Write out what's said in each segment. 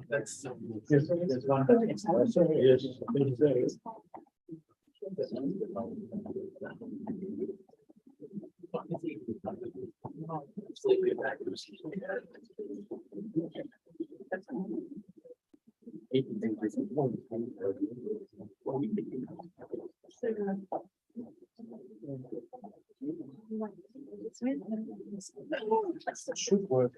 That's should work.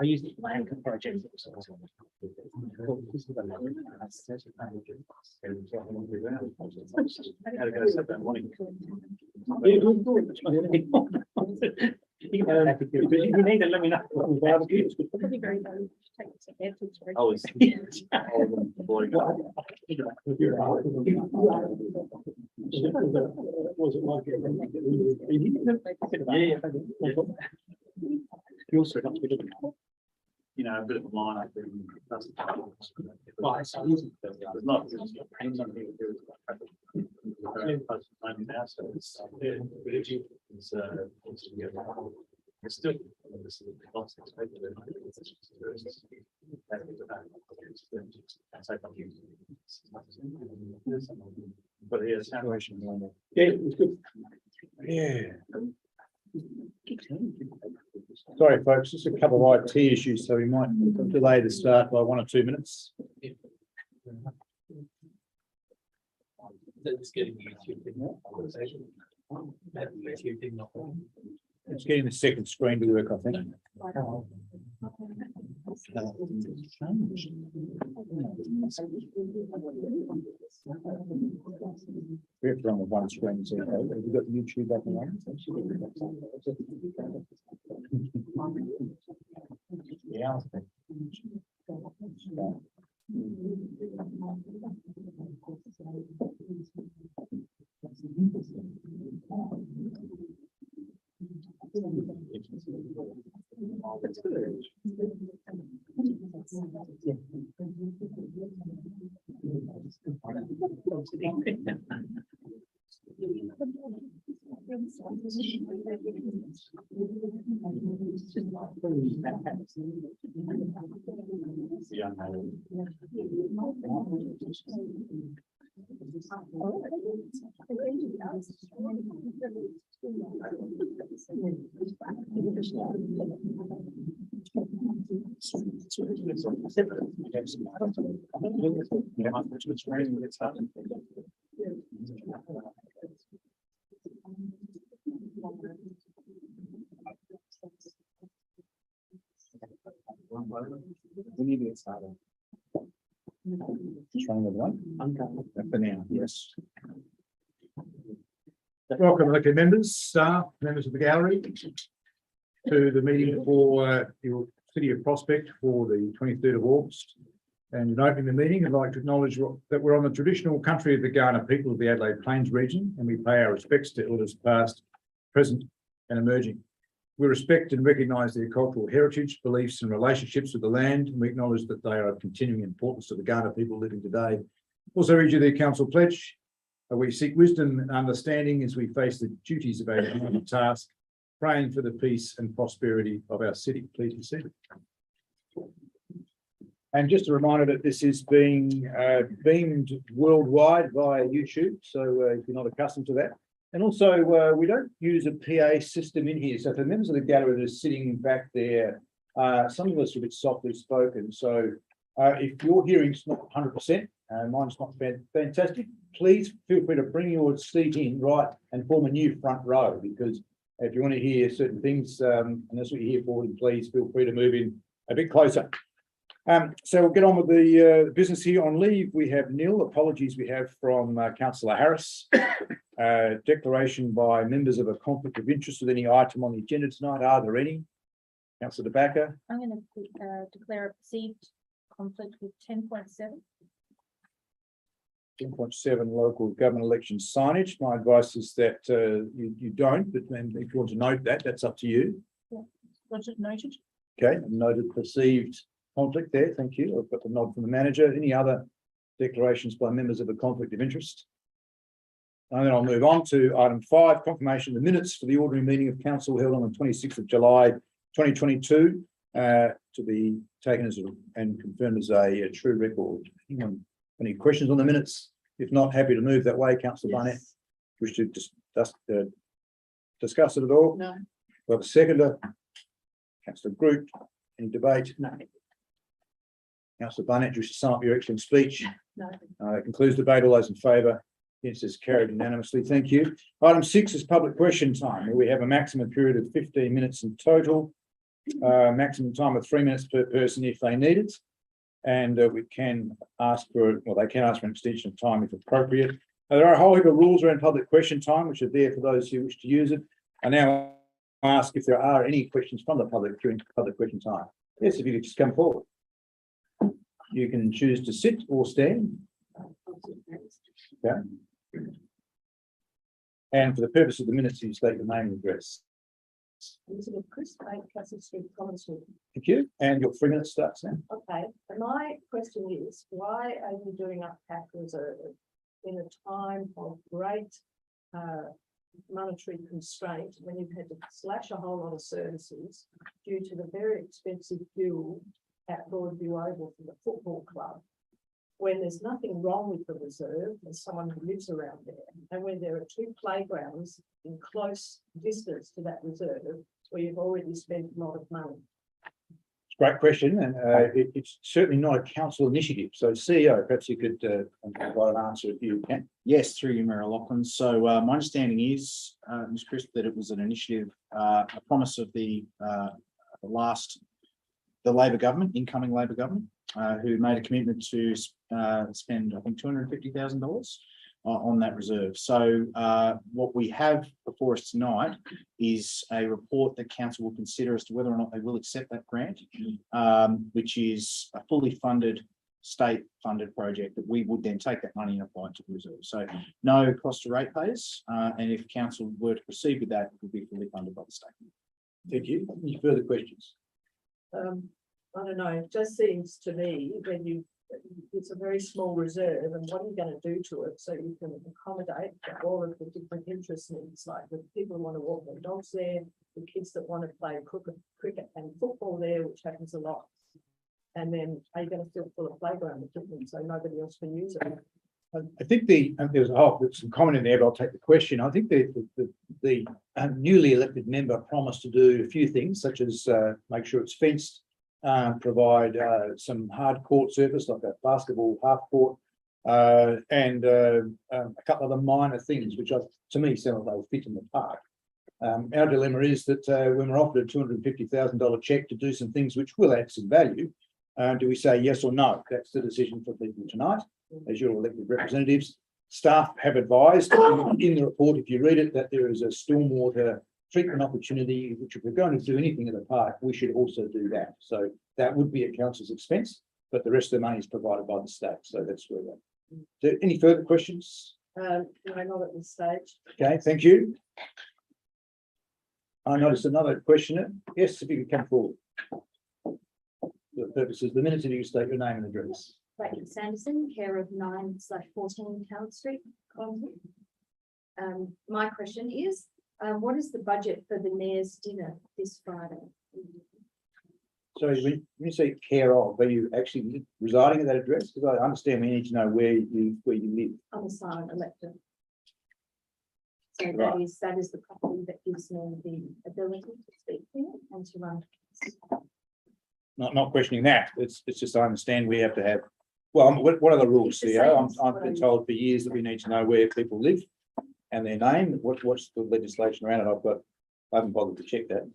I use the anchor project. You need to let me know. You also got to be looking, you know, a bit of a line up there. That's easy. There's not pain on here. It's still but yeah, it was good. Yeah. Sorry, folks, just a couple of IT issues, so we might delay the start by 1 or 2 minutes. It's getting It's getting the second screen to work, I think. We have to run with one screen. So have you got YouTube back and running? Yeah. That's good. We need to get started. Trying with one. For now, yes. Welcome, elected members, staff, members of the gallery, to the meeting for your City of Prospect for the 23rd of August. And in opening the meeting, I'd like to acknowledge that we're on the traditional country of the Kaurna people of the Adelaide Plains region, and we pay our respects to elders past, present, and emerging. We respect and recognise their cultural heritage, beliefs, and relationships with the land, and we acknowledge that they are of continuing importance to the Kaurna people living today. Also read you the council pledge. We seek wisdom and understanding as we face the duties of our human task, praying for the peace and prosperity of our city. Please be seated. And just a reminder that this is being beamed worldwide via YouTube, so if you're not accustomed to that. And also, we don't use a PA system in here. So for members of the gallery that are sitting back there, some of us are a bit softly spoken. So if your hearing's not 100%, mine's not fantastic, please feel free to bring your seat in right and form a new front row, because if you want to hear certain things, and that's what you're here for, then please feel free to move in a bit closer. So we'll get on with the business here. On leave, we have nil. Apologies we have from Councillor Harris. Declaration by members of a conflict of interest with any item on the agenda tonight. Are there any? Councillor De Backer. I'm going to declare a perceived conflict with 10.7. 10.7 local government election signage. My advice is that you don't, but then if you want to note that, that's up to you. Was it noted? Okay, noted perceived conflict there. Thank you. I've got the nod from the manager. Any other declarations by members of a conflict of interest? And then I'll move on to item 5, confirmation of the minutes for the ordinary meeting of council held on the 26th of July 2022 to be taken as and confirmed as a true record. Anyone, any questions on the minutes? If not, happy to move that way. Councillor Barnett, wish to discuss it at all? No. We have a seconder. Councillor Groot, any debate? No. Councillor Barnett, you wish to sum up your excellent speech? No. That concludes debate. All those in favour? Yes, is carried unanimously. Thank you. Item 6 is public question time, where we have a maximum period of 15 minutes in total. Maximum time of 3 minutes per person if they need it. And we can ask for, well, they can ask for an extension of time if appropriate. There are a whole heap of rules around public question time, which are there for those who wish to use it. I now ask if there are any questions from the public during public question time. Yes, if you could just come forward. You can choose to sit or stand. Okay. And for the purpose of the minutes, you state your name and address. Elizabeth Chris, 8 Castle Street, Common Street. Thank you. And your 3 minutes starts now. Okay, and my question is, why are you doing up PAC reserve in a time of great monetary constraint when you've had to slash a whole lot of services due to the very expensive fuel at Broadview Oval for the football club? When there's nothing wrong with the reserve, there's someone who lives around there, and when there are 2 playgrounds in close distance to that reserve, where you've already spent a lot of money. It's a great question, and it's certainly not a council initiative. So, CEO, perhaps you could provide an answer if you can. Yes, through you, Mayor Lachlan. So my understanding is, Ms. Chris, that it was an initiative, a promise of the Labor government, incoming Labor government, who made a commitment to spend, I think, $250,000 on that reserve. So what we have before us tonight is a report that council will consider as to whether or not they will accept that grant, which is a fully funded, state-funded project that we would then take that money and apply it to the reserve. So no cost to ratepayers, and if council were to proceed with that, it would be fully funded by the state. Thank you. Any further questions? I don't know, it just seems to me when it's a very small reserve, and what are you going to do to it so you can accommodate all of the different interest needs, like the people who want to walk their dogs there, the kids that want to play cricket and football there, which happens a lot. And then are you going to fill full of playground equipment so nobody else can use it? I think there's some comment in there, but I'll take the question. I think the newly elected member promised to do a few things, such as make sure it's fenced, provide some hard court surface like a basketball half court, and a couple of other minor things, which to me sound like they'll fit in the park. Our dilemma is that when we're offered a $250,000 check to do some things which will add some value, do we say yes or no? That's the decision for people tonight, as your elected representatives. Staff have advised in the report, if you read it, that there is a stormwater treatment opportunity, which if we're going to do anything in the park, we should also do that. So that would be at council's expense, but the rest of the money is provided by the state. So that's where we're. Any further questions? No, not at this stage. Okay, thank you. I noticed another questioner. Yes, if you could come forward. For the purposes of the minutes, if you could state your name and address. Rachel Sanderson, care of 9/14 Howard Street, Collingwood. My question is, what is the budget for the mayor's dinner this Friday? So when you say care of, are you actually residing at that address? Because I understand we need to know where you live. I'm a silent elector. So Right. that is the property that gives me the ability to speak here and to run. Not questioning that. It's just I understand we have to have. Well, what are the rules, It's the CEO? same I've been told for years that we need to know where people live and their name. What's the legislation around it? I haven't bothered to check that.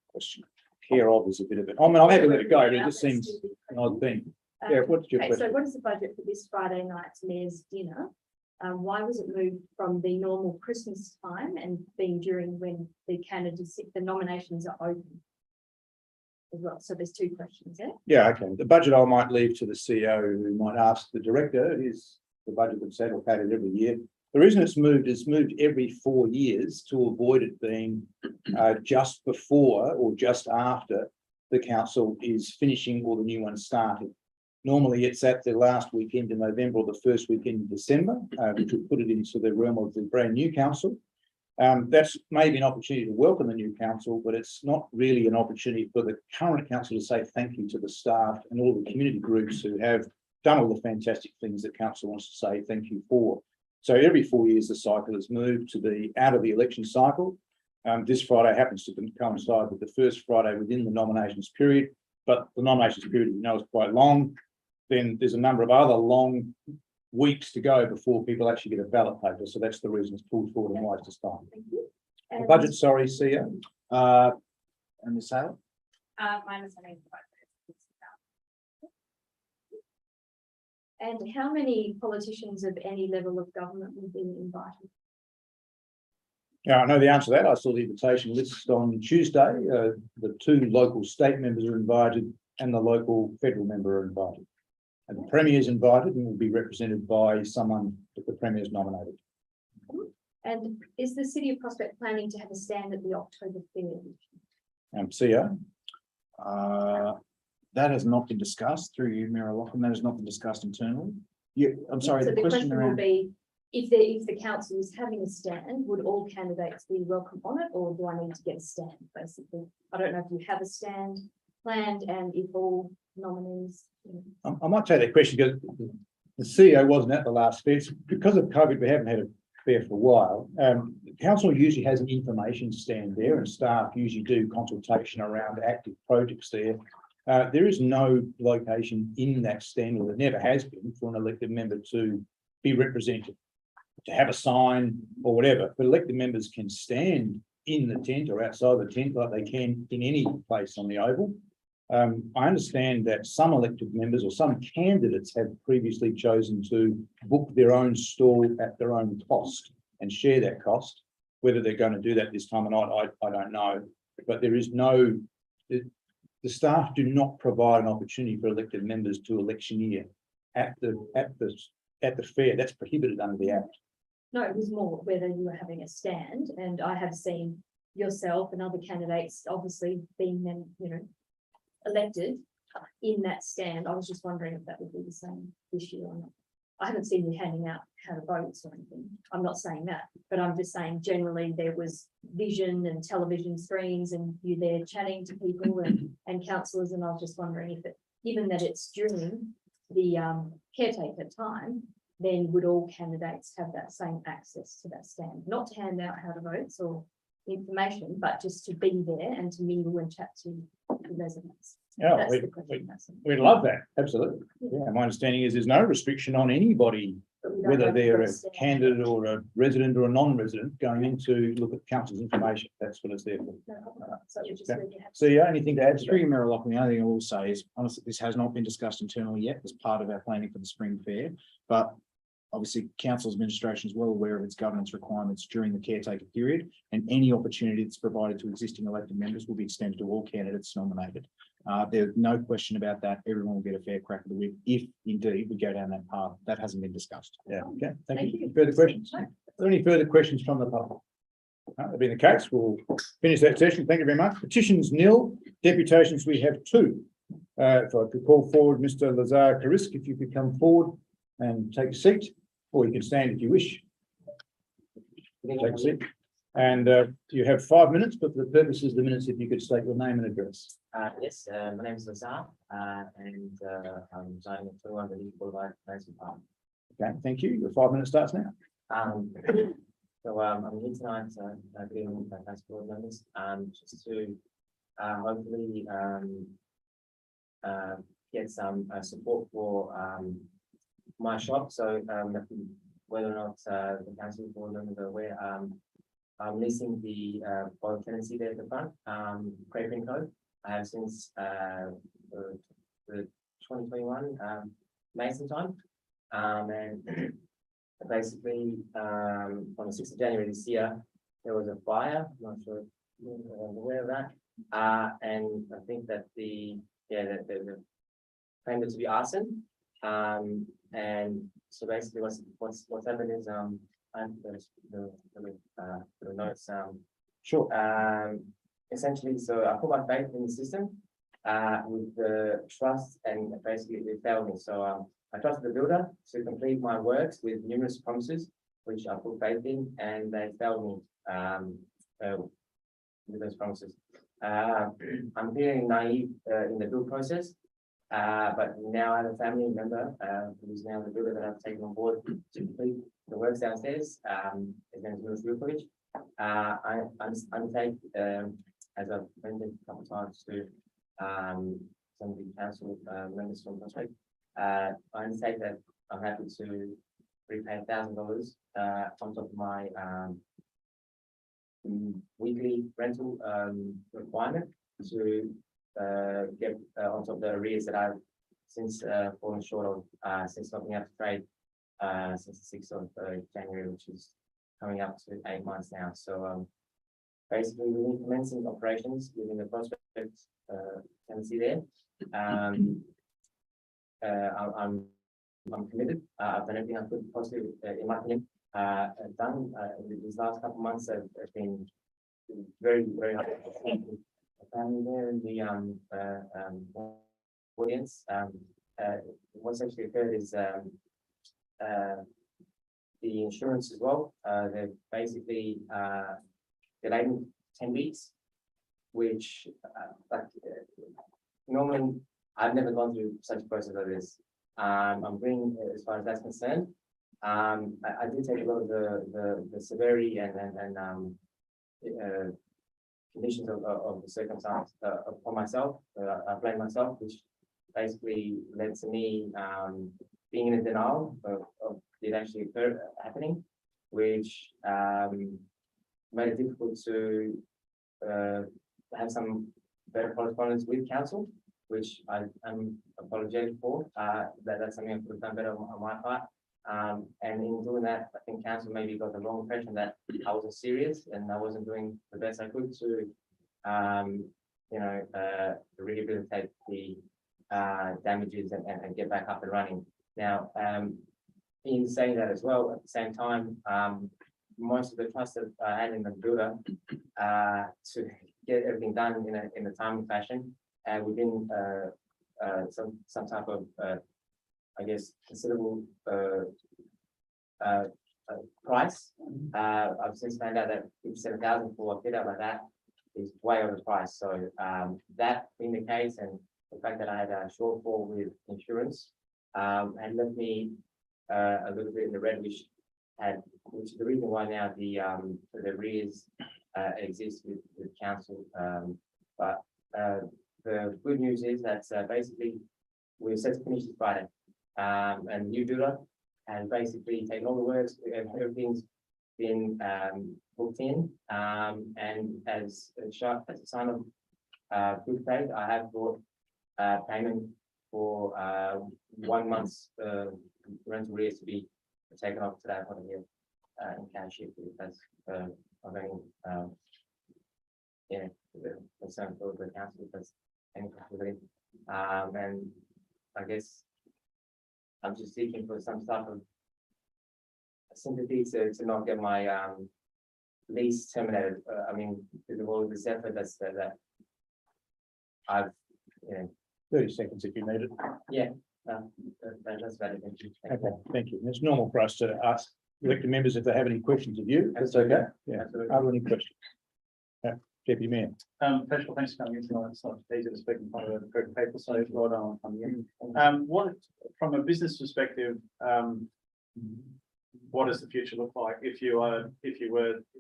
Question. Care of is a bit of it. I mean, I'm happy to let it go, but it just seems an odd thing. Yeah, what's your Okay, question? so what is the budget for this Friday night's mayor's dinner? Why was it moved from the normal Christmas time and being during when the candidates, the nominations are open? as well. So there's two questions there. Yeah, okay. The budget I might leave to the CEO, who might ask the director, is the budget that's allocated every year. The reason it's moved every 4 years to avoid it being just before or just after the council is finishing or the new one starting. Normally, it's at the last weekend in November or the first weekend in December, which will put it into the realm of the brand new council. That's maybe an opportunity to welcome the new council, but it's not really an opportunity for the current council to say thank you to the staff and all the community groups who have done all the fantastic things that council wants to say thank you for. So every 4 years, the cycle has moved to be out of the election cycle. This Friday happens to coincide with the first Friday within the nominations period, but the nominations period, you know, is quite long. Then there's a number of other long weeks to go before people actually get a ballot paper. So that's the reason it's pulled forward and why it's this time. Thank you. The And- budget, sorry, CEO. And Ms. Saylor? My understanding is the budget. And how many politicians of any level of government will be invited? Yeah, I know the answer to that. I saw the invitation list on Tuesday. The 2 local state members are invited and the local federal member are invited. And the Premier is invited and will be represented by someone that the Premier has nominated. And is the City of Prospect planning to have a stand at the October fair? CEO. That has not been discussed through you, Mayor Lachlan. That has not been discussed internally. I'm sorry, So the question will around, be, if the council is having a stand, would all candidates be welcome on it, or do I need to get a stand, basically? I don't know if you have a stand planned and if all nominees. I might take that question because the CEO wasn't at the last fair. Because of COVID, we haven't had a fair for a while. The council usually has an information stand there and staff usually do consultation around active projects there. There is no location in that stand, or there never has been, for an elected member to be represented, to have a sign or whatever. But elected members can stand in the tent or outside the tent like they can in any place on the Oval. I understand that some elected members or some candidates have previously chosen to book their own stall at their own cost and share that cost. Whether they're going to do that this time or not, I don't know. But there is no, the staff do not provide an opportunity for elected members to electioneer at the fair. That's prohibited under the Act. No, it was more whether you were having a stand, and I have seen yourself and other candidates obviously being then, elected in that stand. I was just wondering if that would be the same this year or not. I haven't seen you handing out how to vote or anything. I'm not saying that, but I'm just saying generally there was vision and television screens and you there chatting to people and councillors, and I was just wondering if it, given that it's during the caretaker time, then would all candidates have that same access to that stand? Not to hand out how to vote or information, but just to be there and to mingle and chat to the residents. Yeah, That's the question. we'd love that. Absolutely. Yeah, my understanding is there's no restriction on anybody, But we don't whether have they're a stand. candidate or a resident or a non-resident, going in to look at council's information. That's what it's there for. No problem. So we just Okay. really have. CEO, anything to add to through that? you, Mayor Lachlan, the only thing I will say is, honestly, this has not been discussed internally yet as part of our planning for the spring fair, but obviously, council administration is well aware of its governance requirements during the caretaker period, and any opportunity that's provided to existing elected members will be extended to all candidates nominated. There's no question about that. Everyone will get a fair crack of the whip if indeed we go down that path. That hasn't been discussed. Yeah, okay. Thank Thank you. you. Further questions? Are there any further questions from the public? That being the case, we'll finish that session. Thank you very much. Petitions nil, deputations we have 2. If I could call forward Mr. Lazar Karisk, if you could come forward and take a seat, or you can stand if you wish. Take a seat. And you have 5 minutes, but for the purposes of the minutes, if you could state your name and address. Yes, my name is Lazar, and I'm residing at 21 Relief Boulevard, Mason Park. Okay, thank you. Your 5 minutes starts now. I'm here tonight, agreeing with my council board members, just to hopefully get some support for my shop. So whether or not the council board members are aware, I'm leasing the bottom tenancy there at the front, Craving Code. I have since the 2021 Mason time, and basically on the 6th of January this year, there was a fire. I'm not sure if you're aware of that. And I think that the claimed it to be arson. And so basically what's happened is, and the notes, Sure. essentially, so I put my faith in the system, with the trust, and basically it failed me. So, I trusted the builder to complete my works with numerous promises, which I put faith in, and they failed me, with those promises. I'm feeling naive, in the build process. But now I have a family member, who's now the builder that I've taken on board to complete the works downstairs. His name is Lewis Rupert. I undertake, as I've mentioned a couple of times to, some of the council, members from Prospect, I undertake that I'm happy to repay $1,000, on top of my, weekly rental, requirement to get on top of the arrears that I've since fallen short of since stopping out to trade since the 6th of January, which is coming up to 8 months now. So basically, we've been commencing operations within the Prospect tenancy there. I'm committed. I've done everything I could possibly, in my opinion, done. These last couple of months have been very hard. Family there in the audience. What's actually occurred is the insurance as well. They've basically delayed 10 weeks, which normally I've never gone through such a process as this. I'm green as far as that's concerned. I did take a lot of the severity and conditions of the circumstance upon myself. I blame myself, which basically led to me being in a denial of it actually happening, which made it difficult to have some better correspondence with council, which I'm apologetic for. That's something I could have done better on my part. And in doing that, I think council maybe got the wrong impression that I wasn't serious and I wasn't doing the best I could to, rehabilitate the damages and get back up and running. Now, in saying that as well, at the same time, most of the trust that I had in the builder to get everything done in a timely fashion and within some type of I guess considerable price. I've since found out that 57,000 for a fit out like that is way over the price. So that being the case, and the fact that I had a shortfall with insurance had left me a little bit in the red, which is the reason why now the arrears exist with council. But the good news is that basically we're set to finish this Friday. And the new builder has basically taken all the works, and everything's been booked in. And as a sign of good faith, I have brought payment for 1 month's rental arrears to be taken off to that one here in cash if that's of any concern for the council if there's any possibility. And I guess I'm just seeking for some sort of sympathy to not get my lease terminated. I mean, with all of this effort that I've, 30 seconds if you need it. that's about it. Thank you. Okay, thank you. It's normal for us to ask elected members if they have any questions of you. That's okay. Yeah. Absolutely. Are there any questions? Yeah, Deputy Mayor. First of all, thanks for coming in tonight. It's not easy to speak in front of a group of people, so well done on coming in. What, from a business perspective, what does the future look like if you were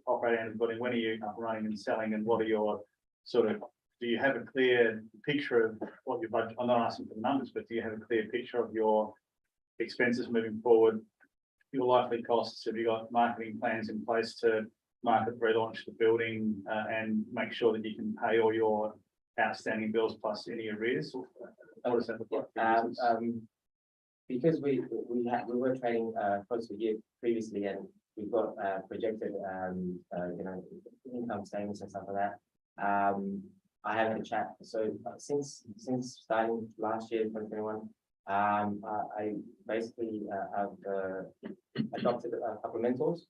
operating in a building? When are you up and running and selling, and what are your sort of? Do you have a clear picture of what your budget? I'm not asking for the numbers, but do you have a clear picture of your expenses moving forward? Your likely costs? Have you got marketing plans in place to market relaunch the building and make sure that you can pay all your outstanding bills plus any arrears? What does that look like? Because we were trading close to a year previously, and we've got projected income statements and stuff like that. I have a chat. So since starting last year, 2021, I basically have adopted a couple of mentors.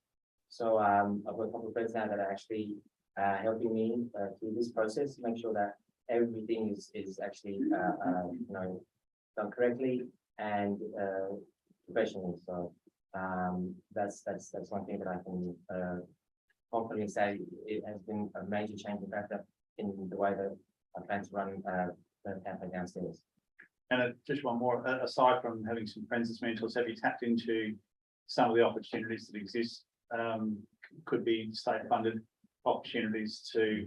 So I've got a couple of friends now that are actually helping me through this process to make sure that everything is actually done correctly and professionally. So that's one thing that I can confidently say it has been a major change in factor in the way that I plan to run the cafe downstairs. And just one more, aside from having some friends as mentors, have you tapped into some of the opportunities that exist? Could be state funded opportunities to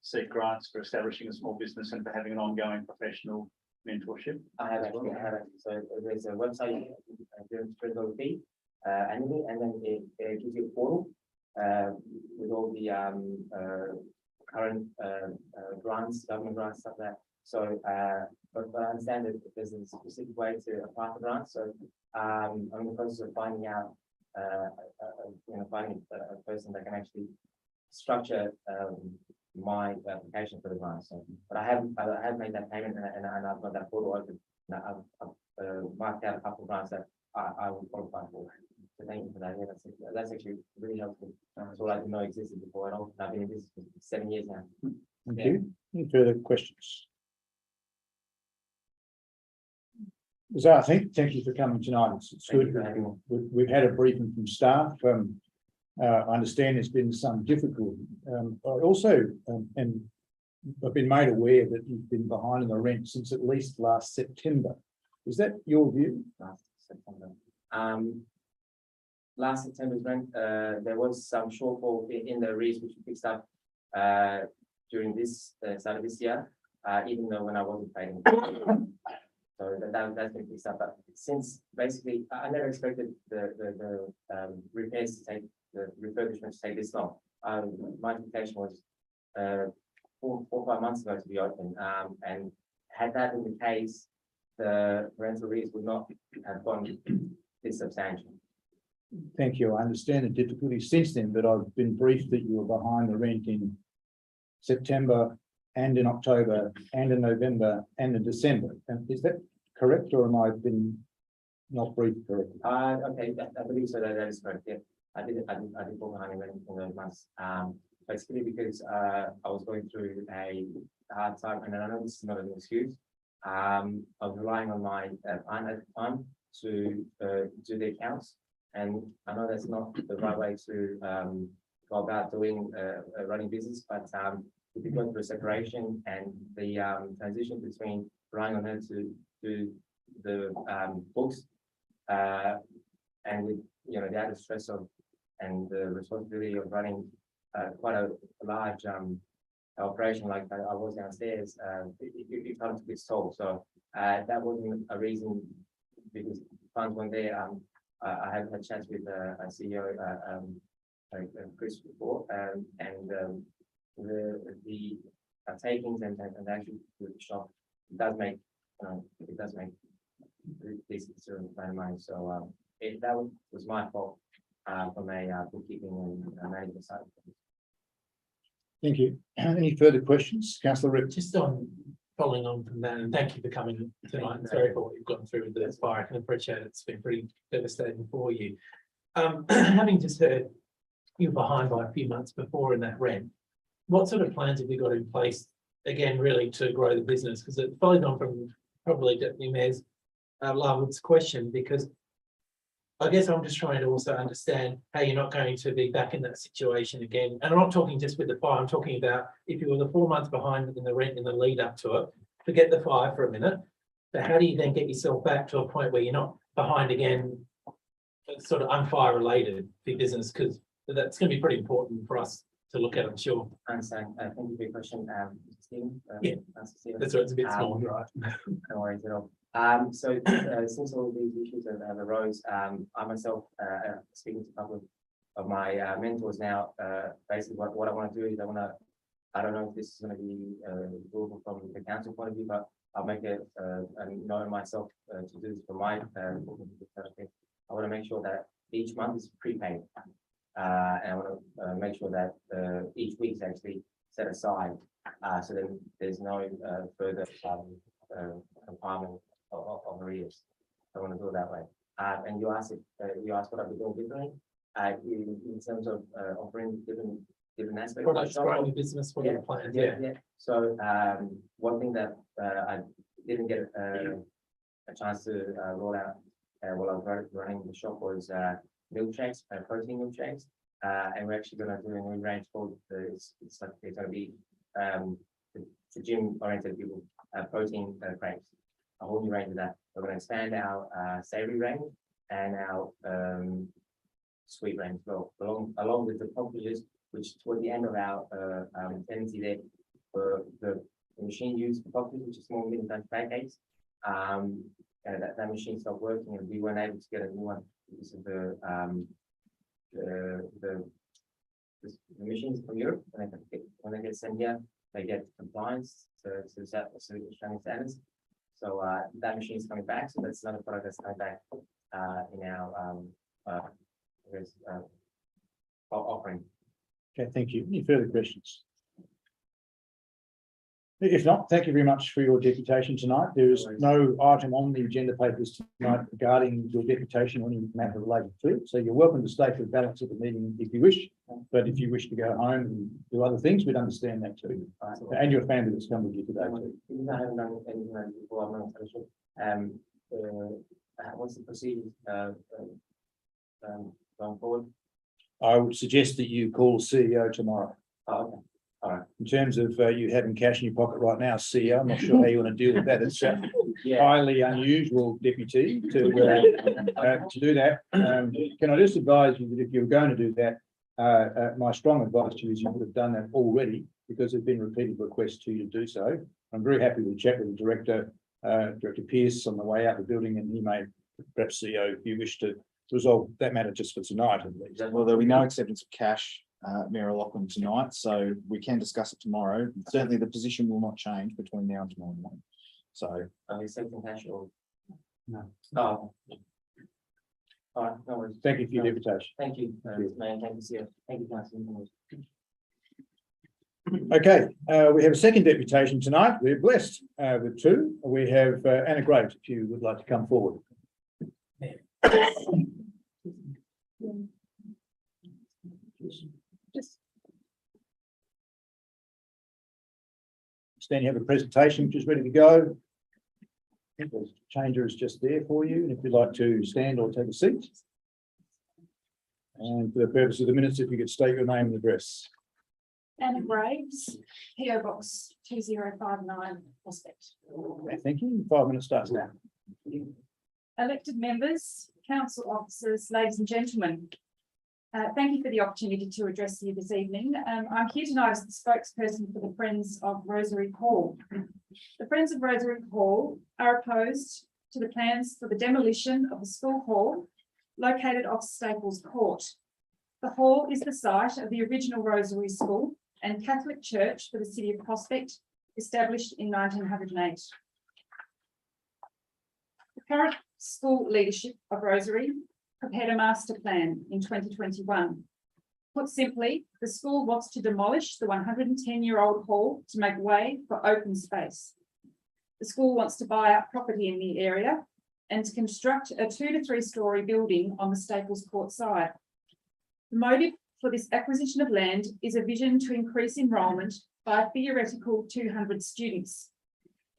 seek grants for establishing a small business and for having an ongoing professional mentorship? I have actually. So there's a website, fee annually, and then it gives you a portal with all the current grants, government grants, stuff like that. So, but I understand that there's a specific way to apply for grants. So I'm in the process of finding out, finding a person that can actually structure my application for the grant. So, but I have made that payment and I've got that portal open. Now I've marked out a couple of grants that I will qualify for. So thank you for that. Yeah, that's actually really helpful. That's all I didn't know existed before. I've been in business for 7 years now. Thank Yeah. you. Any further questions? So thank you for coming tonight. It's Thank good. you for having me. We've had a briefing from staff. I understand there's been some difficulty. I also, and I've been made aware that you've been behind on the rent since at least last September. Is that your view? Last September. Last September's rent, there was some shortfall in the arrears which we fixed up during this start of this year, even though when I wasn't paying. So that's been fixed up. But since basically, I never expected the repairs to take, the refurbishment to take this long. My expectation was 4 or 5 months ago to be open, and had that been the case, the rental arrears would not have gone this substantial. Thank you. I understand the difficulties since then, but I've been briefed that you were behind the rent in September and in October and in November and in December. And is that correct, or am I been not briefed correctly? Okay, I believe so. That is correct. Yeah, I did fall behind in those months. Basically because I was going through a hard time, and I know this is not an excuse. I was relying on my aunt at the time to do the accounts, and I know that's not the right way to go about doing running business, but if you go through a separation and the transition between relying on her to do the books and with the added stress of and the responsibility of running quite a large operation like I was downstairs, it comes to its toll. So that wasn't a reason, because funds weren't there. I have had chats with a CEO, Chris, before, and the takings and actually the shop does make decent amount of money. So that was my fault from a bookkeeping and management side. Thank you. Any further questions? Councillor Rick? Just on following on from that, and thank you for coming tonight. I'm sorry for what you've gone through with the fire. I can appreciate it. It's been pretty devastating for you. Having just heard you were behind by a few months before in that rent, what sort of plans have you got in place again, really, to grow the business? Because it followed on from probably Deputy Mayor's Larwood's question, because I guess I'm just trying to also understand how you're not going to be back in that situation again. And I'm not talking just with the fire, I'm talking about if you were the 4 months behind in the rent in the lead up to it, forget the fire for a minute. But how do you then get yourself back to a point where you're not behind again, sort of unfire related for your business? Because that's going to be pretty important for us to look at, I'm sure. I understand. Thank you for your question, Stephen. Yeah. Stephen. That's right, it's a bit small, right? No worries at all. So since all these issues have arose, I myself, speaking to a couple of my mentors now, basically what I want to do is I don't know if this is going to be doable from the council point of view, but I'll make a note of myself to do this for my I want to make sure that each month is prepaid. And I want to make sure that each week is actually set aside. So then there's no further requirement of arrears. I want to do it that way. And you asked what I've been doing differently. In terms of offering different aspects. of my Products, shop. growing your business, what are your plans? Yeah. So one thing that I didn't get a chance to roll out while I was running the shop was milkshakes, protein milkshakes. And we're actually going to do a new range called it's going to be the gym oriented people protein crates. A whole new range of that. We're going to expand our savory range and our sweet range as well, along with the packages, which toward the end of our tendency there for the machine used for packages, which is small medium-sized pancakes. That machine stopped working and we weren't able to get a new one because of the machines from Europe. When they get sent here, they get compliance to Australian standards. So that machine is coming back. So that's another product that's coming back in our offering. Okay, thank you. Any further questions? If not, thank you very much for your deputation tonight. There is no item on the agenda papers tonight regarding your deputation or any matter related to it. So you're welcome to stay for the balance of the meeting if you wish. But if you wish to go home and do other things, we'd understand that too. And your family that's come with you today too. Even though I haven't done anything like this before, I'm not so sure. What's the procedure going forward? I would suggest that you call CEO tomorrow. Oh, okay. All right. In terms of you having cash in your pocket right now, CEO, I'm not sure how you want to deal with that. It's Yeah. highly unusual, deputy, to do that. Can I just advise you that if you're going to do that, my strong advice to you is you would have done that already because there's been repeated requests to you to do so. I'm very happy to chat with the director, Director Pearce, on the way out the building, and he may, perhaps CEO, if you wish to resolve that matter just for tonight at least. Well, there'll be no acceptance of cash, Mayor Lachlan, tonight, so we can discuss it tomorrow. Certainly the position will not change between now and tomorrow morning. So Accepting cash or? No. Oh. All right, no worries. Thank you for your deputation. Thank you, you. man. Thank you, Sir. Thank you, Councillor. Okay, we have a second deputation tonight. We're blessed with two. We have Anna Graves, if you would like to come forward. Stan, you have a presentation which is ready to go. I think the changer is just there for you, and if you'd like to stand or take a seat. And for the purpose of the minutes, if you could state your name and address. Anna Graves, PO Box 2059, Prospect. Okay, thank you. 5 minutes starts now. Elected members, council officers, ladies and gentlemen. Thank you for the opportunity to address you this evening. I'm here tonight as the spokesperson for the Friends of Rosary Hall. The Friends of Rosary Hall are opposed to the plans for the demolition of the school hall located off Staples Court. The hall is the site of the original Rosary School and Catholic Church for the City of Prospect, established in 1908. The current school leadership of Rosary prepared a master plan in 2021. Put simply, the school wants to demolish the 110-year-old hall to make way for open space. The school wants to buy up property in the area and to construct a 2 to 3 story building on the Staples Court side. The motive for this acquisition of land is a vision to increase enrolment by a theoretical 200 students.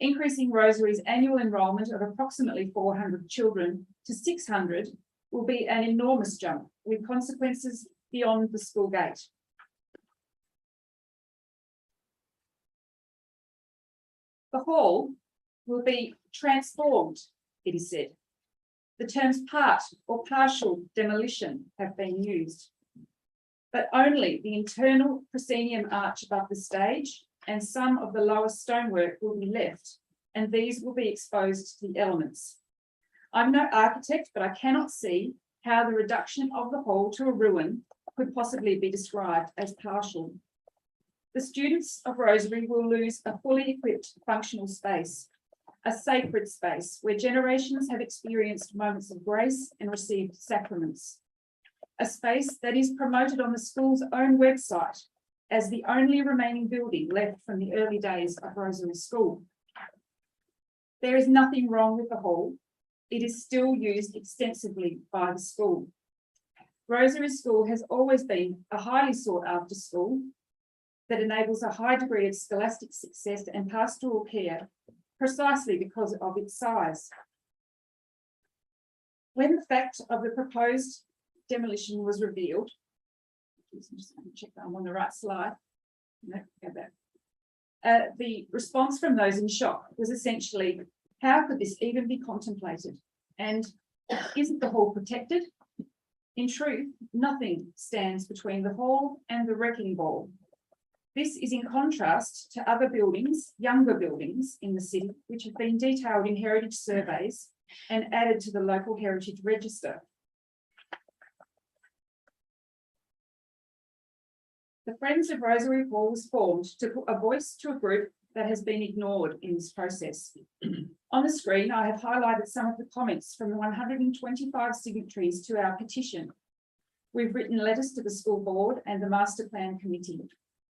Increasing Rosary's annual enrolment of approximately 400 children to 600 will be an enormous jump with consequences beyond the school gate. The hall will be transformed, it is said. The terms part or partial demolition have been used, but only the internal proscenium arch above the stage and some of the lower stonework will be left, and these will be exposed to the elements. I'm no architect, but I cannot see how the reduction of the hall to a ruin could possibly be described as partial. The students of Rosary will lose a fully equipped functional space, a sacred space where generations have experienced moments of grace and received sacraments, a space that is promoted on the school's own website as the only remaining building left from the early days of Rosary School. There is nothing wrong with the hall. It is still used extensively by the school. Rosary School has always been a highly sought after school that enables a high degree of scholastic success and pastoral care precisely because of its size. When the fact of the proposed demolition was revealed, just check that I'm on the right slide. No, go back. The response from those in shock was essentially, how could this even be contemplated? And isn't the hall protected? In truth, nothing stands between the hall and the wrecking ball. This is in contrast to other buildings, younger buildings in the city, which have been detailed in heritage surveys and added to the local heritage register. The Friends of Rosary Hall was formed to put a voice to a group that has been ignored in this process. On the screen, I have highlighted some of the comments from the 125 signatories to our petition. We've written letters to the school board and the master plan committee.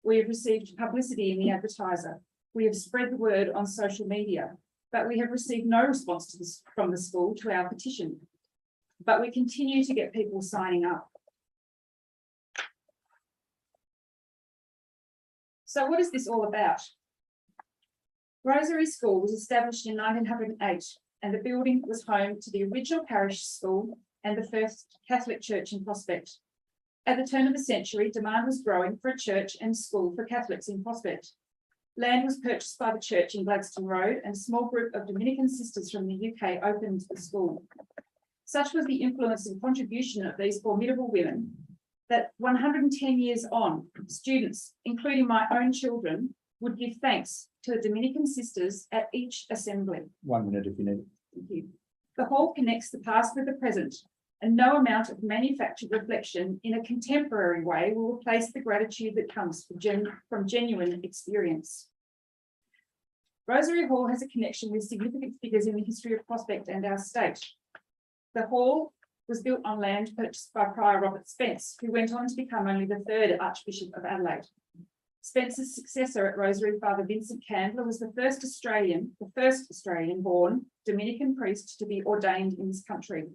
We have received publicity in the Advertiser. We have spread the word on social media, but we have received no response to this from the school to our petition. But we continue to get people signing up. So what is this all about? Rosary School was established in 1908 and the building was home to the original parish school and the first Catholic church in Prospect. At the turn of the century, demand was growing for a church and school for Catholics in Prospect. Land was purchased by the church in Gladstone Road and a small group of Dominican sisters from the UK opened the school. Such was the influence and contribution of these formidable women that 110 years on, students, including my own children, would give thanks to the Dominican sisters at each assembly. 1 minute if you need it. Thank you. The hall connects the past with the present, and no amount of manufactured reflection in a contemporary way will replace the gratitude that comes from genuine experience. Rosary Hall has a connection with significant figures in the history of Prospect and our state. The hall was built on land purchased by Prior Robert Spence, who went on to become only the third Archbishop of Adelaide. Spence's successor at Rosary, Father Vincent Candler, was the first Australian-born Dominican priest to be ordained in this country.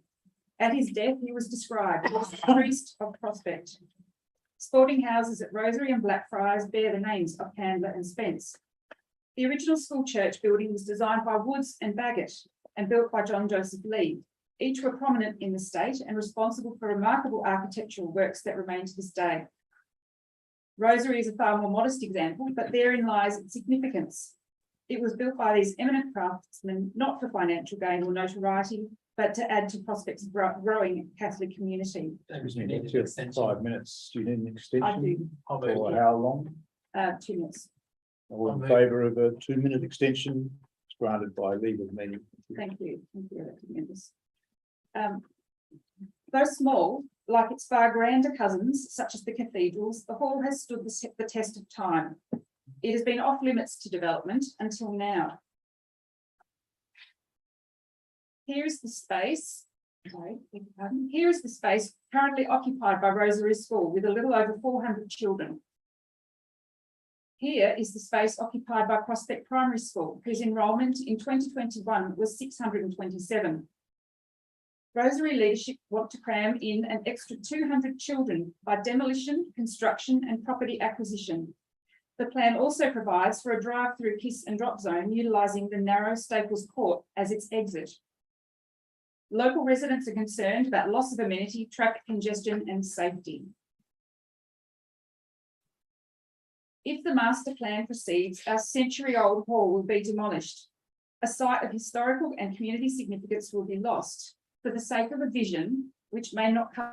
At his death, he was described as the priest of Prospect. Sporting houses at Rosary and Blackfriars bear the names of Candler and Spence. The original school church building was designed by Woods and Baggett and built by John Joseph Lee. Each were prominent in the state and responsible for remarkable architectural works that remain to this day. Rosary is a far more modest example, but therein lies its significance. It was built by these eminent craftsmen, not for financial gain or notoriety, but to add to Prospect's growing Catholic community. You need to 5 minutes. Do you need an I extension? do, For how long? 2 minutes. All in favour of a 2 minute extension? It's granted by legal meeting. Thank you, elected members. Though small, like its far grander cousins, such as the cathedrals, the hall has stood the test of time. It has been off limits to development until now. Here is the space, here is the space currently occupied by Rosary School with a little over 400 children. Here is the space occupied by Prospect Primary School, whose enrolment in 2021 was 627. Rosary leadership want to cram in an extra 200 children by demolition, construction and property acquisition. The plan also provides for a drive-through kiss and drop zone utilising the narrow Staples Court as its exit. Local residents are concerned about loss of amenity, traffic congestion and safety. If the master plan proceeds, our century-old hall will be demolished. A site of historical and community significance will be lost for the sake of a vision which may not come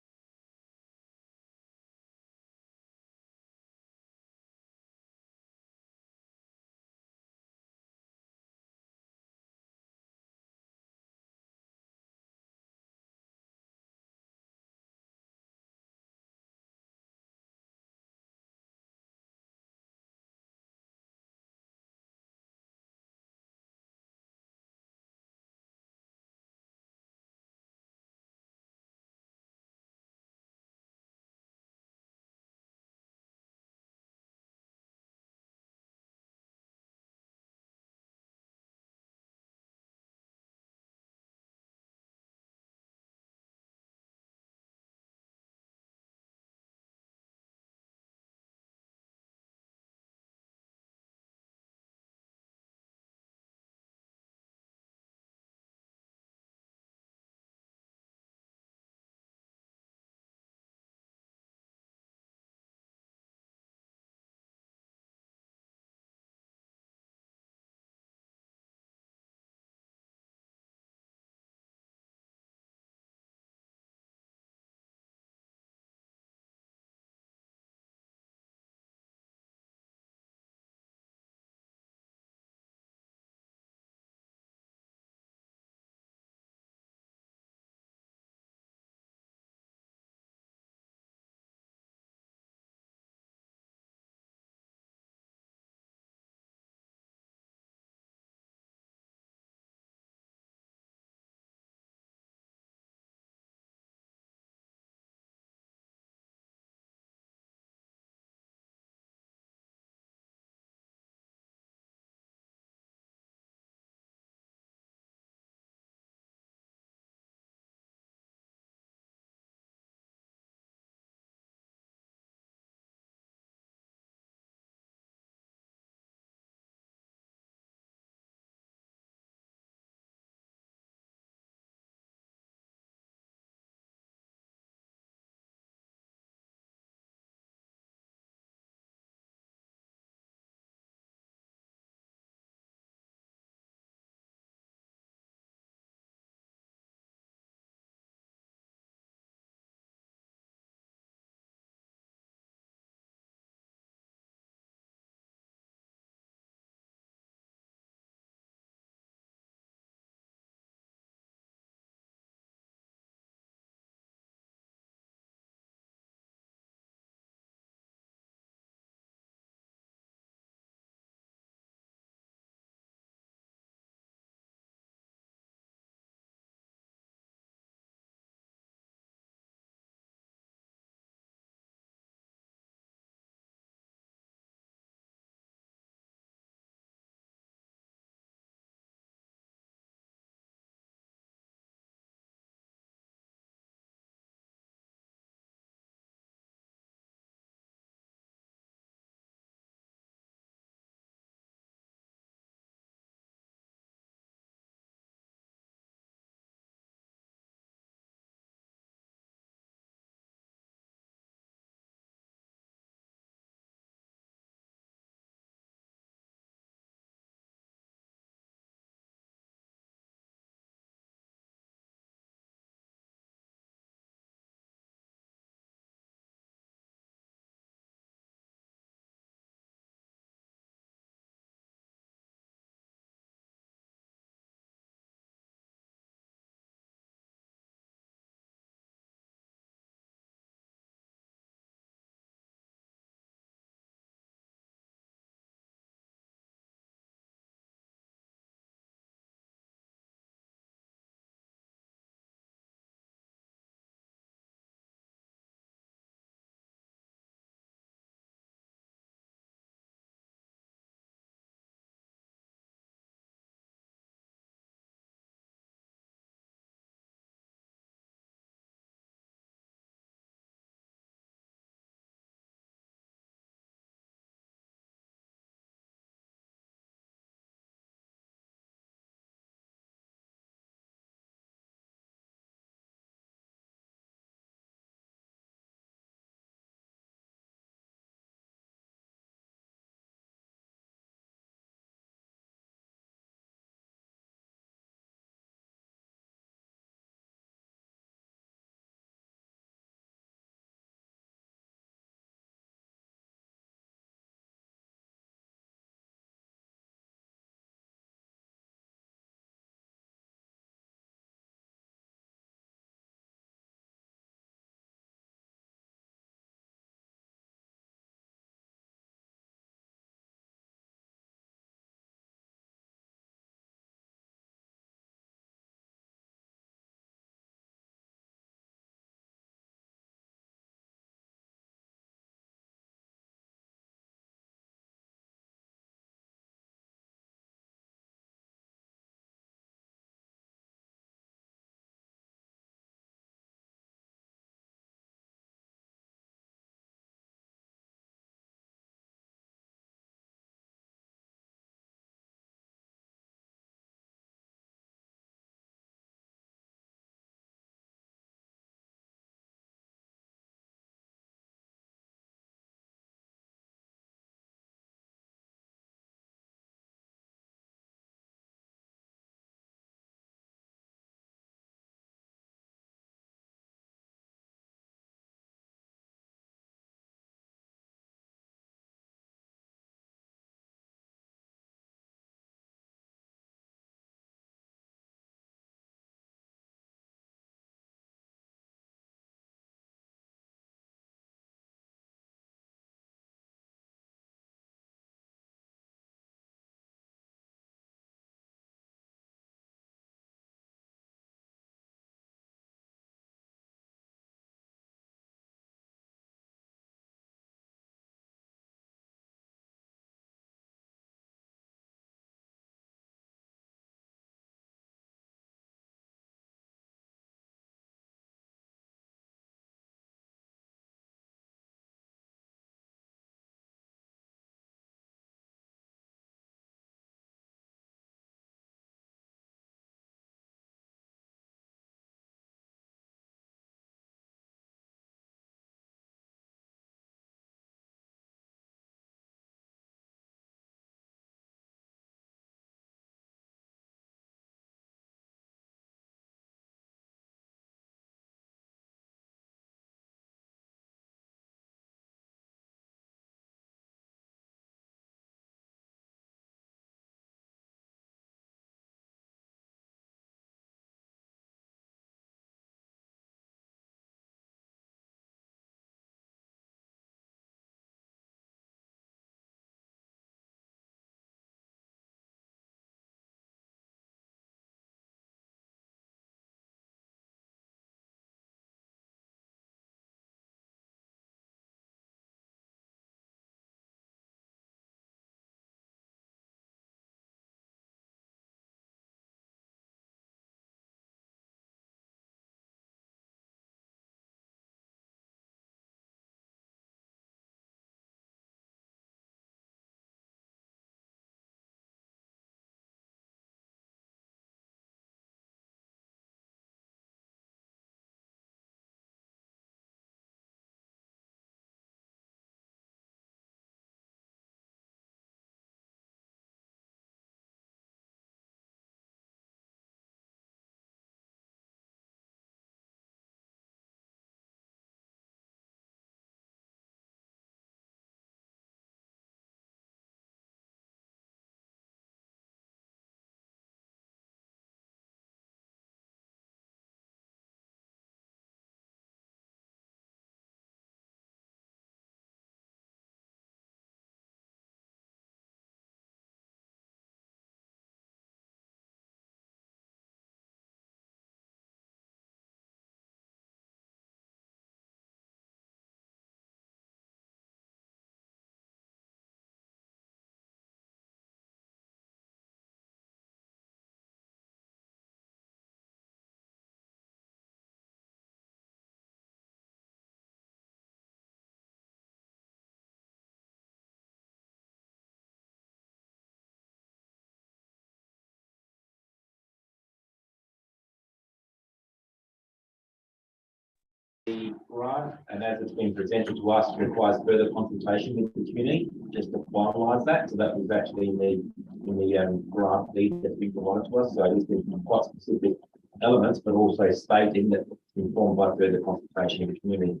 The grant, and as it's been presented to us, requires further consultation with the community just to finalise that. So that was actually in the grant lead that's been provided to us. So there's been quite specific elements, but also stating that it's informed by further consultation in the community.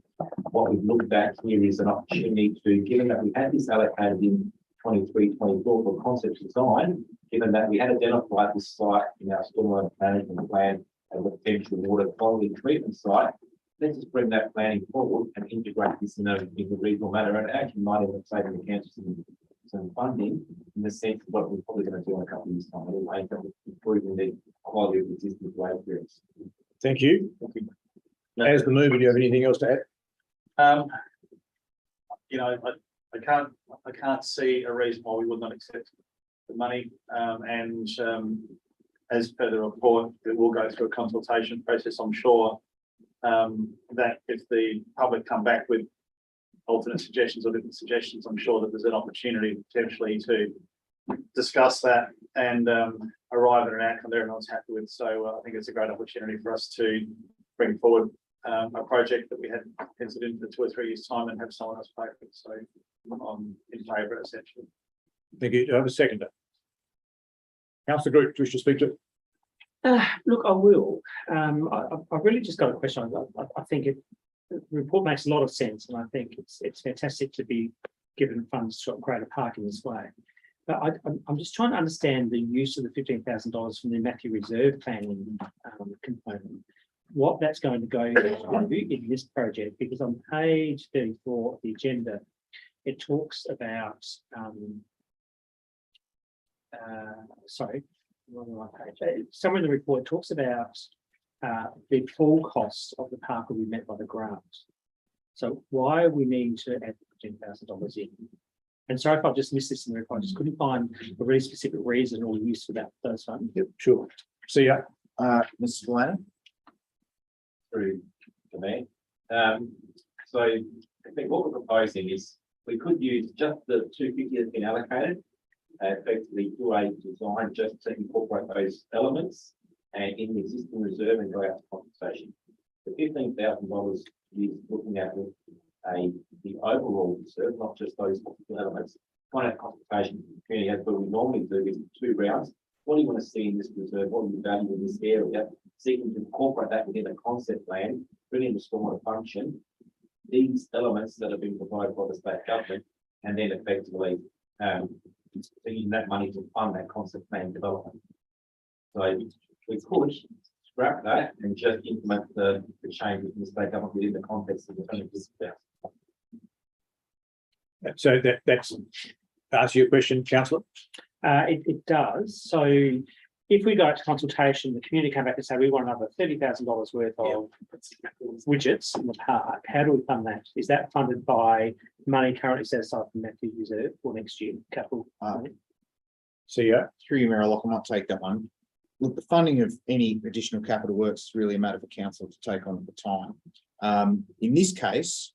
What we've looked at here is an opportunity to, given that we had this allocated in 23-24 for concept design, given that we had identified this site in our stormwater management plan as a potential water quality treatment site, let's just bring that planning forward and integrate this in a reasonable manner, and actually might end up saving the council some funding in the sense of what we're probably going to do in a couple of years' time anyway, in terms of improving the quality of existing grade areas. Thank you. As the mover, do you have anything else to add? You know, I can't see a reason why we would not accept the money, as per the report, it will go through a consultation process, I'm sure. That if the public come back with alternate suggestions or different suggestions, I'm sure that there's an opportunity potentially to discuss that and arrive at an outcome that everyone's happy with. So I think it's a great opportunity for us to bring forward a project that we had entered into 2 or 3 years' time and have someone else pay for it. So I'm in favour essentially. Thank you. Do I have a seconder? Councillor Group, do you wish to speak to it? Look, I will. I've really just got a question. I think the report makes a lot of sense, and I think it's fantastic to be given funds to upgrade a park in this way. But I'm just trying to understand the use of the $15,000 from the Matthew Reserve planning component. What that's going to go into in this project, because on page 34 of the agenda, it talks about somewhere in the report talks about the full costs of the park will be met by the grant. So why are we needing to add $10,000 in? And sorry if I've just missed this in the report, I just couldn't find a really specific reason or use for those funds. Yep, sure. See ya. Mrs. Delaney? Through to me. So I think what we're proposing is we could use just the 250 that's been allocated, effectively do a design just to incorporate those elements and in the existing reserve and go out to compensation. The $15,000 is looking at the overall reserve, not just those particular elements. Kind of compensation community has what we normally do is 2 rounds. What do you want to see in this reserve? What do you value in this area? Seeking to incorporate that within a concept plan, bring in the stormwater function, these elements that have been provided by the state government, and then effectively using that money to fund that concept plan development. So we could scrap that and just implement the change within the state government within the context of the 20%. So that's ask you a question, councillor. It does. So if we go to consultation, the community come back and say we want another $30,000 worth of widgets in the park. How do we fund that? Is that funded by money currently set aside from Matthew Reserve for next year? Capital. See ya. Through you, Mayor Locke, I might take that one. Look, the funding of any additional capital works is really a matter for council to take on at the time. In this case,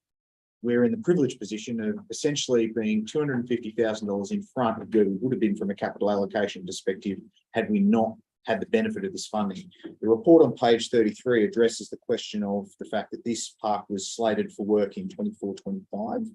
we're in the privileged position of essentially being $250,000 in front of where we would have been from a capital allocation perspective had we not had the benefit of this funding. The report on page 33 addresses the question of the fact that this park was slated for work in 24-25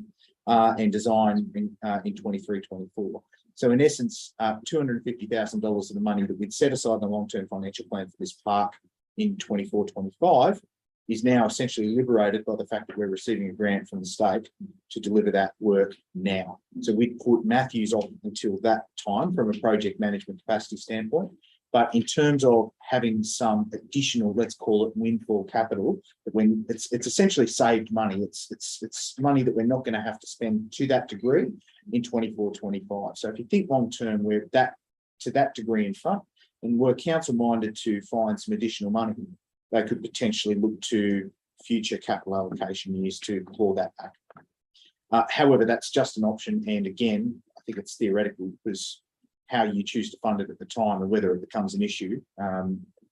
and design in 23-24. So in essence, $250,000 of the money that we'd set aside in the long-term financial plan for this park in 24-25 is now essentially liberated by the fact that we're receiving a grant from the state to deliver that work now. So we put Matthews off until that time from a project management capacity standpoint. But in terms of having some additional, let's call it windfall capital, that when it's essentially saved money, it's money that we're not going to have to spend to that degree in 24-25. So if you think long term, we're to that degree in front, and we're council minded to find some additional money, they could potentially look to future capital allocation years to claw that back. However, that's just an option. And again, I think it's theoretical because how you choose to fund it at the time and whether it becomes an issue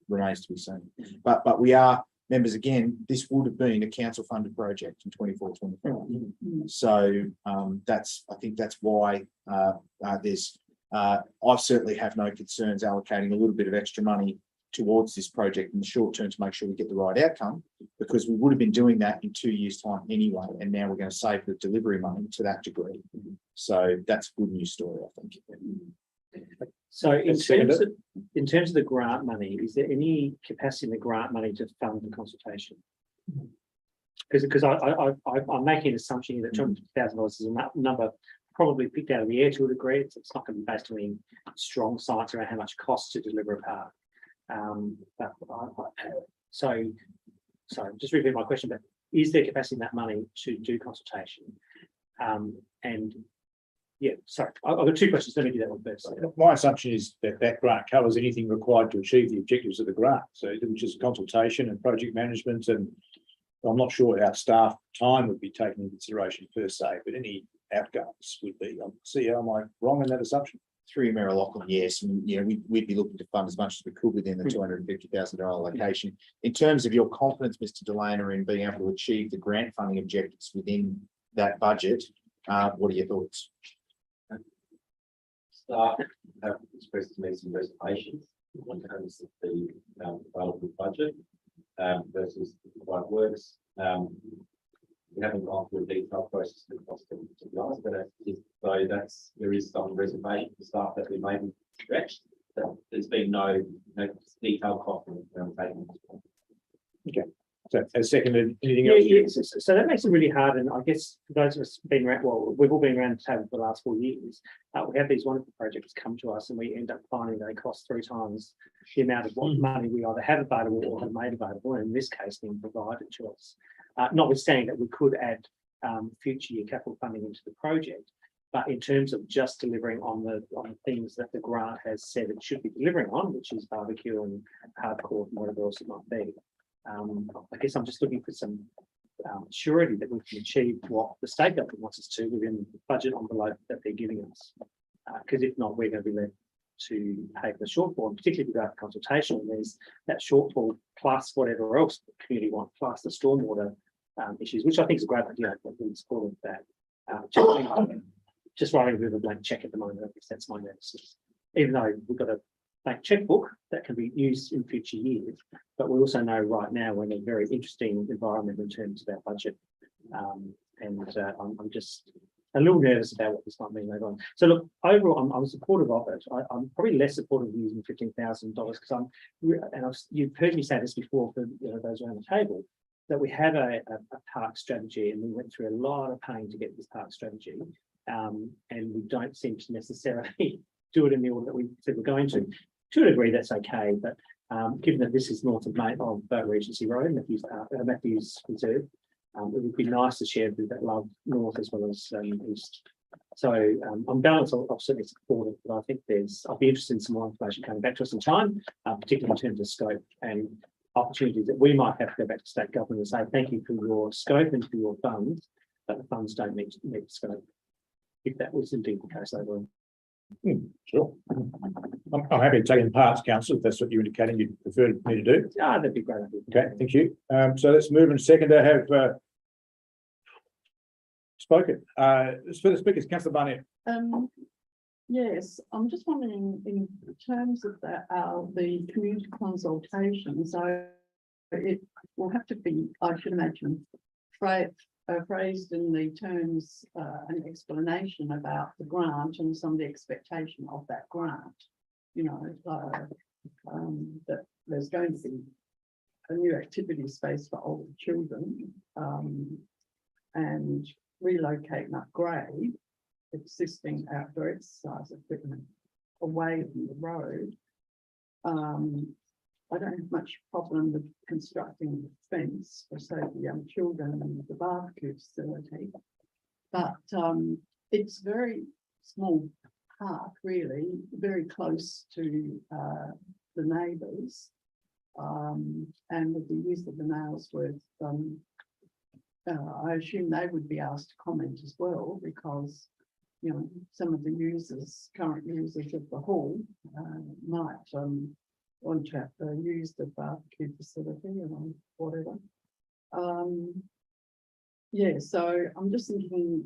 remains to be seen. But we are, members, again, this would have been a council funded project in 24-25. So I think that's why I certainly have no concerns allocating a little bit of extra money towards this project in the short term to make sure we get the right outcome, because we would have been doing that in 2 years' time anyway, and now we're going to save the delivery money to that degree. So that's a good news story, I think. So in Let's second terms of the grant money, is there any capacity in the grant money to fund the consultation? Because I'm making an assumption here that $250,000 is a number probably picked out of the air to a degree. It's not going to be based on any strong science around how much it costs to deliver a park. So just repeat my question, but is there capacity in that money to do consultation? And yeah, sorry, I've got two questions. Let me do that one first. My assumption is that that grant covers anything required to achieve the objectives of the grant. So which is consultation and project management, and I'm not sure how staff time would be taken into consideration per se, but any outcomes would be. CEO, am I wrong in that assumption? Through your Mayor Lachlan, yes, and we'd be looking to fund as much as we could within the $250,000 allocation. In terms of your confidence, Mr. Delana, in being able to achieve the grant funding objectives within that budget, what are your thoughts? Staff have expressed to me some reservations in terms of the available budget versus what works. We haven't gone through a detailed process to be honest, but there is some reservation for staff that we may be stretched. There's been no detailed confidence taken. Okay. So as seconded, anything Yeah, else? so that makes it really hard. And I guess for those of us been around, well, we've all been around the table for the last 4 years. We have these wonderful projects come to us, and we end up finding they cost 3 times the amount of what money we either have available or have made available, and in this case, being provided to us. Notwithstanding that we could add future year capital funding into the project, but in terms of just delivering on the things that the grant has said it should be delivering on, which is barbecue and hardcore and whatever else it might be. I guess I'm just looking for some surety that we can achieve what the state government wants us to within the budget envelope that they're giving us. Because if not, we're going to be left to pay for the shortfall, and particularly without consultation. There's that shortfall plus whatever else the community want, plus the stormwater issues, which I think is a great idea. I'm really supportive of that. Just writing a bit of a blank check at the moment. I guess that's my analysis. Even though we've got a blank checkbook that can be used in future years, but we also know right now we're in a very interesting environment in terms of our budget, and I'm just a little nervous about what this might mean later on. So look, overall, I'm supportive of it. I'm probably less supportive of using $15,000 because you've heard me say this before for those around the table, that we have a park strategy, and we went through a lot of pain to get this park strategy, and we don't seem to necessarily do it in the order that we said we're going to. To a degree, that's okay, but given that this is north of Regency Road, Matthews Reserve, it would be nice to share that love north as well as east. So on balance, I'll certainly support it, but I think I'll be interested in some more information coming back to us in time, particularly in terms of scope and opportunities that we might have to go back to state government and say, thank you for your scope and for your funds, but the funds don't meet the scope. If that was indeed the case later on. Sure. I'm happy to take in parts, council, if that's what you're indicating you prefer me to do. That'd be a great idea. Okay, thank you. So let's move in second to have spoken. For the speakers, councillor Barnett. Yes, I'm just wondering in terms of the community consultation, so it will have to be, I should imagine, phrased in the terms an explanation about the grant and some of the expectation of that grant. That there's going to be a new activity space for older children, and relocate and upgrade existing outdoor exercise equipment away from the road. I don't have much problem with constructing the fence for say the young children and the barbecue facility, but it's very small park, really, very close to the neighbours, and with the use of the Nailsworth, I assume they would be asked to comment as well, because some of the current users of the hall might want to have to use the barbecue facility or whatever. Yeah, so I'm just thinking,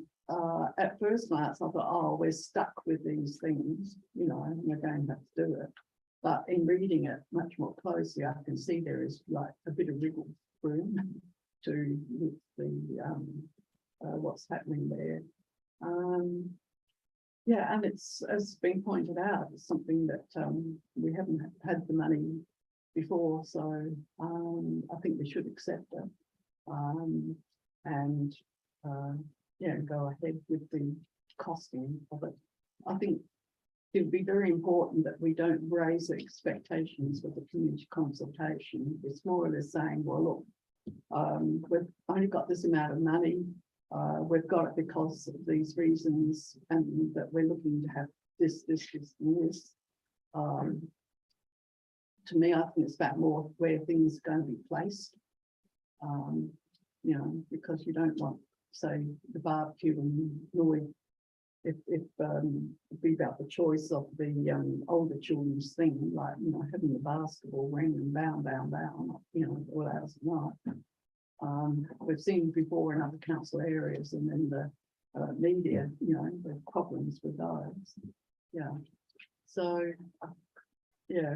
at first glance, I thought, oh, we're stuck with these things, and we're going to have to do it. But in reading it much more closely, I can see there is like a bit of wiggle room to with the what's happening there. Yeah, and it's, as been pointed out, it's something that we haven't had the money before, so I think we should accept it. And yeah, go ahead with the costing of it. I think it would be very important that we don't raise expectations with the community consultation. It's more or less saying, well, look, we've only got this amount of money. We've got it because of these reasons, and that we're looking to have this, and this. To me, I think it's about more where things are going to be placed. You know, because you don't want, say, the barbecue and noise. If be about the choice of the older children's thing, like, you know, having the basketball ring and bound, you know, all hours of night. We've seen before in other council areas and in the media, you know, the problems with those. Yeah. So, yeah,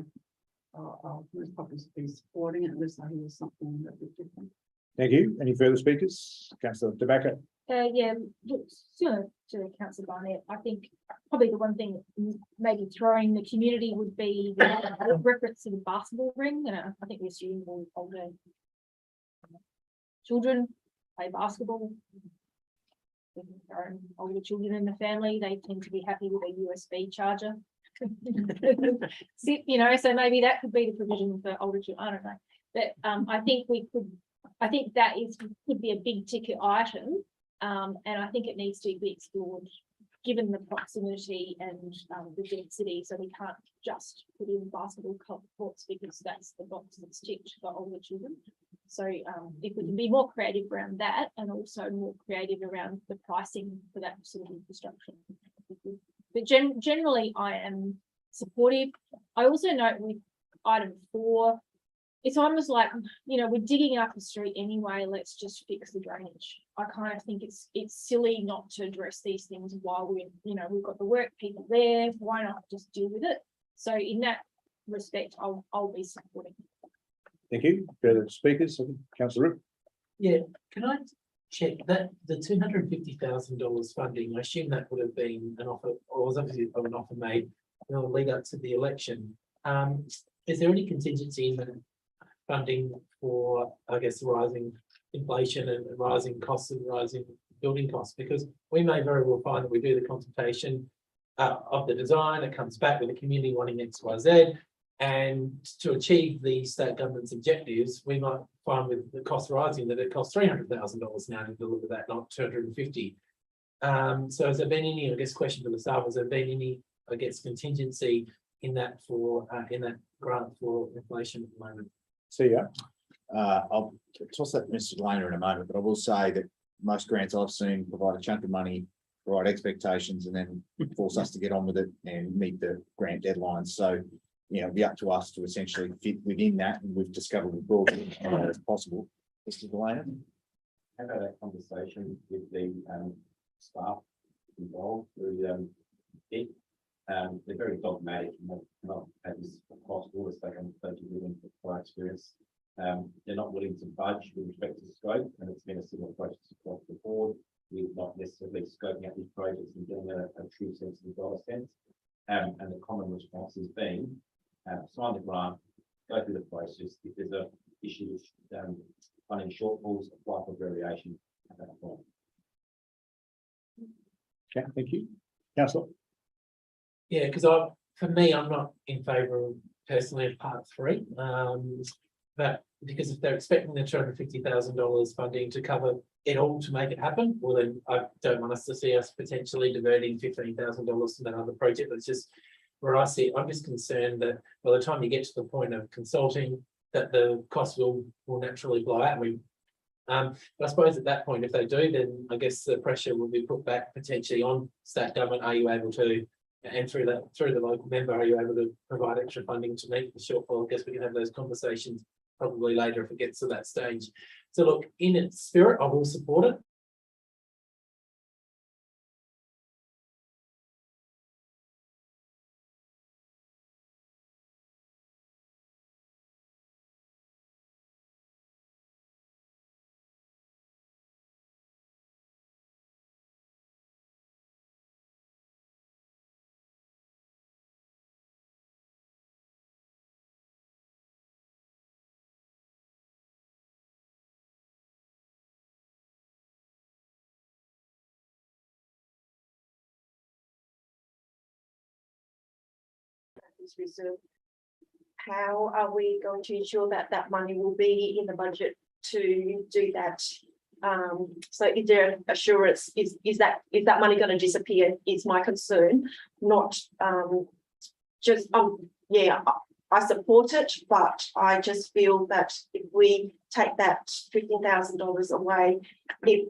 I'll most probably be supporting it unless I hear something that is different. Thank you. Any further speakers? Councillor Tobacco. Yeah, look, similar to Councillor Barnett, I think probably the one thing maybe throwing the community would be the reference to the basketball ring. I think we assume all older children play basketball. Our own older children in the family, they tend to be happy with a USB charger. You know, so maybe that could be the provision for older children. I don't know, but I think we could. I think that could be a big ticket item. And I think it needs to be explored given the proximity and the density. So we can't just put in basketball courts because that's the box that's ticked for older children. So if we can be more creative around that and also more creative around the pricing for that sort of infrastructure. But generally, I am supportive. I also note with item 4, it's almost like, you know, we're digging up the street anyway, let's just fix the drainage. I kind of think it's silly not to address these things while we're, you know, we've got the work people there, why not just deal with it? So in that respect, I'll be supporting. Thank you. Further speakers? Councillor Rip. Yeah, can I check that the $250,000 funding, I assume that would have been an offer, or was obviously an offer made in the lead up to the election. Is there any contingency in the funding for, I guess, rising inflation and rising costs and rising building costs? Because we may very well find that we do the consultation of the design, it comes back with the community wanting X, Y, Z, and to achieve the state government's objectives, we might find with the cost rising that it costs $300,000 now to deliver that, not 250. So has there been any, I guess, question for the staff, has there been any, I guess, contingency in that for in that grant for inflation at the moment? See ya. I'll toss that to Mr. Delana in a moment, but I will say that most grants I've seen provide a chunk of money, provide expectations, and then force us to get on with it and meet the grant deadlines. So, you know, it'll be up to us to essentially fit within that, and we've discovered we've brought it as possible. Mr. Delana? Have had that conversation with the staff involved through it. They're very dogmatic and not have this across all the stakeholders within prior experience. They're not willing to budge with respect to scope, and it's been a similar process across the board. We're not necessarily scoping out these projects and getting a true sense of the dollar sense. And the common response has been sign the grant, go through the process. If there's a issue with funding shortfalls, apply for variation at that point. Okay, thank you. Councillor. Yeah, because for me, I'm not in favour of personally of part 3. But because if they're expecting the $250,000 funding to cover it all to make it happen, well then I don't want us to see us potentially diverting $15,000 to that other project. That's just where I see it. I'm just concerned that by the time you get to the point of consulting, that the cost will naturally blow out. But I suppose at that point, if they do, then I guess the pressure will be put back potentially on state government. Are you able to, and through the local member, are you able to provide extra funding to meet the shortfall? I guess we can have those conversations probably later if it gets to that stage. So look, in its spirit, I will support it. Matthews Reserve. How are we going to ensure that that money will be in the budget to do that? So is there assurance, is that money going to disappear is my concern, not just, yeah, I support it, but I just feel that if we take that $15,000 away,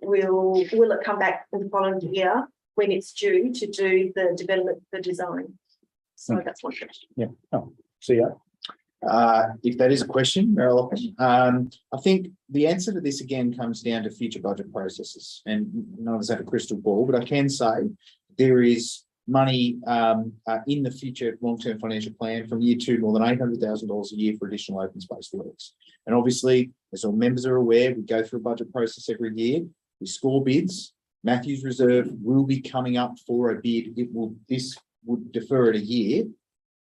will it come back in the following year when it's due to do the development, the design? So that's one question. Yeah. Oh, see ya. If that is a question, Meryl, I think the answer to this again comes down to future budget processes, and none of us have a crystal ball, but I can say there is money in the future long-term financial plan from year 2, more than $800,000 a year for additional open space works. And obviously, as all members are aware, we go through a budget process every year. We score bids. Matthews Reserve will be coming up for a bid. This would defer it a year,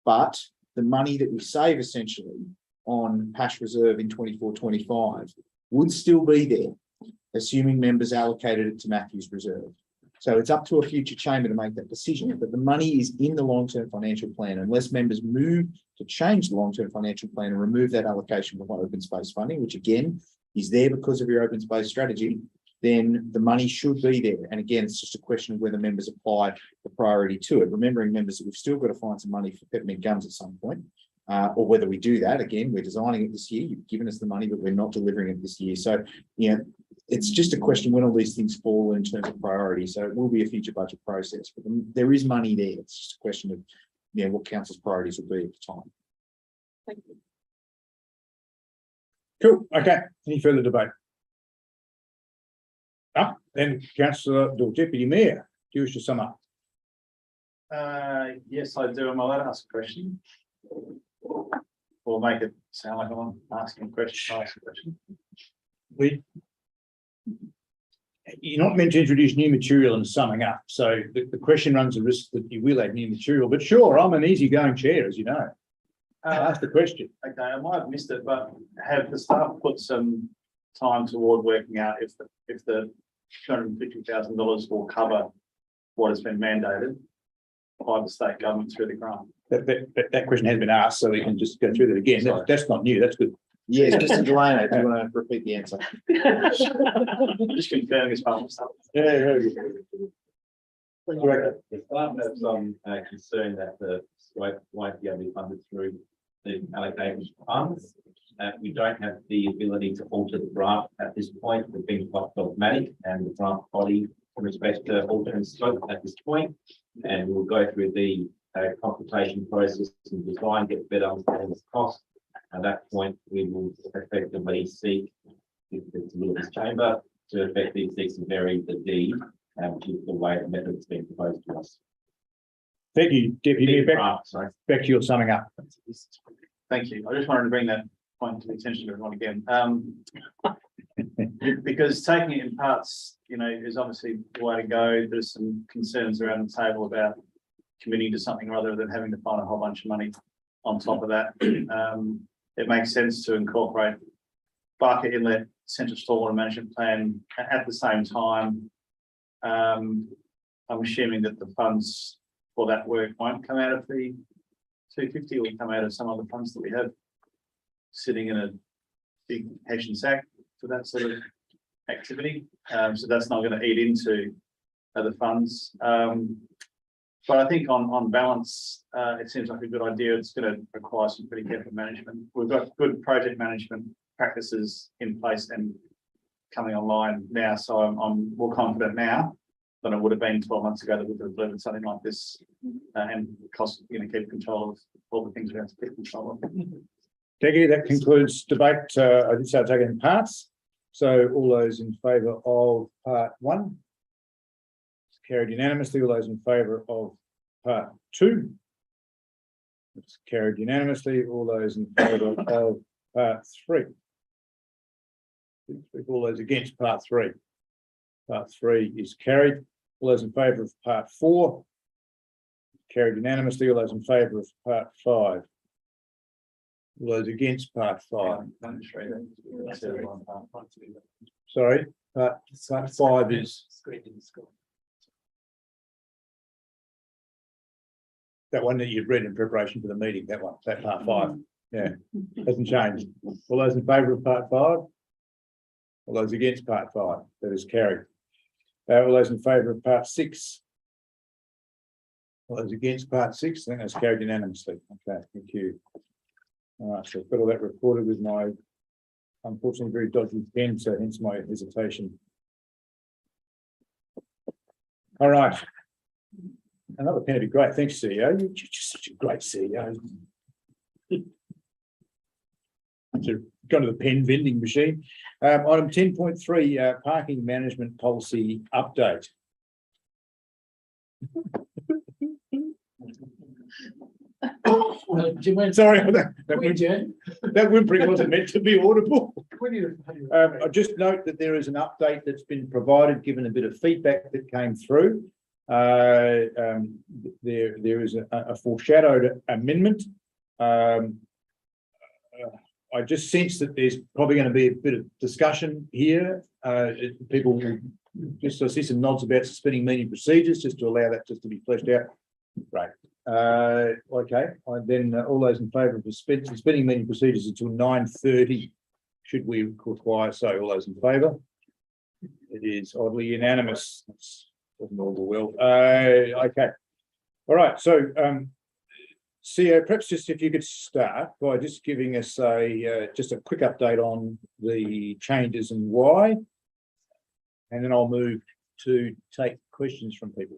but the money that we save essentially on PASH Reserve in 24-25 would still be there, assuming members allocated it to Matthews Reserve. So it's up to a future chamber to make that decision, but the money is in the long-term financial plan. Unless members move to change the long-term financial plan and remove that allocation from open space funding, which again is there because of your open space strategy, then the money should be there. And again, it's just a question of whether members apply the priority to it. Remembering members that we've still got to find some money for peppermint gums at some point, or whether we do that. Again, we're designing it this year. You've given us the money, but we're not delivering it this year. So, you know, it's just a question when all these things fall in terms of priority. So it will be a future budget process, but there is money there. It's just a question of, you know, what council's priorities will be at the time. Thank you. Cool. Okay. Any further debate? Then Councillor or Deputy Mayor, do you wish to sum up? Yes, I do. Am I allowed to ask a question? Or make it sound like I'm asking a question, ask a question? You're not meant to introduce new material and summing up, so the question runs the risk that you will add new material, but sure, I'm an easygoing chair, as you know. Ask the question. Okay, I might have missed it, but have the staff put some time toward working out if the $250,000 will cover what has been mandated by the state government through the grant? That question has been asked, so we can just go through that again. That's not new, that's good. Yes, Mr. Delano, do you want to repeat the answer? Just confirming as part of stuff. Yeah, very good. Correct. The staff have some concern that the scope won't be able to be funded through the allocated funds. We don't have the ability to alter the grant at this point. We've been quite dogmatic, and the grant body in respect to altering scope at this point, and we'll go through the consultation process and design, get better understanding of cost. At that point, we will effectively seek, if it's in this chamber, to effectively seek to vary the deed, which is the way the method has been proposed to us. Thank you, Deputy Mayor. Back to your summing up. Thank you. I just wanted to bring that point to the attention of everyone again. Because taking it in parts, you know, is obviously the way to go. There's some concerns around the table about committing to something rather than having to find a whole bunch of money on top of that. It makes sense to incorporate Barker Inlet Central Stormwater Management Plan at the same time. I'm assuming that the funds for that work won't come out of the 250, will come out of some other funds that we have sitting in a big Hessian sack for that sort of activity. So that's not going to eat into other funds. But I think on balance, it seems like a good idea. It's going to require some pretty careful management. We've got good project management practices in place and coming online now. So I'm more confident now than I would have been 12 months ago that we could have delivered something like this and cost, you know, keep control of all the things we have to keep control of. Thank you. That concludes debate. I did say I'll take it in parts. So all those in favour of part 1? Carried unanimously. All those in favour of part 2? It's carried unanimously. All those in favour of part 3? All those against part 3? Part 3 is carried. All those in favour of part 4? Carried unanimously. All those in favour of part 5? All those against part 5? Sorry, part 5 is. That one that you've read in preparation for the meeting, that one, that part 5, yeah, hasn't changed. All those in favour of part 5? All those against part 5, that is carried. All those in favour of part 6? All those against part 6, I think that's carried unanimously. Okay, thank you. All right, so I've got all that recorded with my unfortunately very dodgy pen, so hence my hesitation. All right. Another pen would be great. Thanks, CEO. You're just such a great CEO. So go to the pen vending machine. Item 10.3, parking management policy update. Sorry, that whimpering wasn't meant to be audible. I just note that there is an update that's been provided, given a bit of feedback that came through. There is a foreshadowed amendment. I just sense that there's probably going to be a bit of discussion here. People will just, I see some nods about suspending meeting procedures, just to allow that just to be fleshed out. Right. Okay. Then all those in favour of suspending meeting procedures until 9:30, should we require so? All those in favour? It is oddly unanimous. That's doesn't all go well. Okay. All right. So, CEO, perhaps just if you could start by just giving us just a quick update on the changes and why, and then I'll move to take questions from people.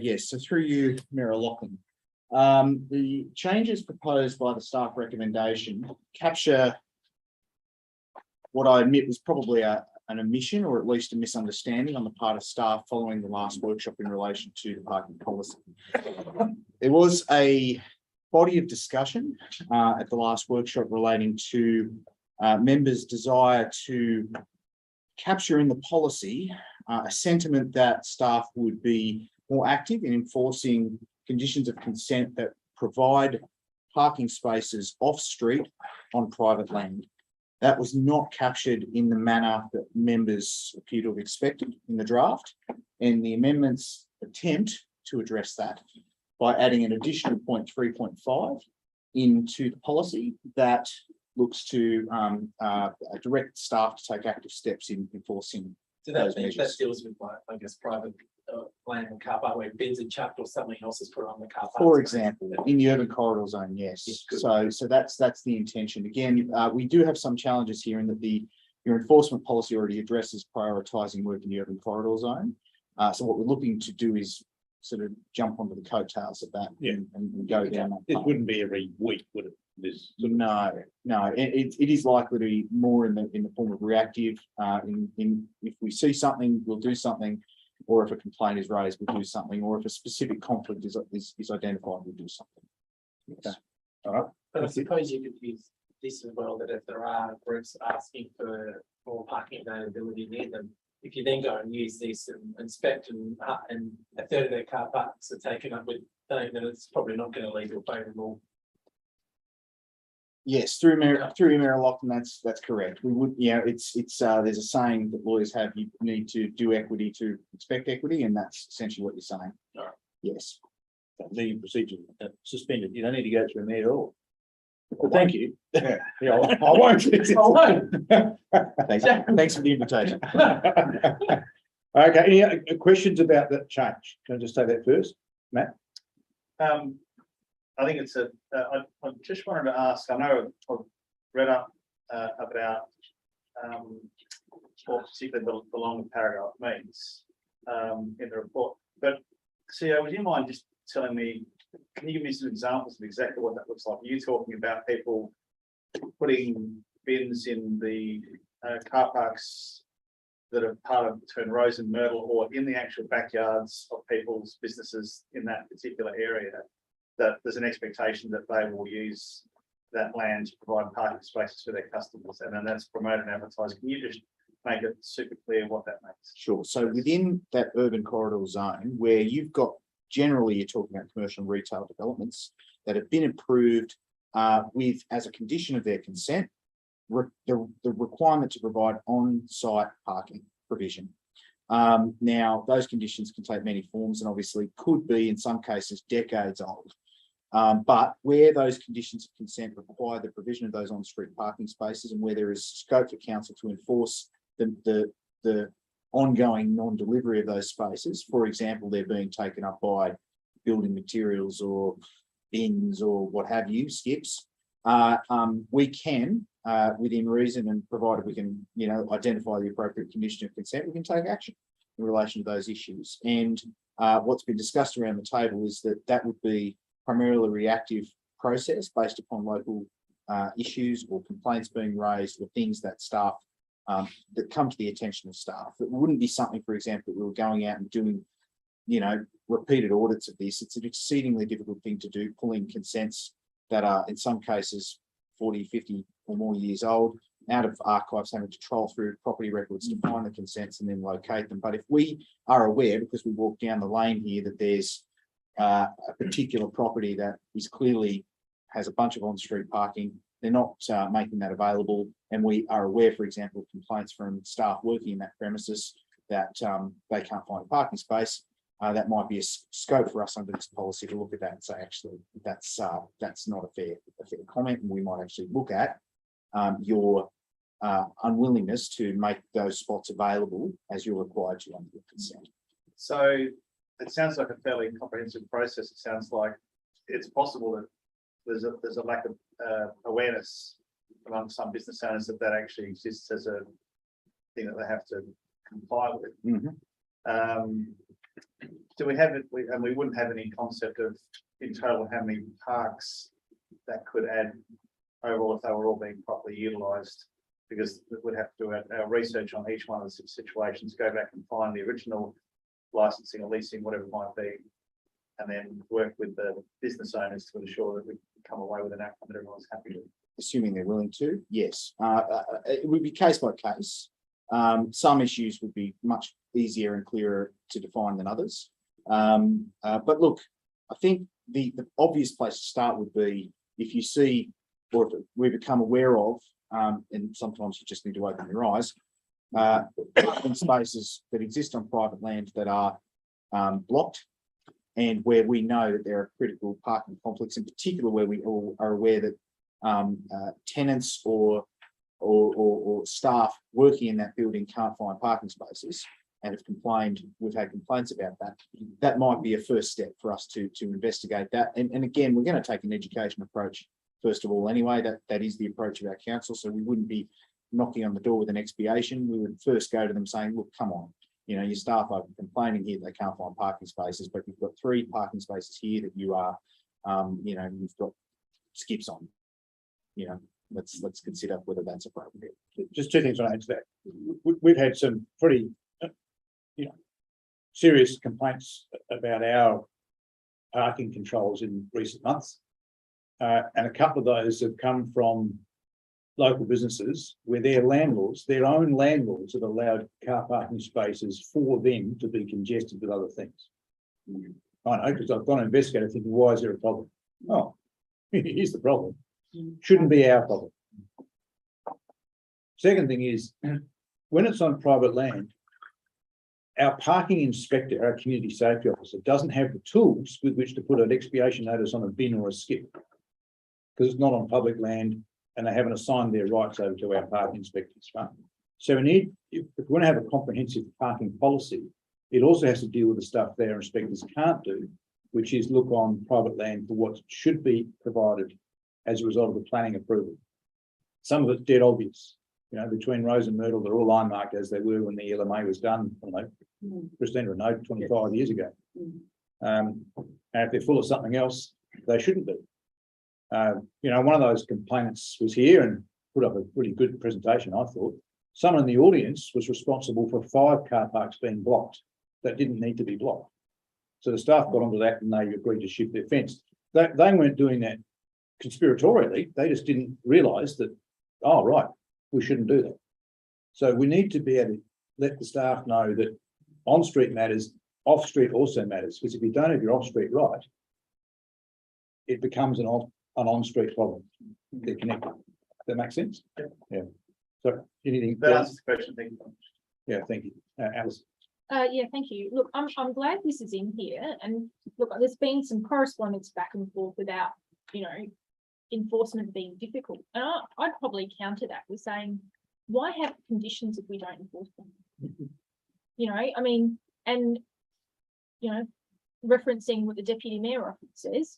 Yes, so through you, Mayor Lachlan. The changes proposed by the staff recommendation capture what I admit was probably an omission, or at least a misunderstanding on the part of staff following the last workshop in relation to the parking policy. There was a body of discussion at the last workshop relating to members' desire to capture in the policy a sentiment that staff would be more active in enforcing conditions of consent that provide parking spaces off-street on private land. That was not captured in the manner that members appear to have expected in the draft, and the amendments attempt to address that by adding an additional point 3.5 into the policy that looks to direct staff to take active steps in enforcing those measures. That deals with, like, I guess, private land and car park where bins are chucked or something else is put on the car park. For example, in the urban corridor zone, yes. Yeah, So that's the intention. Again, we do have some challenges here in that your enforcement policy already addresses prioritising work in the urban corridor zone. So what we're looking to do is sort of jump onto the coattails of that, Yeah. and go down that It path. wouldn't be every week, would it? This No, it is likely to be more in the form of reactive. If we see something, we'll do something, or if a complaint is raised, we'll do something, or if a specific conflict is identified, we'll do something. Okay. All right. But I suppose you could use this as well, that if there are groups asking for more parking availability near them, if you then go and use this and inspect and a third of their car parks are taken up with saying that it's probably not going to lead to a favourable. Yes, through Mayor Lachlan, that's correct. We would, it's there's a saying that lawyers have: you need to do equity to expect equity, and that's essentially what you're saying. All right. Yes. That leading procedure suspended. You don't need to go through me at all. Well, thank you. Yeah, I won't. Thanks for the invitation. Okay, any questions about that change? Can I just say that first, Matt? I think it's I just wanted to ask, I know I've read up about what particularly the long paragraph means in the report, but CEO, would you mind just telling me, can you give me some examples of exactly what that looks like? Are you talking about people putting bins in the car parks that are part of between Rose and Myrtle, or in the actual backyards of people's businesses in that particular area, that there's an expectation that they will use that land to provide parking spaces for their customers, and then that's promoted and advertised? Can you just make it super clear what that makes? Sure. So within that urban corridor zone, where you've got, generally you're talking about commercial and retail developments that have been approved with, as a condition of their consent, the requirement to provide on-site parking provision. Now, those conditions can take many forms and obviously could be in some cases decades old. But where those conditions of consent require the provision of those on-street parking spaces and where there is scope for council to enforce the ongoing non-delivery of those spaces, for example, they're being taken up by building materials or bins or what have you, skips, we can, within reason and provided we can, identify the appropriate condition of consent, we can take action in relation to those issues. And what's been discussed around the table is that would be primarily a reactive process based upon local issues or complaints being raised or things that staff that come to the attention of staff. It wouldn't be something, for example, that we were going out and doing, repeated audits of this. It's an exceedingly difficult thing to do, pulling consents that are in some cases 40, 50 or more years old out of archives, having to troll through property records to find the consents and then locate them. But if we are aware, because we walk down the lane here, that there's a particular property that is clearly has a bunch of on-street parking, they're not making that available, and we are aware, for example, of complaints from staff working in that premises that they can't find a parking space, that might be a scope for us under this policy to look at that and say, actually, that's not a fair comment, and we might actually look at your unwillingness to make those spots available as you're required to under your consent. So it sounds like a fairly comprehensive process. It sounds like it's possible that there's a lack of awareness among some business owners that actually exists as a thing that they have to comply with. Do we have it? And we wouldn't have any concept of in total how many parks that could add overall if they were all being properly utilised, because we'd have to do our research on each one of the situations, go back and find the original licensing or leasing, whatever it might be, and then work with the business owners to ensure that we come away with an outcome that everyone's happy with. Assuming they're willing to, yes. It would be case by case. Some issues would be much easier and clearer to define than others. But look, I think the obvious place to start would be if you see, or if we become aware of, and sometimes you just need to open your eyes, parking spaces that exist on private land that are blocked, and where we know that there are critical parking conflicts, in particular where we all are aware that tenants or staff working in that building can't find parking spaces and have complained, we've had complaints about that. That might be a first step for us to investigate that. And again, we're going to take an education approach first of all anyway. That is the approach of our council. So we wouldn't be knocking on the door with an expiation. We would first go to them saying, look, come on, your staff are complaining here they can't find parking spaces, but you've got 3 parking spaces here that you are, you've got skips on. Let's consider whether that's appropriate. Just 2 things I add to that. We've had some pretty, serious complaints about our parking controls in recent months. And a couple of those have come from local businesses where their landlords, their own landlords, have allowed car parking spaces for them to be congested with other things. I know, because I've gone and investigated thinking, why is there a problem? Oh, here's the problem. Shouldn't be our problem. Second thing is, when it's on private land, our parking inspector, our community safety officer, doesn't have the tools with which to put an expiation notice on a bin or a skip, because it's not on public land and they haven't assigned their rights over to our parking inspectors. So we need, if we want to have a comprehensive parking policy, it also has to deal with the stuff their inspectors can't do, which is look on private land for what should be provided as a result of the planning approval. Some of it's dead obvious. Between Rose and Myrtle, they're all line marked as they were when the LMA was done, Christina and Oak 25 years ago. And if they're full of something else, they shouldn't be. One of those complainants was here and put up a pretty good presentation, I thought. Someone in the audience was responsible for 5 car parks being blocked that didn't need to be blocked. So the staff got onto that and they agreed to shift their fence. They weren't doing that conspiratorially, they just didn't realise that, oh, right, we shouldn't do that. So we need to be able to let the staff know that on-street matters, off-street also matters, because if you don't have your off-street right, it becomes an on-street problem. They're connected. Does that make sense? Yeah. So anything? That answers the question. Thank you. Yeah, thank you. Alice. Yeah, thank you. Look, I'm glad this is in here, and look, there's been some correspondence back and forth about, you know, enforcement being difficult. And I'd probably counter that with saying, why have conditions if we don't enforce them? You know, I mean, and, you know, referencing what the deputy mayor often says,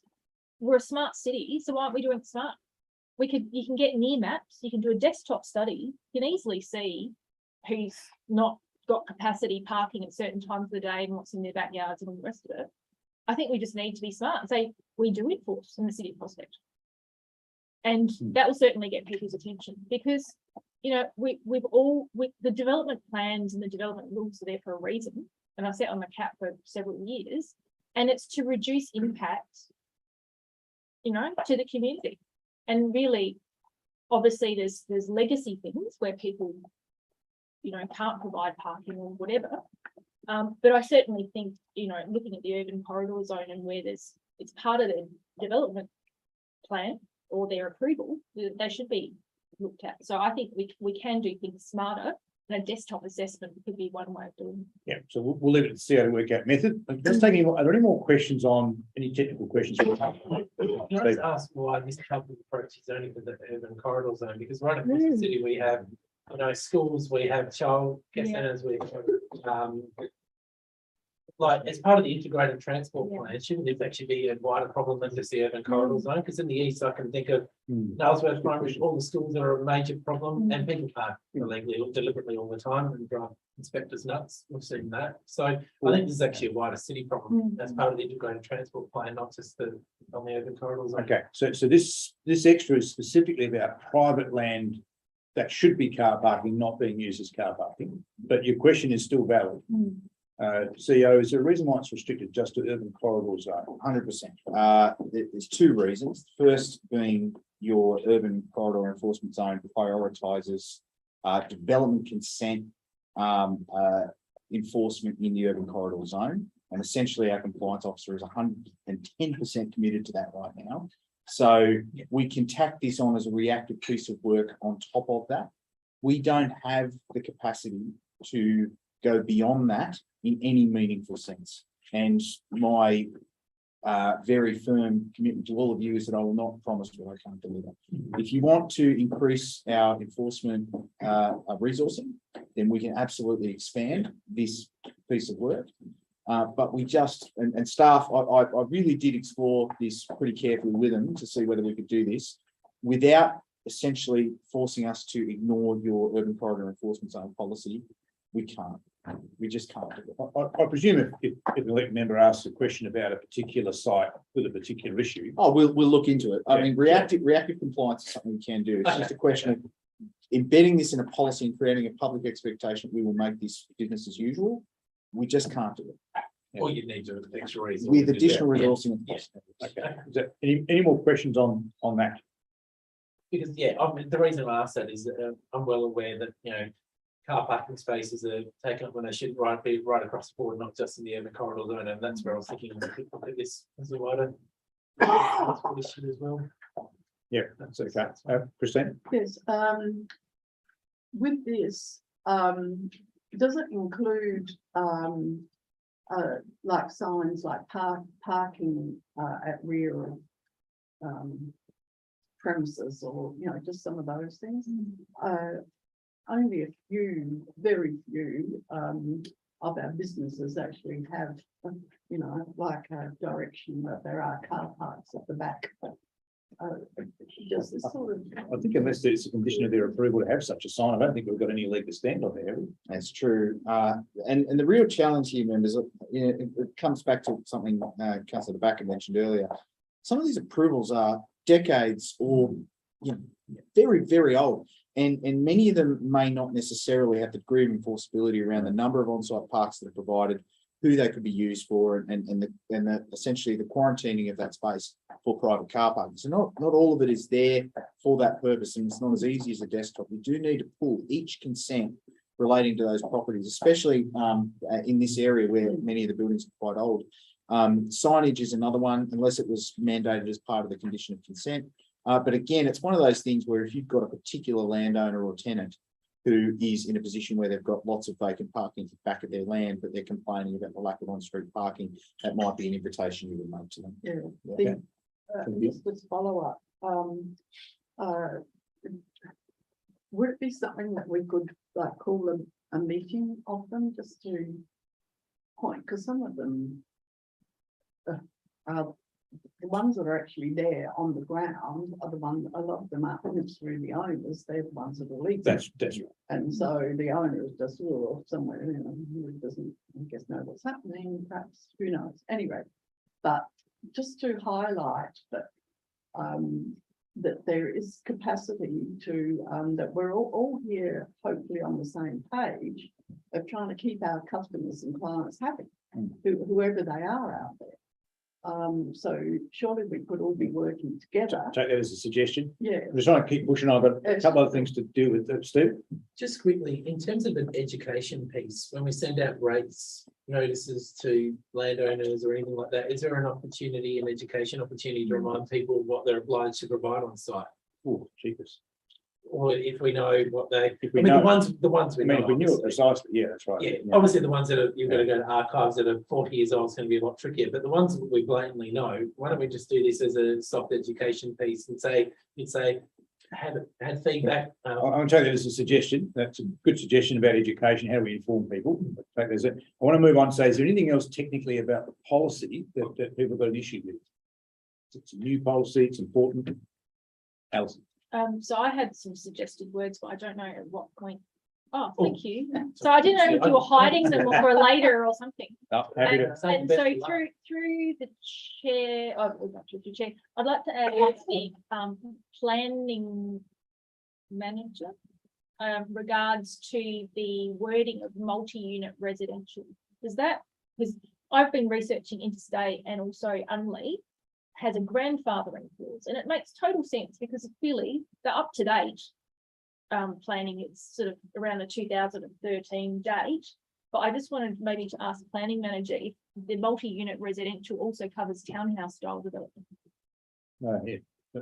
we're a smart city, so why aren't we doing it smart? You can get near maps, you can do a desktop study, you can easily see who's not got capacity parking at certain times of the day and what's in their backyards and all the rest of it. I think we just need to be smart and say, we do enforce in the city of Prospect. And that will certainly get people's attention, because, you know, the development plans and the development rules are there for a reason. And I've sat on the CAP for several years, and it's to reduce impact, you know, to the community. And really, obviously there's legacy things where people, you know, can't provide parking or whatever. But I certainly think, you know, looking at the urban corridor zone and where it's part of the development plan or their approval, they should be looked at. So I think we can do things smarter, and a desktop assessment could be one way of doing it. Yeah, so we'll leave it to see how to work out method. Let's take are there any more questions on any technical questions? Can I just ask why this type of approach is only for the urban corridor zone? Because right across the city, we have, you know, schools, we have child care centers, we have, like, as part of the integrated transport plan, shouldn't this actually be a wider problem than just the urban corridor zone? Because in the east, I can think of Nailsworth Primary, all the schools are a major problem, and people park illegally or deliberately all the time and drive inspectors nuts. We've seen that. So I think this is actually a wider city problem as part of the integrated transport plan, not just on the urban corridor zone. Okay, so this extra is specifically about private land that should be car parking, not being used as car parking. But your question is still valid. CEO, is there a reason why it's restricted just to urban corridor zone? 100%. There's two reasons. First being your urban corridor enforcement zone prioritises development consent enforcement in the urban corridor zone. And essentially our compliance officer is 110% committed to that right now. So we can tack this on as a reactive piece of work on top of that. We don't have the capacity to go beyond that in any meaningful sense. And my very firm commitment to all of you is that I will not promise what I can't deliver. If you want to increase our enforcement resourcing, then we can absolutely expand this piece of work. But we just, and staff, I really did explore this pretty carefully with them to see whether we could do this without essentially forcing us to ignore your urban corridor enforcement zone policy. We can't. We just can't do it. I presume if an elected member asks a question about a particular site with a particular issue. Oh, we'll look into it. I mean, reactive compliance is something we can do. It's just a question of embedding this in a policy and creating a public expectation that we will make this business as usual. We just can't do it. Or you need to extra resources. With additional resourcing. Okay. Is there any more questions on that? Because I mean, the reason I ask that is that I'm well aware that, you know, car parking spaces are taken up when they should be right across the board, not just in the urban corridor zone, and that's where I was thinking we could look at this as a wider issue as well. Yeah, that's okay. Christine? Yes, with this, does it include like signs like parking at rear of premises, or, you know, just some of those things? Only a few, very few of our businesses actually have, you know, like a direction that there are car parks at the back. Just this sort of. I think unless it's a condition of their approval to have such a sign, I don't think we've got any leg to stand on there. That's true. And the real challenge here, members, it comes back to something Councillor Backer mentioned earlier. Some of these approvals are decades or, you know, very, very old. And many of them may not necessarily have the degree of enforceability around the number of on-site parks that are provided, who they could be used for, and essentially the quarantining of that space for private car parking. So not all of it is there for that purpose, and it's not as easy as a desktop. We do need to pull each consent relating to those properties, especially in this area where many of the buildings are quite old. Signage is another one, unless it was mandated as part of the condition of consent. But again, it's one of those things where if you've got a particular landowner or tenant who is in a position where they've got lots of vacant parking at the back of their land, but they're complaining about the lack of on-street parking, that might be an invitation you would make to them. Yeah. Just as follow up, would it be something that we could like call a meeting of them just to point, because some of them are the ones that are actually there on the ground are the ones, a lot of them aren't through the owners, they're the ones that are leaving. That's right. And so the owner is just somewhere, you know, who doesn't, I guess, know what's happening, perhaps, who knows, anyway. But just to highlight that, that there is capacity to, that we're all here hopefully on the same page of trying to keep our customers and clients happy, whoever they are out there. So surely we could all be working together. Take that as a suggestion. Yeah. I'm just trying to keep pushing on, but a couple of things to deal with, Steve. Just quickly, in terms of an education piece, when we send out rates notices to landowners or anything like that, is there an opportunity, an education opportunity to remind people what they're obliged to provide on site? Oh, cheapest. Or if we know what they, If we I mean, know, the ones we I mean, know. if we knew it obviously. precisely, yeah, that's right. Yeah, obviously the ones that are, you've got to go to archives that are 40 years old, it's going to be a lot trickier, but the ones that we blatantly know, why don't we just do this as a soft education piece and say, you'd say, had feedback. I'm going to take that as a suggestion. That's a good suggestion about education. How do we inform people? I want to move on and say, is there anything else technically about the policy that people got an issue with? It's a new policy, it's important. Alison. So I had some suggested words, but I don't know at what point. Oh, thank you. So I didn't know if you were hiding them for later or something. No, happy to. And so through the chair, not through the chair, I'd like to add the planning manager regards to the wording of multi-unit residential. Does that, because I've been researching interstate and also Unley has a grandfathering clause, and it makes total sense because clearly the up to date planning, it's sort of around the 2013 date. But I just wanted maybe to ask the planning manager if the multi-unit residential also covers townhouse style development. Yeah.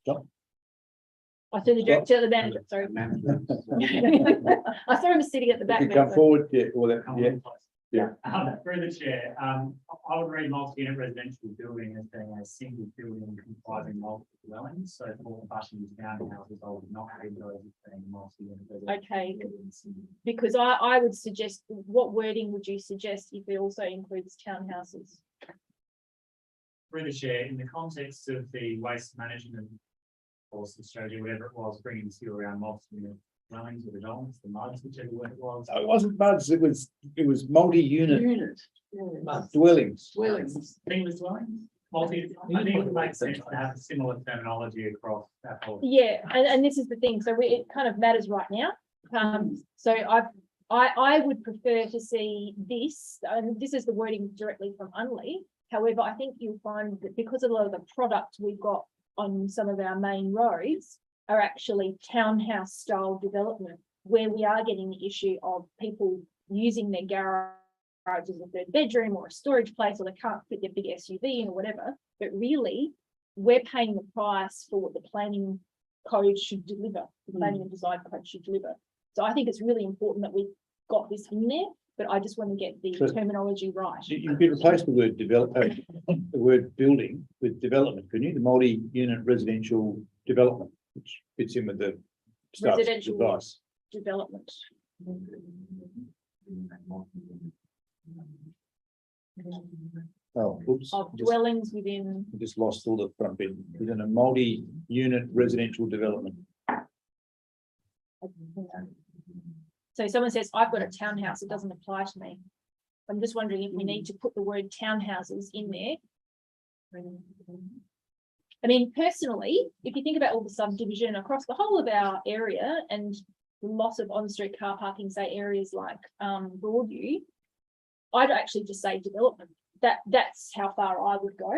John? I saw the director, the manager, sorry. I saw him sitting at the back. You come forward, yeah, or that, yeah. Through the chair, I would read multi-unit residential building as being a single building comprising multiple dwellings. So for Bushing townhouses, I would not read those as being multi-unit residential. Okay, because I would suggest, what wording would you suggest if it also includes townhouses? Through the chair, in the context of the waste management policy strategy, whatever it was, bringing this around multi-unit dwellings or developments, the MUDs, whichever word it was. No, it wasn't MUDs, it was multi-unit Unit. dwellings. Dwellings. Single dwellings? I think it would make sense to have a similar terminology across that whole. Yeah, and this is the thing, so it kind of matters right now. So I would prefer to see this, and this is the wording directly from Unley. However, I think you'll find that because of a lot of the product we've got on some of our main roads are actually townhouse style development, where we are getting the issue of people using their garage as a third bedroom or a storage place, or they can't fit their big SUV in or whatever. But really, we're paying the price for what the planning code should deliver, the planning and design code should deliver. So I think it's really important that we got this in there, but I just want to get the terminology right. You could replace the word the word building with development, couldn't you? The multi-unit residential development, which fits in with the stuff, Residential advice. development. Oh, oops. Of dwellings within. Just lost all the front bit. Within a multi-unit residential development. So someone says, I've got a townhouse, it doesn't apply to me. I'm just wondering if we need to put the word townhouses in there. I mean, personally, if you think about all the subdivision across the whole of our area and the loss of on-street car parking, say areas like Broadview, I'd actually just say development. That's how far I would go.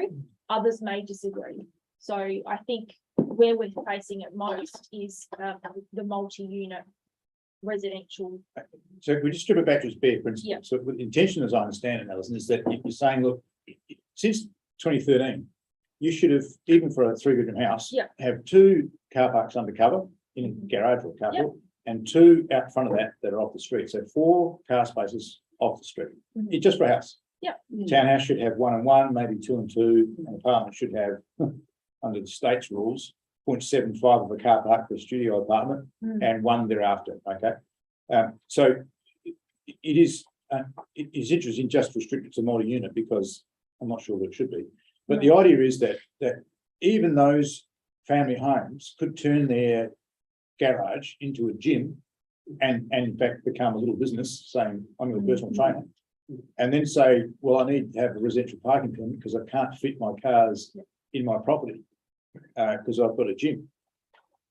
Others may disagree. So I think where we're facing it most is the multi-unit residential. So if we just strip it back to its bare principle. Yeah. So the intention, as I understand it, Alison, is that you're saying, look, since 2013, you should have, even for a 3-bedroom house, Yeah. have 2 car parks undercover in a garage or carport, and 2 out front of that are off the street. So 4 car spaces off the street. It's just for a house. Yep. Townhouse should have 1 and 1, maybe 2 and 2. An apartment should have, under the state's rules, 0.75 of a car park for a studio apartment and 1 thereafter, okay? So it is interesting just to restrict it to multi-unit because I'm not sure that it should be. But the idea is that even those family homes could turn their garage into a gym and in fact become a little business saying, I'm your personal trainer. And then say, well, I need to have a residential parking permit because I can't fit my cars in my property because I've got a gym.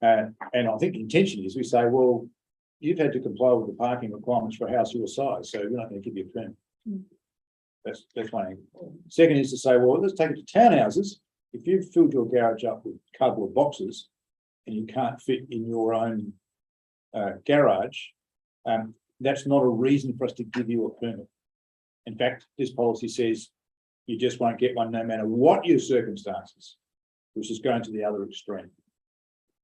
And I think the intention is we say, well, you've had to comply with the parking requirements for a house your size, so we're not going to give you a permit. That's one angle. Second is to say, well, let's take it to townhouses. If you've filled your garage up with cardboard boxes and you can't fit in your own garage, that's not a reason for us to give you a permit. In fact, this policy says you just won't get one no matter what your circumstances, which is going to the other extreme.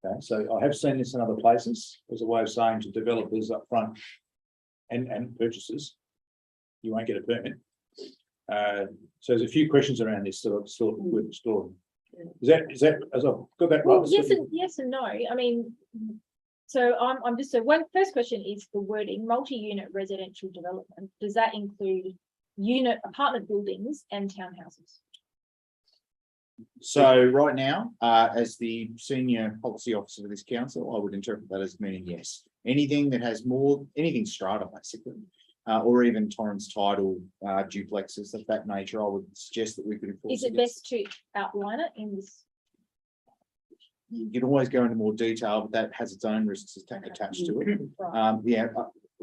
Okay, so I have seen this in other places as a way of saying to developers up front and purchasers, you won't get a permit. So there's a few questions around this still worth exploring. Is that as I've got that right? Well, yes and no. I mean, so I'm just, so one first question is the wording, multi-unit residential development. Does that include unit apartment buildings and townhouses? So right now, as the senior policy officer of this council, I would interpret that as meaning yes. Anything that has anything strata basically, or even Torrens title duplexes of that nature, I would suggest that we could enforce. Is it best to outline it in this? You can always go into more detail, but that has its own risks attached to it. Right.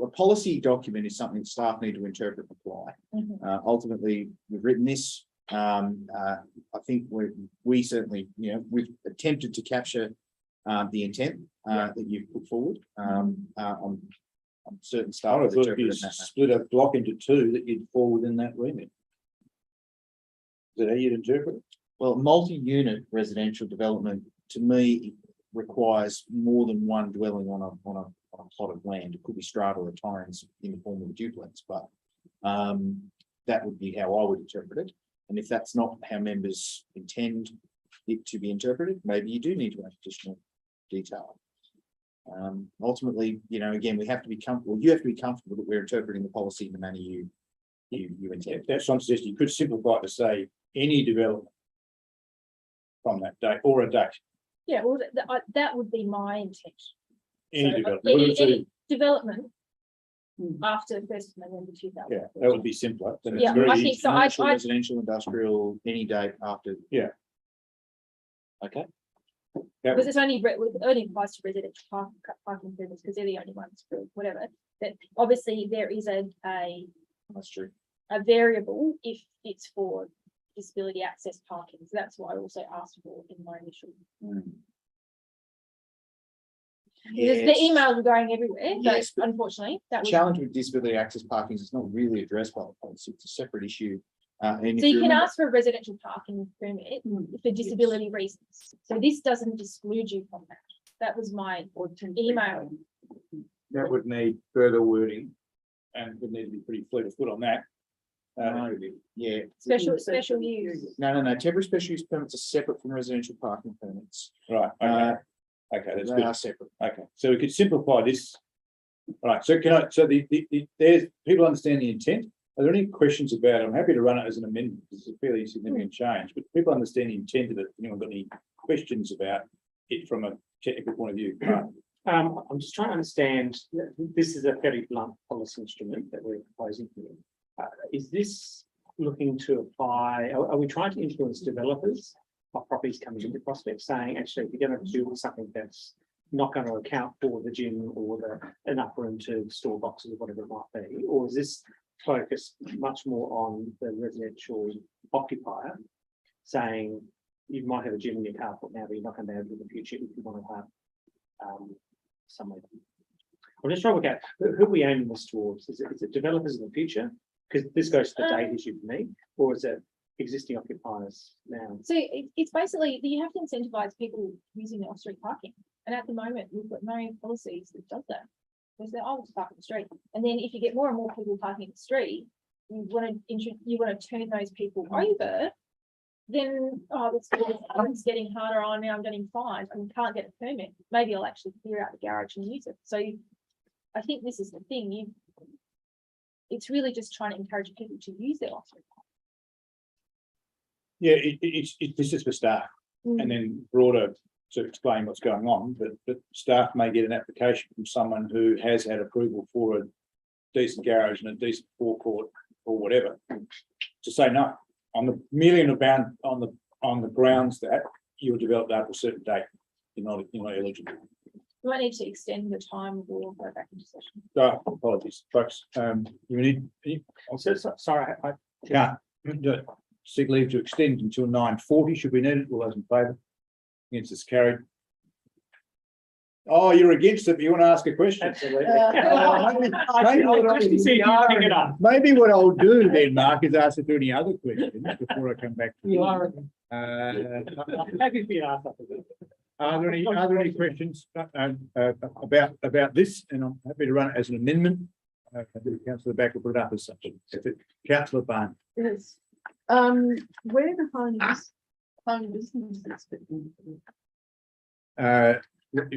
A policy document is something staff need to interpret and apply. Ultimately, we've written this. I think we certainly, we've attempted to capture the intent that you've put forward. On certain staff. I thought if you split a block into 2 that you'd fall within that remit. Is that how you'd interpret it? Well, multi-unit residential development to me requires more than one dwelling on a plot of land. It could be strata or torrens in the form of a duplex, but that would be how I would interpret it. And if that's not how members intend it to be interpreted, maybe you do need to add additional detail. Ultimately, again, we have to be comfortable. You have to be comfortable that we're interpreting the policy in the manner you intend. That's what I'm suggesting. You could simplify it to say any development from that date or a date. Yeah, well, that would be my intent. Any So, development. any development after 1st of November 2000. Yeah, that would be simpler. Then it's Yeah, very I easy. think so. Commercial, residential, industrial, any date after. Yeah. Okay. Because it only applies to residential parking permits because they're the only ones for whatever. But obviously there is a That's true. variable if it's for disability access parking. So that's why I also asked for in my initial. Because the emails are going everywhere, Yes, but unfortunately that was. Challenge with disability access parking is not really addressed by the policy. It's a separate issue. And So if you can remember- ask for a residential parking permit for disability reasons. So this doesn't exclude you from that. That was my email. That would need further wording and would need to be pretty fleet of foot on that. Yeah. Special use. No. Temporary special use permits are separate from residential parking permits. Right, okay, that's They good. are separate. Okay, so we could simplify this. All right, so there's, people understand the intent. Are there any questions about it? I'm happy to run it as an amendment. It's a fairly significant change, but people understand the intent of it. Anyone got any questions about it from a technical point of view? I'm just trying to understand, this is a fairly blunt policy instrument that we're proposing here. Is this looking to apply, are we trying to influence developers of properties coming into Prospect saying, actually, if you're going to do something that's not going to account for the gym or an upper room to store boxes or whatever it might be, or is this focused much more on the residential occupier saying you might have a gym in your carport now, but you're not going to have it in the future if you want to have somewhere. I'm just trying to work out who are we aiming this towards. Is it developers in the future? Because this goes to the date issue for me, or is it existing occupiers now? So it's basically, you have to incentivize people using the off-street parking. And at the moment, we've got no policies that does that. Because they're always park in the street. And then if you get more and more people parking in the street, you want to turn those people over, then, oh, it's getting harder on now, I'm getting fined and can't get a permit. Maybe I'll actually clear out the garage and use it. So I think this is the thing, it's really just trying to encourage people to use their off-street parking. Yeah, this is for staff, and then broader to explain what's going on, but staff may get an application from someone who has had approval for a decent garage and a decent forecourt or whatever, to say no, on the merely on the grounds that you'll develop that for a certain date, you're not eligible. We might need to extend the time or go back into session. So, apologies, folks. You need. Sorry, I Can't. Seek leave to extend until 9:40. Should we need it? All those in favour? Against is carried. Oh, you're against it, but you want to ask a question? absolutely. Maybe what I'll do then, Mark, is ask if there are any other questions before I come back. to You are. Happy for you to ask that. Are there any questions about this? And I'm happy to run it as an amendment. Councillor Back will put it up as such. Councillor Barn. Yes. Where the home businesses fit in?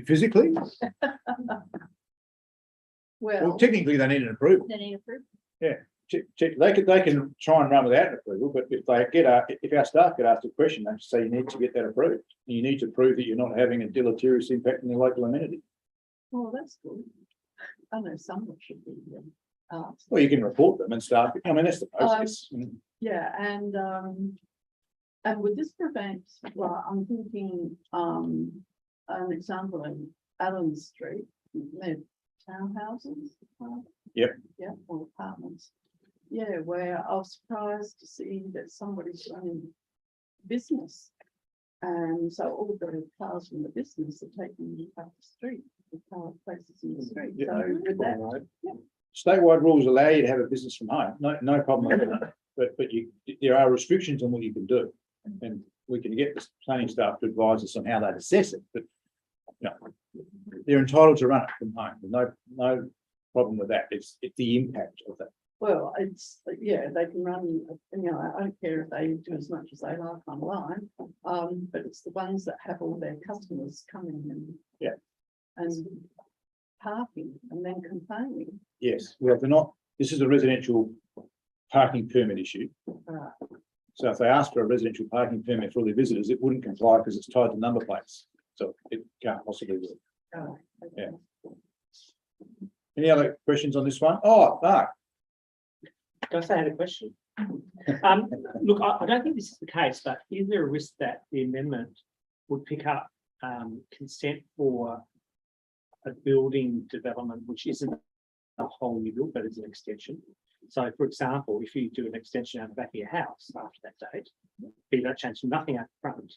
Physically, well, Well, technically they need an approval. They need approval. They can try and run without an approval, but if our staff get asked a question, they say you need to get that approved. You need to prove that you're not having a deleterious impact on the local amenity. oh, that's good. I know someone should be asked. Well, you can report them and start. I mean, that's the process. Yeah, and would this prevent, well, I'm thinking, an example in Allen Street, they're townhouses. Yep. Yeah, or apartments. Yeah, where I was surprised to see that somebody's running business. And so all the cars from the business are taking up the street, the car places in the street. Yeah. So with that, Statewide rules allow you to have a business from home. No problem with that. But there are restrictions on what you can do. And we can get the planning staff to advise us on how they assess it, but they're entitled to run it from home. There's no problem with that. It's the impact of that. well, it's, yeah, they can run, I don't care if they do as much as they like online. But it's the ones that have all their customers coming and. Yeah. And parking and then complaining. Yes, well, they're not, this is a residential parking permit issue. Right. So if they ask for a residential parking permit for all their visitors, it wouldn't comply because it's tied to number plates. So it can't possibly work. Oh, okay. Yeah. Any other questions on this one? Oh, Mark. Can I say I had a question? Look, I don't think this is the case, but is there a risk that the amendment would pick up consent for a building development, which isn't a whole new build, but is an extension? So, for example, if you do an extension out the back of your house after that date, but you don't change nothing up front,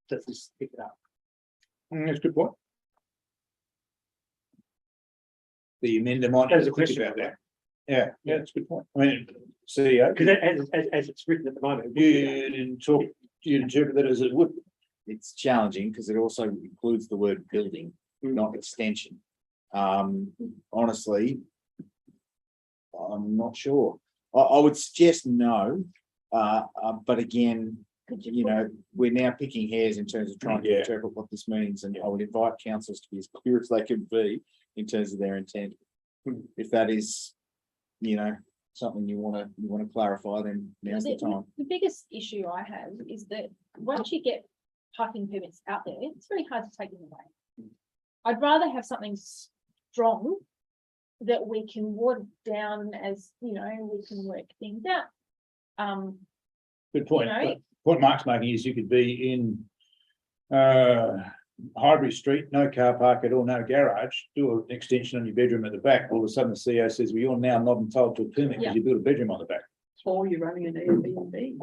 does this pick it up? That's a good point. The amender might There's a think question about about that. Yeah, that's a good point. I mean, CEO, Because as it's written at the moment, it would be you interpret that as it would. It's challenging because it also includes the word building, not extension. Honestly, I'm not sure. I would suggest no, but again, we're now picking hairs in terms of trying to interpret what this means, and I would invite councils to be as clear as they can be in terms of their intent. If that is, something you want to clarify, then now's the time. The biggest issue I have is that once you get parking permits out there, it's very hard to take them away. I'd rather have something strong that we can water down as, we can work things out. Good point. But what Mark's making is you could be in Highbury Street, no car park at all, no garage, do an extension on your bedroom at the back. All of a sudden the CEO says, well, you're now not entitled to a permit because you built a bedroom on the back. Or you're running an Airbnb.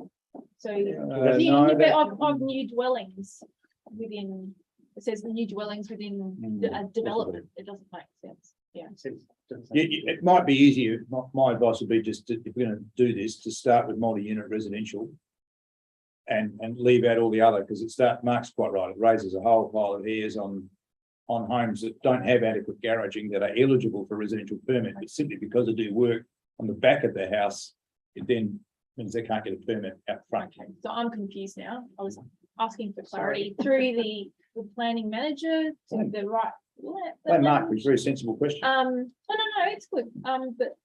So no, of new dwellings within, it says the new dwellings within a development, it doesn't make sense. Yeah. It might be easier. My advice would be just if we're going to do this, to start with multi-unit residential and leave out all the other, because Mark's quite right. It raises a whole pile of hairs on on homes that don't have adequate garaging that are eligible for residential permit, but simply because they do work on the back of their house, it then means they can't get a permit out front. Okay, so I'm confused now. I was asking for clarity through the planning manager to the right. Hey, Mark, it's a very sensible question. No, it's good. But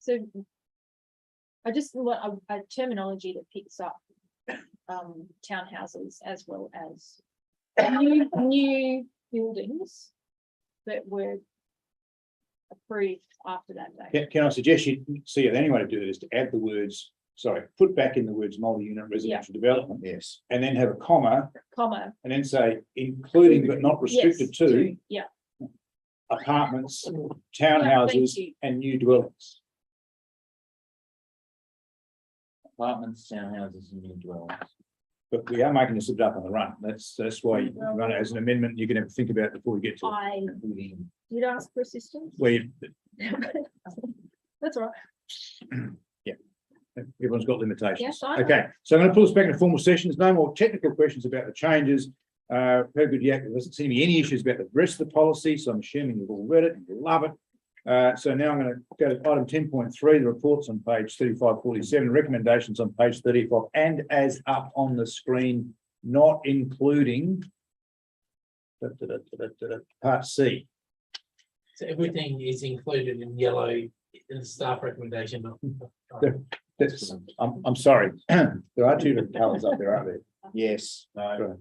so I just want a terminology that picks up townhouses as well as new buildings that were approved after that date. Can I suggest you see the only way to do it is to add the words, sorry, put back in the words multi-unit residential development. Yes. And then have a comma Comma. and then say including but not restricted Yes, to yeah. apartments, Thank townhouses you. and new dwellings. Apartments, townhouses and new dwellings. But we are making this up on the run. That's why you run it as an amendment. You can have to think about it before we get to it. I did ask for assistance. Where you, That's all right. everyone's got limitations. Yes, I know. Okay, so I'm going to pull us back into formal sessions. No more technical questions about the changes. Very good, yeah, there doesn't seem to be any issues about the rest of the policy, so I'm assuming you've all read it and you love it. So now I'm going to go to item 10.3, the reports on page 3547, recommendations on page 35, and as up on the screen, not including part C. So everything is included in yellow in the staff recommendation. That's, I'm sorry, there are two different colours up there, aren't there? Yes. Right.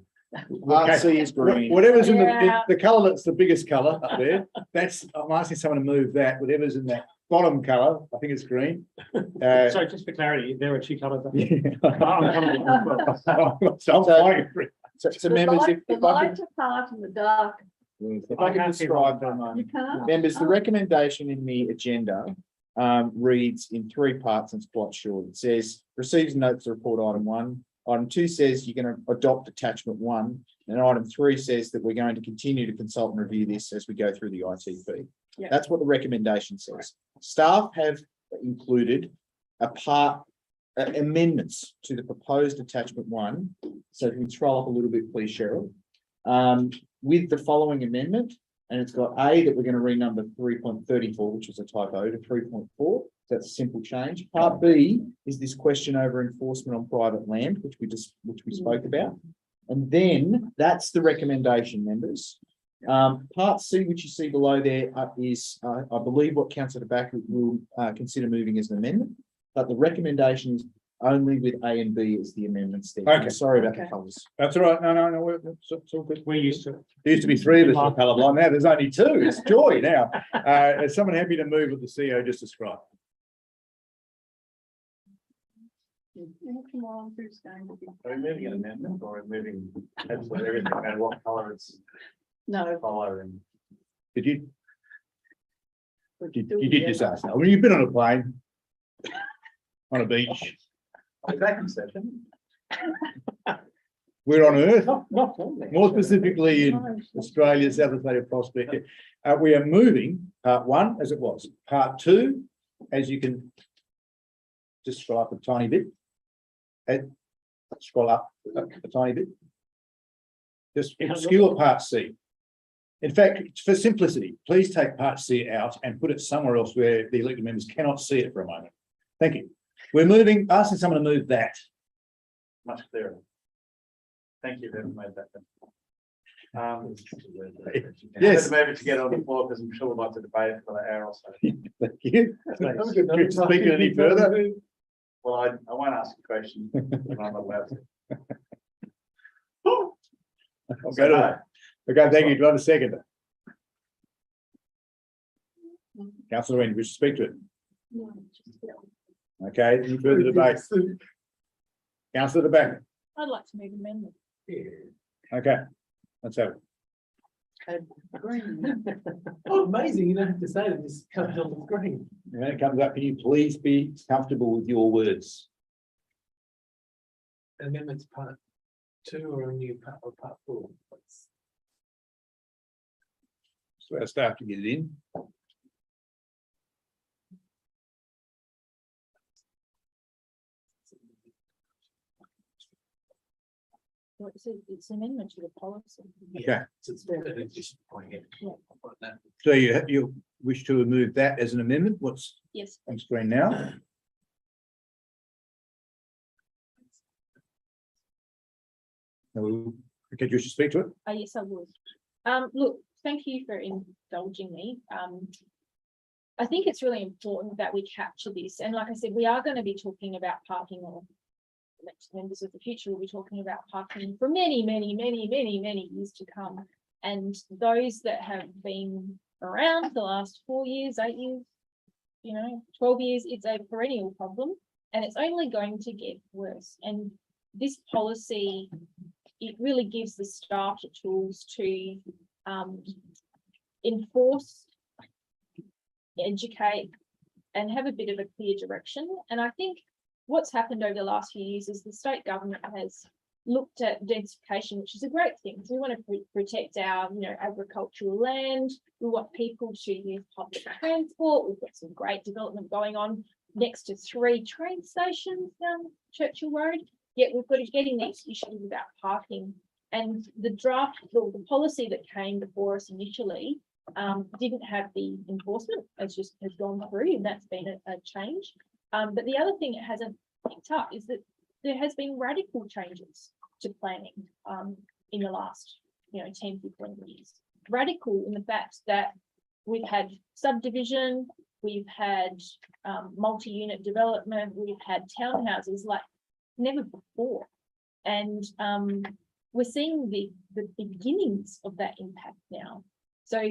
Part C is green. Whatever's in Yeah. the colour that's the biggest colour up there, I'm asking someone to move that, whatever's in that bottom colour, I think it's green. So just for clarity, there are two colours. Yeah. I'm comfortable. So I'm flying for it. So members, if The I could, lighter part and the dark, if I could can't see describe right. for a you moment. can't. Members, the recommendation in the agenda reads in three parts and it's quite short. It says, receives and notes the report item 1. Item 2 says you're going to adopt attachment 1. And item 3 says that we're going to continue to consult and review this as we go through the ITP. Yeah. That's what the recommendation says. Staff have included amendments to the proposed attachment 1. So can we scroll up a little bit, please, Cheryl? With the following amendment, and it's got A that we're going to renumber 3.34, which is a typo, to 3.4. That's a simple change. Part B is this question over enforcement on private land, which we spoke about. And then that's the recommendation, members. Part C, which you see below there, is I believe what Councillor Tobacco will consider moving as an amendment, but the recommendation is only with A and B as the amendments there. Okay. Sorry about the Okay. colours. That's all right. No, it's all good. We're used to it. There used to be 3 of us in colourblind. Now there's only 2. It's joy now. Is someone happy to move what the CEO just described? Come on, who's going to be? Are we moving an amendment or are we moving absolutely everything, no matter what colour it's No. follow and? Did you? You did just ask. Well, you've been on a plane, on a beach. Executive session. We're on Earth, Not normally. more specifically in Australia's South Australia prospect. We are moving part 1 as it was. Part 2, as you can just scroll up a tiny bit. And scroll up a tiny bit. Just obscure part C. In fact, for simplicity, please take part C out and put it somewhere else where the elected members cannot see it for a moment. Thank you. We're moving, asking someone to move that. Much clearer. Thank you, whoever made that. Yes. Maybe to get on the floor, because I'm sure we'd like to debate it for an hour or so. Thank you. Could you speak any further? Well, I won't ask a question. If I'm not allowed to. I'll go to it. Okay, thank you. Do I have a second? Councillor Wynn, wish to speak to it? No, just, yeah. Okay, any further debate? Councillor Tobacco. I'd like to move amendment. Okay, let's have it. Green. Oh, amazing. You don't have to say that. Just comes on the screen. And when it comes up, can you please be comfortable with your words? Amendments part 2 or a new part or part 4. So our staff to get it in. Well, it's an amendment to the policy. Okay. So it's an additional point here. Yeah. That- So you wish to remove that as an amendment? What's Yes, on screen now? Okay, do you wish to speak to it? yes, I would. Look, thank you for indulging me. I think it's really important that we capture this, and like I said, we are going to be talking about parking, or next members of the future will be talking about parking for many years to come. And those that have been around the last 4 years, 8 years, 12 years, it's a perennial problem, and it's only going to get worse. And this policy, it really gives the staff the tools to enforce, educate, and have a bit of a clear direction. And I think what's happened over the last few years is the state government has looked at densification, which is a great thing, because we want to protect our, agricultural land. We want people to use public transport. We've got some great development going on next to 3 train stations down Churchill Road. Yet we've got to get in these issues about parking. And the draft, the policy that came before us initially didn't have the enforcement, has gone through, and that's been a change. But the other thing it hasn't picked up is that there has been radical changes to planning in the last 10, 15 years. Radical in the fact that we've had subdivision, we've had multi-unit development, we've had townhouses like never before. And we're seeing the beginnings of that impact now. So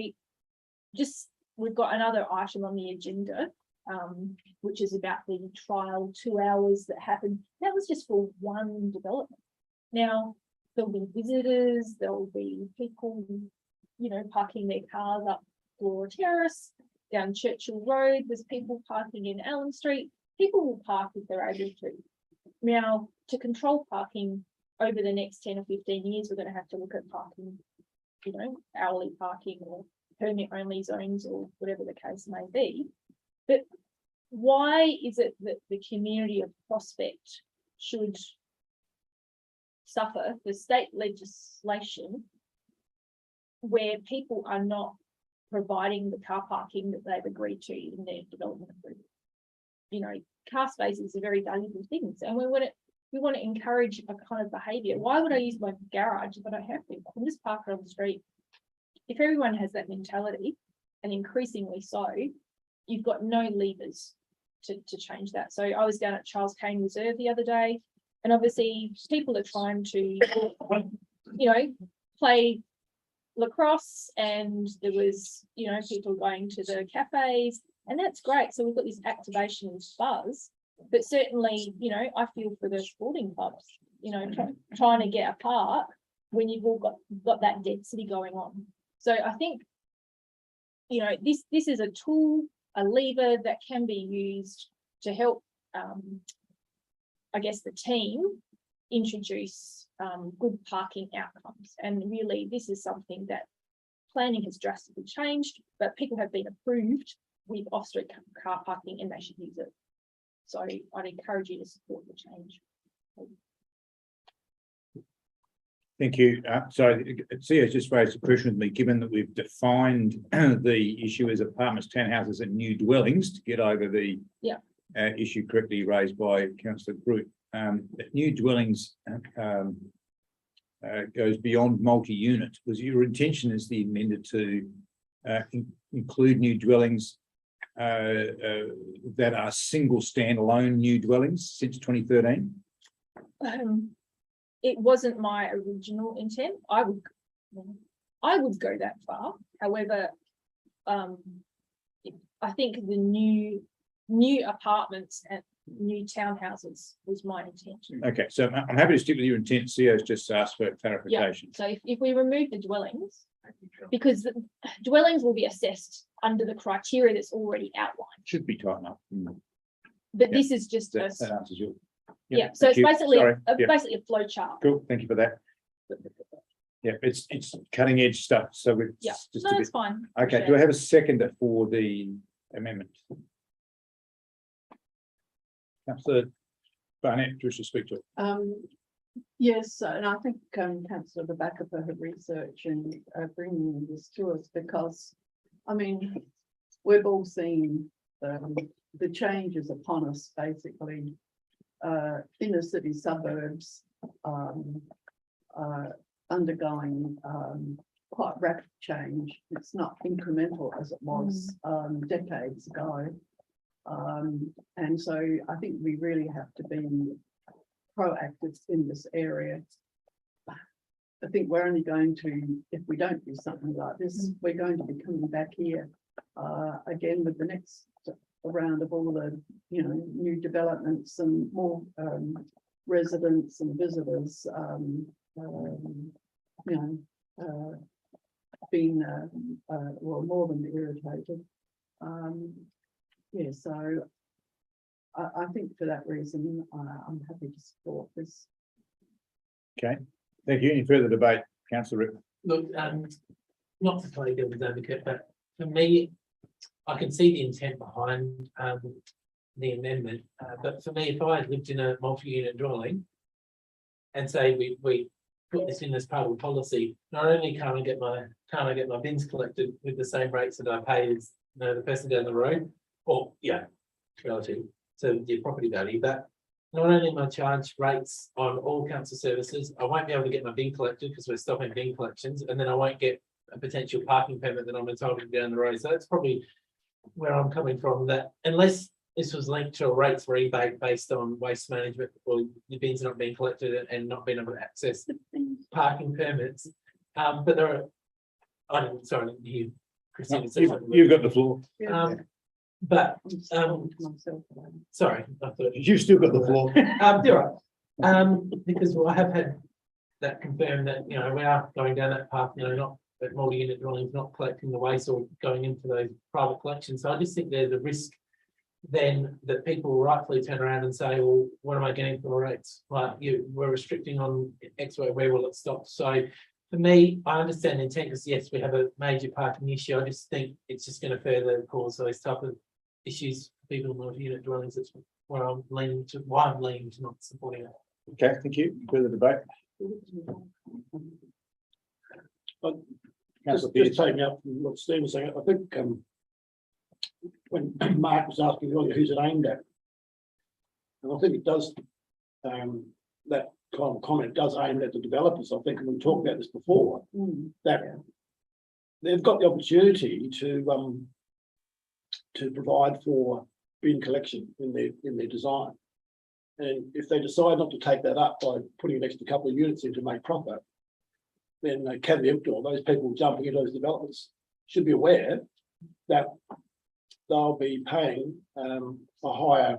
we've got another item on the agenda, which is about the trial 2 hours that happened. That was just for one development. Now, there'll be visitors, there'll be people, parking their cars up Flora Terrace, down Churchill Road, there's people parking in Allen Street. People will park if they're able to. Now, to control parking over the next 10 or 15 years, we're going to have to look at parking, hourly parking or permit only zones or whatever the case may be. But why is it that the community of Prospect should suffer the state legislation where people are not providing the car parking that they've agreed to in their development agreement? Car space is a very valuable thing, and we want to encourage a kind of behaviour. Why would I use my garage if I don't have to? I can just park it on the street. If everyone has that mentality, and increasingly so, you've got no levers to change that. So I was down at Charles Kane Reserve the other day, and obviously people are trying to, play lacrosse, and there was, people going to the cafes, and that's great. So we've got this activation buzz, but certainly, I feel for the sporting clubs, trying to get a park when you've all got that density going on. So I think, this is a tool, a lever that can be used to help, I guess, the team introduce good parking outcomes. And really, this is something that planning has drastically changed, but people have been approved with off-street car parking, and they should use it. So I'd encourage you to support the change. Thank you. So Sia just raised a question with me, given that we've defined the issue as apartments, townhouses and new dwellings to get over the issue correctly raised by Councillor Groot. If new dwellings goes beyond multi-unit, was your intention as the amended to include new dwellings that are single standalone new dwellings since 2013? It wasn't my original intent. I would go that far. However, I think the new apartments and new townhouses was my intention. Okay, so I'm happy to stick with your intent. CEO's just asked for clarification. So if we remove the dwellings, because the dwellings will be assessed under the criteria that's already outlined. Should be tight enough. But this is just That answers your. so it's thank you. basically Sorry. basically a flow chart. Cool, thank you for that. Yeah, it's cutting edge stuff, so we're just No, a bit. it's fine. Okay, do I have a seconder for the amendment? Councillor Barnett, do you wish to speak to it? Yes, and I think councillor Rebecca for her research and bringing this to us, because I mean, we've all seen the changes upon us basically inner city suburbs undergoing quite rapid change. It's not incremental as it was decades ago. And so I think we really have to be proactive in this area. I think we're only going to, if we don't do something like this, we're going to be coming back here again with the next round of all the, you know, new developments and more residents and visitors, being well, more than irritated. Yeah, so I think for that reason, I'm happy to support this. Okay, thank you. Any further debate, councillor Rick? Look, not to play devil's advocate, but for me, I can see the intent behind the amendment. But for me, if I had lived in a multi-unit dwelling and say we put this in as part of the policy, not only can't I get my bins collected with the same rates that I pay as, you know, the person down the road, or relative to the property value, but not only am I charged rates on all council services, I won't be able to get my bin collected because we're stopping bin collections, and then I won't get a potential parking permit that I'm entitled to down the road. So that's probably where I'm coming from, that unless this was linked to a rates rebate based on waste management or the bins not being collected and not being able to access parking permits. But there are, sorry, I didn't hear Christina say something. You've got the floor. But sorry, I thought You've still got the floor. You're right. Because I have had that confirmed that, you know, we are going down that path, you know, not at multi-unit dwellings, not collecting the waste or going into those private collections. So I just think there's a risk then that people will rightfully turn around and say, well, what am I getting for the rates? Like, we're restricting on X way, where will it stop? So for me, I understand the intent is, yes, we have a major parking issue. I just think it's just going to further cause those type of issues for people in multi-unit dwellings. That's where I'm leaning to, why I'm leaning to not supporting it. Okay, thank you. Further debate? Just taking up from what Steve was saying, I think when Mark was asking earlier who's it aimed at, and I think it does, that kind of comment does aim at the developers. I think, and we talked about this before, that they've got the opportunity to provide for bin collection in their design, and if they decide not to take that up by putting an extra couple of units in to make profit, then they can be empty. Those people jumping into those developments should be aware that they'll be paying a higher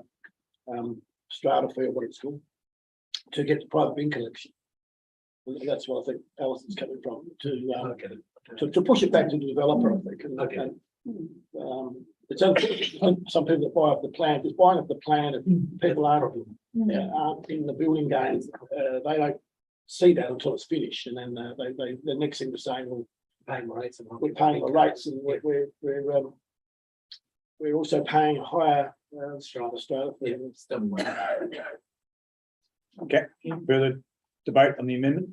strata fee, or what it's called, to get the private bin collection. And that's what I think Alison's coming from, to push it back to the developer, I think. And it's some people that buy off the plan, because buying off the plan, if people aren't in the building game, they don't see that until it's finished, and then the next thing they're saying, well, Paying rates, and we're paying the rates, and we're also paying higher strata fee. Okay, further debate on the amendment?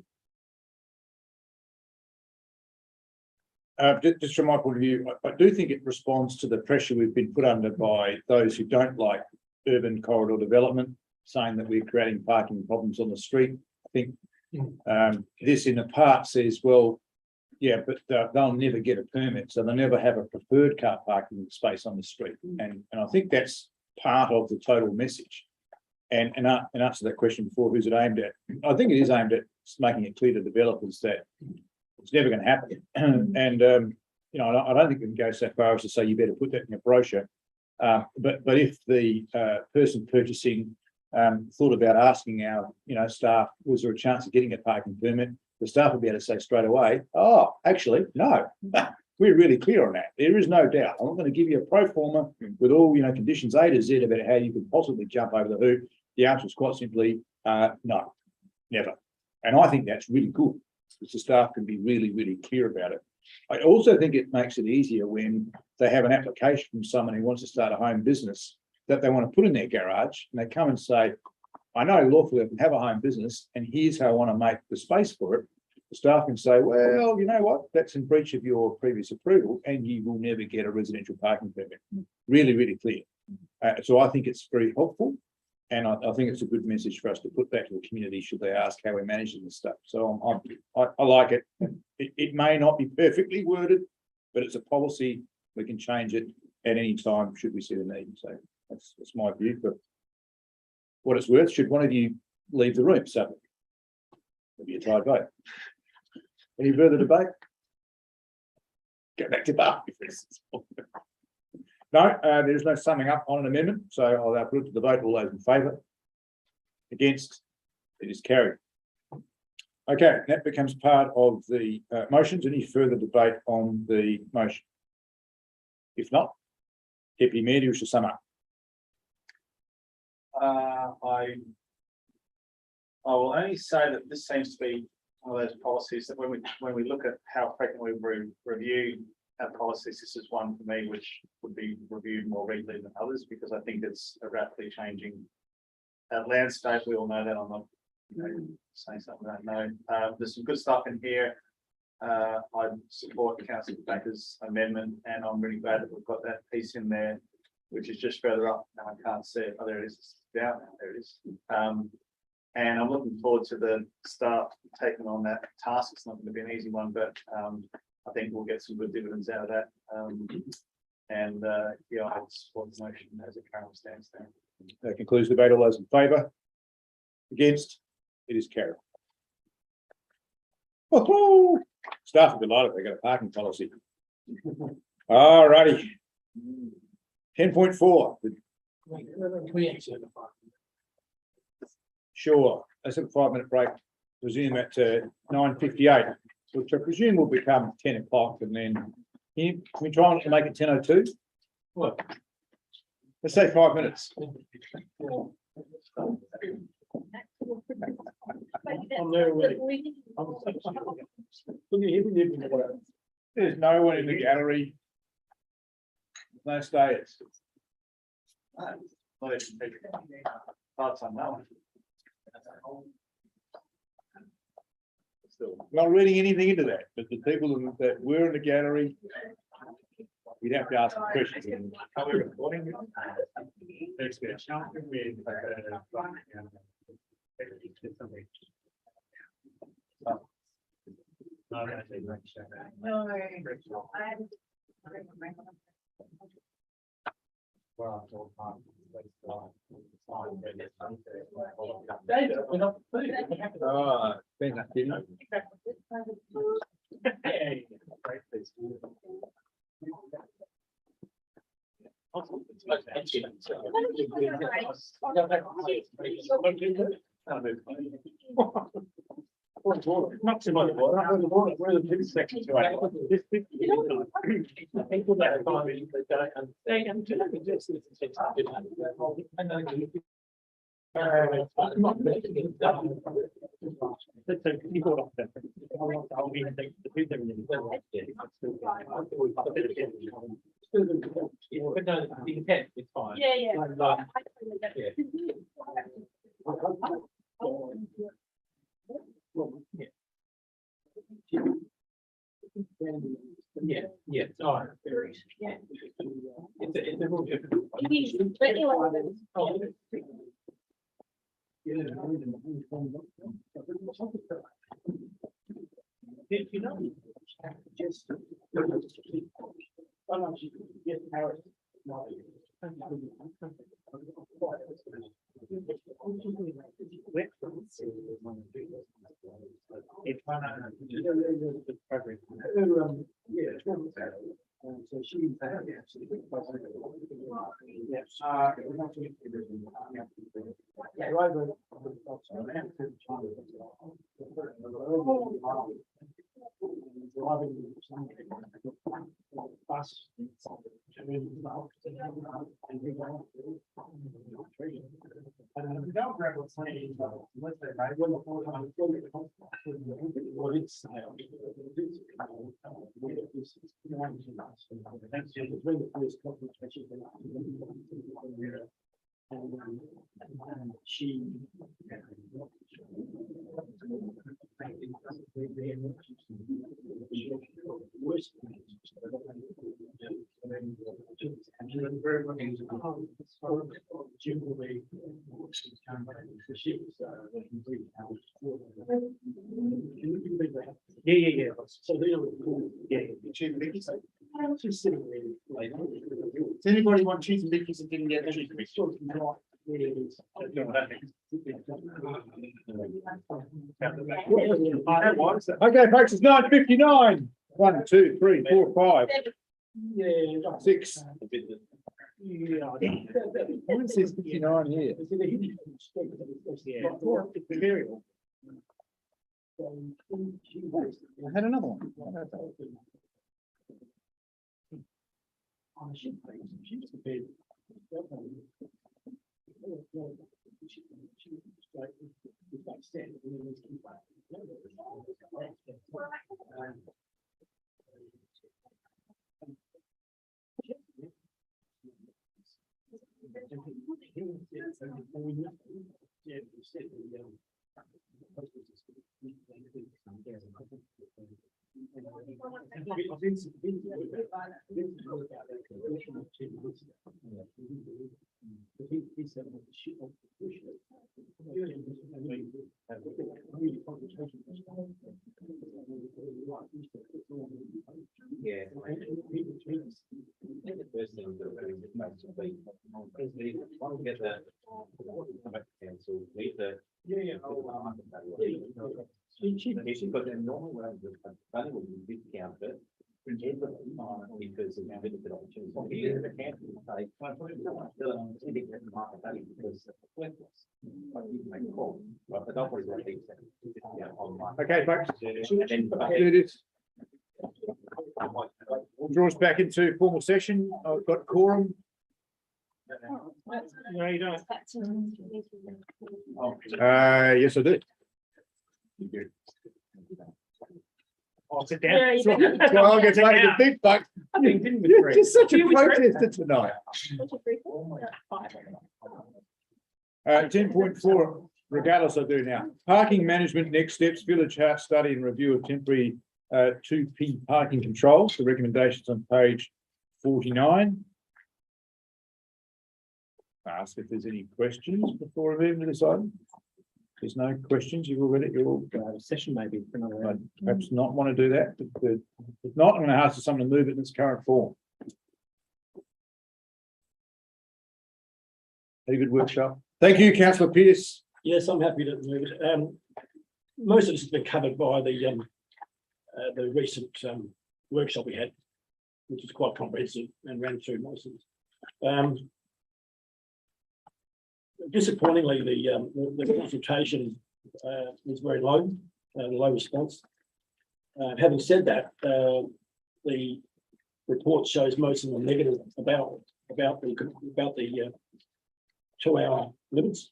Just from my point of view, I do think it responds to the pressure we've been put under by those who don't like urban corridor development, saying that we're creating parking problems on the street. I think this in a part says, well, yeah, but they'll never get a permit, so they'll never have a preferred car parking space on the street. And I think that's part of the total message. And answer that question before, who's it aimed at? I think it is aimed at making it clear to developers that it's never going to happen. And you know, I don't think we can go so far as to say you better put that in your brochure. But if the person purchasing thought about asking our staff, was there a chance of getting a parking permit? The staff will be able to say straight away, oh, actually, no. We're really clear on that. There is no doubt. I'm not going to give you a pro forma with all conditions A to Z about how you could possibly jump over the hoop. The answer is quite simply no, never. And I think that's really good, because the staff can be really, really clear about it. I also think it makes it easier when they have an application from someone who wants to start a home business that they want to put in their garage, and they come and say, I know lawfully I can have a home business and here's how I want to make the space for it. The staff can say, well, you know what, that's in breach of your previous approval and you will never get a residential parking permit. Really, really clear. So I think it's very helpful. And I think it's a good message for us to put back to the community should they ask how we're managing this stuff. So I like it. It may not be perfectly worded, but it's a policy. We can change it at any time should we see the need. So that's my view. But what it's worth, should one of you leave the room? So it'll be a tied vote. Any further debate? Go back to Barbie, for instance. No, there's no summing up on an amendment, so I'll put it to the vote. All those in favour? Against? It is carried. Okay, that becomes part of the motions. Any further debate on the motion? If not, Deputy Mayor, you should sum up. I will only say that this seems to be one of those policies that when we look at how frequently we review our policies, this is one for me which would be reviewed more regularly than others because I think it's a rapidly changing landscape. We all know that. I'm not saying something I don't know. There's some good stuff in here. I support Councillor Baker's amendment, and I'm really glad that we've got that piece in there, which is just further up. Now I can't see it. Oh, there it is. It's down. There it is. And I'm looking forward to the staff taking on that task. It's not going to be an easy one, but I think we'll get some good dividends out of that. Yeah, I support the motion as it currently stands there. That concludes the debate. All those in favour? Against? It is carried. Oh, staff are delighted they got a parking policy. All righty. 10.4. Can we actually have a 5 minutes? Sure. Let's have a 5-minute break. Resume at 9:58, which I presume will become 10 o'clock, and then can we try and make it 10:02? What? Let's say 5 minutes. There's no one in the gallery. No stayers. Not reading anything into that, but the people that were in the gallery, we'd have to ask them questions. Are we recording? David, we're not. Ben, that didn't. Not too much water. We're the big section to people that are finding they don't understand. I'm not making it done. Let's say you got off that. I'll be in the but no, the intent is fine. Yeah, all right. It's a little different. Did you know? Just so she And she. Yeah. So they are cool. Yeah. She's sitting there. Does anybody want cheese and Mickey's and didn't get cheese and Mickey's? Okay, folks, it's 9:59. 1, 2, 3, 4, 5, Yeah. 6. Yeah. Mine says 59 here. Yeah. It's the variable. I had another one. She's prepared. Yeah. I think the first thing that we're going to make to be, is want to get the, come back to council, need the. She's got an normal way of funding will be discounted. Because of limited opportunities. Here, the council will say, anything at the market value because it's worthless. But you can make a call, right? But they'll probably want to discount online. Okay, folks. And then- Do this. We'll draw us back into formal session. I've got quorum. No, you don't. Yes, I do. Oh, sit Yeah, down. you better- That's why I'll get paid the big bucks. I think didn't we? You're just such a You were great. protester tonight. What's your brief one? 5. 10.4, regardless I do now. Parking management, next steps, village house study and review of temporary 2P parking controls. The recommendations on page 49. Ask if there's any questions before we move to this item. There's no questions. You've all read it. You're all Session maybe for another round. perhaps not want to do that, but if not, I'm going to ask someone to move it in its current form. David Workshop. Thank you, councillor Pearce. Yes, I'm happy to move it. Most of this has been covered by the recent workshop we had, which was quite comprehensive and ran through most of it. Disappointingly, the consultation was very low, low response. Having said that, the report shows most of them negative about the 2-hour limits.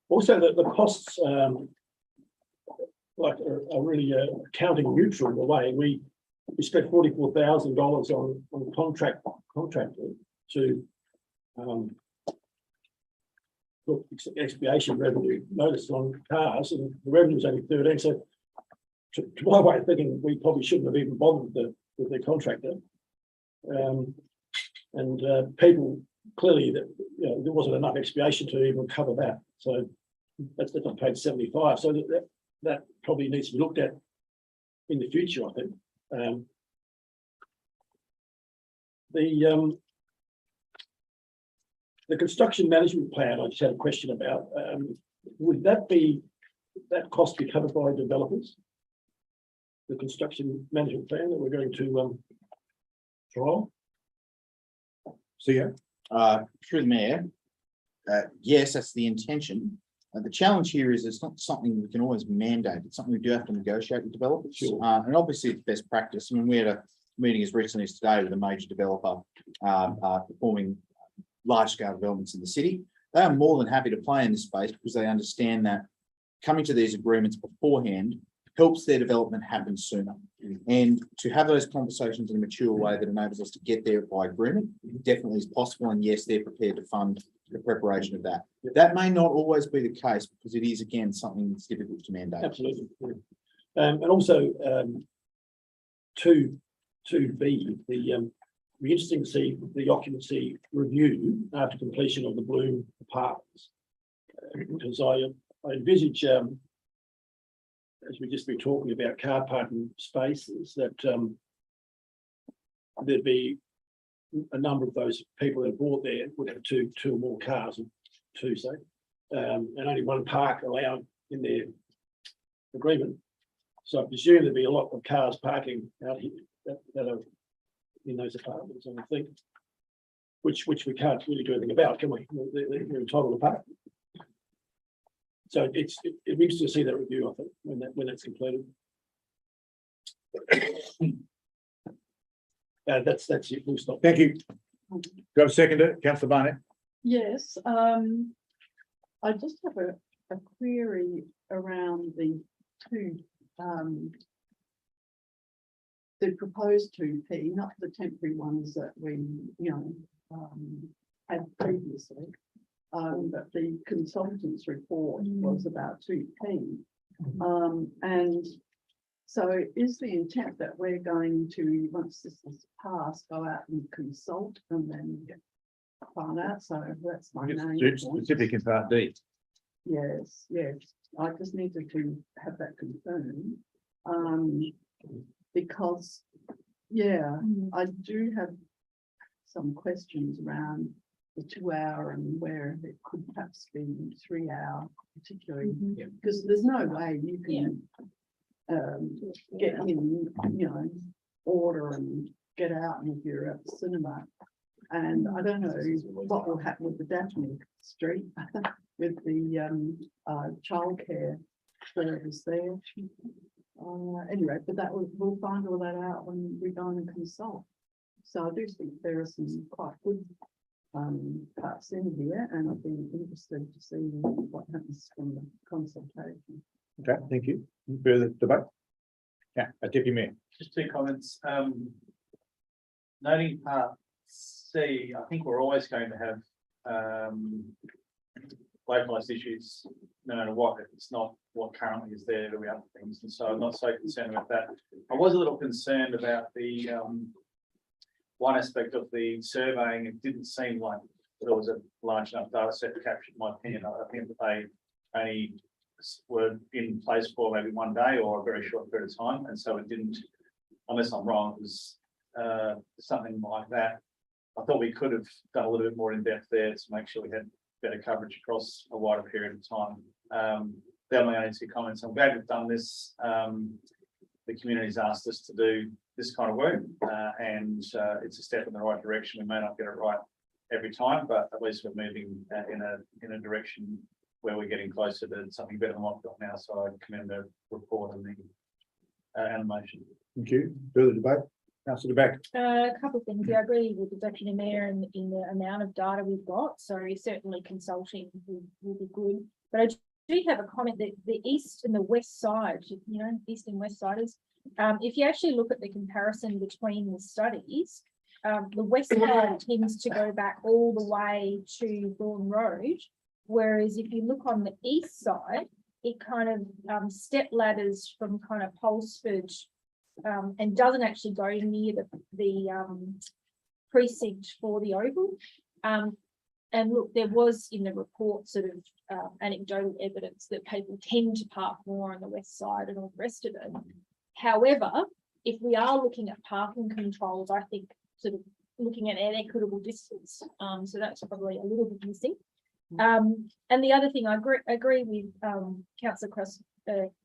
Also, the costs are really accounting neutral in a way. We spent $44,000 on contractor to put expiation revenue notice on cars, and the revenue is only 13. So, to my way of thinking, we probably shouldn't have even bothered with the contractor. People clearly that there wasn't enough expiation to even cover that. So that's on page 75. So that probably needs to be looked at in the future, I think. The construction management plan, I just had a question about, would that cost be covered by developers? The construction management plan that we're going to trial? See ya. Through the mayor, yes, that's the intention. The challenge here is it's not something we can always mandate. It's something we do have to negotiate with developers. Sure. And obviously it's best practice. I mean, we had a meeting as recently as today with a major developer performing large-scale developments in the city. They are more than happy to play in this space because they understand that coming to these agreements beforehand helps their development happen sooner. And to have those conversations in a mature way that enables us to get there by agreement definitely is possible. And yes, they're prepared to fund the preparation of that. That may not always be the case because it is, again, something that's difficult to mandate. Absolutely. And also, to be the, be interesting to see the occupancy review after completion of the Bloom apartments. Because I envisage, as we just been talking about car parking spaces, that there'd be a number of those people that bought there would have two or more cars, and only one park allowed in their agreement. So I presume there'd be a lot of cars parking out here that are in those apartments, I think, which we can't really do anything about, can we? They're entitled to park. So it'd be interesting to see that review, I think, when that's completed. That's it. We'll stop. Thank you. Got a seconder, councillor Barnett? Yes, I just have a query around the two, the proposed 2P, not the temporary ones that we, had previously. But the consultant's report was about 2P. And so is the intent that we're going to, once this is passed, go out and consult and then find out? So that's my main point. Specific in part D. Yes, yes. I just needed to have that confirmed. Because, yeah, I do have some questions around the 2 hour and where it could perhaps be 3 hour, particularly because there's no way you can get in, order and get out if you're at the cinema. And I don't know what will happen with the Daphne Street with the childcare service there. Anyway, but we'll find all that out when we go and consult. So I do think there are some quite good parts in here, and I've been interested to see what happens from the consultation. Okay, thank you. Further debate? Yeah, Deputy Mayor. Just 2 comments. Noting part C, I think we're always going to have localised issues, no matter what. It's not what currently is there, there'll be other things, and so I'm not so concerned about that. I was a little concerned about the one aspect of the surveying. It didn't seem like there was a large enough data set to capture my opinion. I think that they only were in place for maybe 1 day or a very short period of time, and so it didn't, unless I'm wrong, it was something like that. I thought we could have done a little bit more in depth there to make sure we had better coverage across a wider period of time. They're my only 2 comments. I'm glad we've done this. The community's asked us to do this kind of work, and it's a step in the right direction. We may not get it right every time, but at least we're moving in a direction where we're getting closer to something better than what we've got now. So I commend the report and the animation. Thank you. Further debate? Councillor Back. A couple of things. Yeah, I agree with the Deputy Mayor in the amount of data we've got. So certainly consulting will be good. But I do have a comment that the east and the west side, east and west siders, if you actually look at the comparison between the studies, the west side tends to go back all the way to Vaughan Road, whereas if you look on the east side, it kind of step ladders from kind of Pulsford and doesn't actually go near the precinct for the Oval. And look, there was in the report sort of anecdotal evidence that people tend to park more on the west side and all the rest of it. However, if we are looking at parking controls, I think sort of looking at an equitable distance. So that's probably a little bit missing. And the other thing I agree with Councillor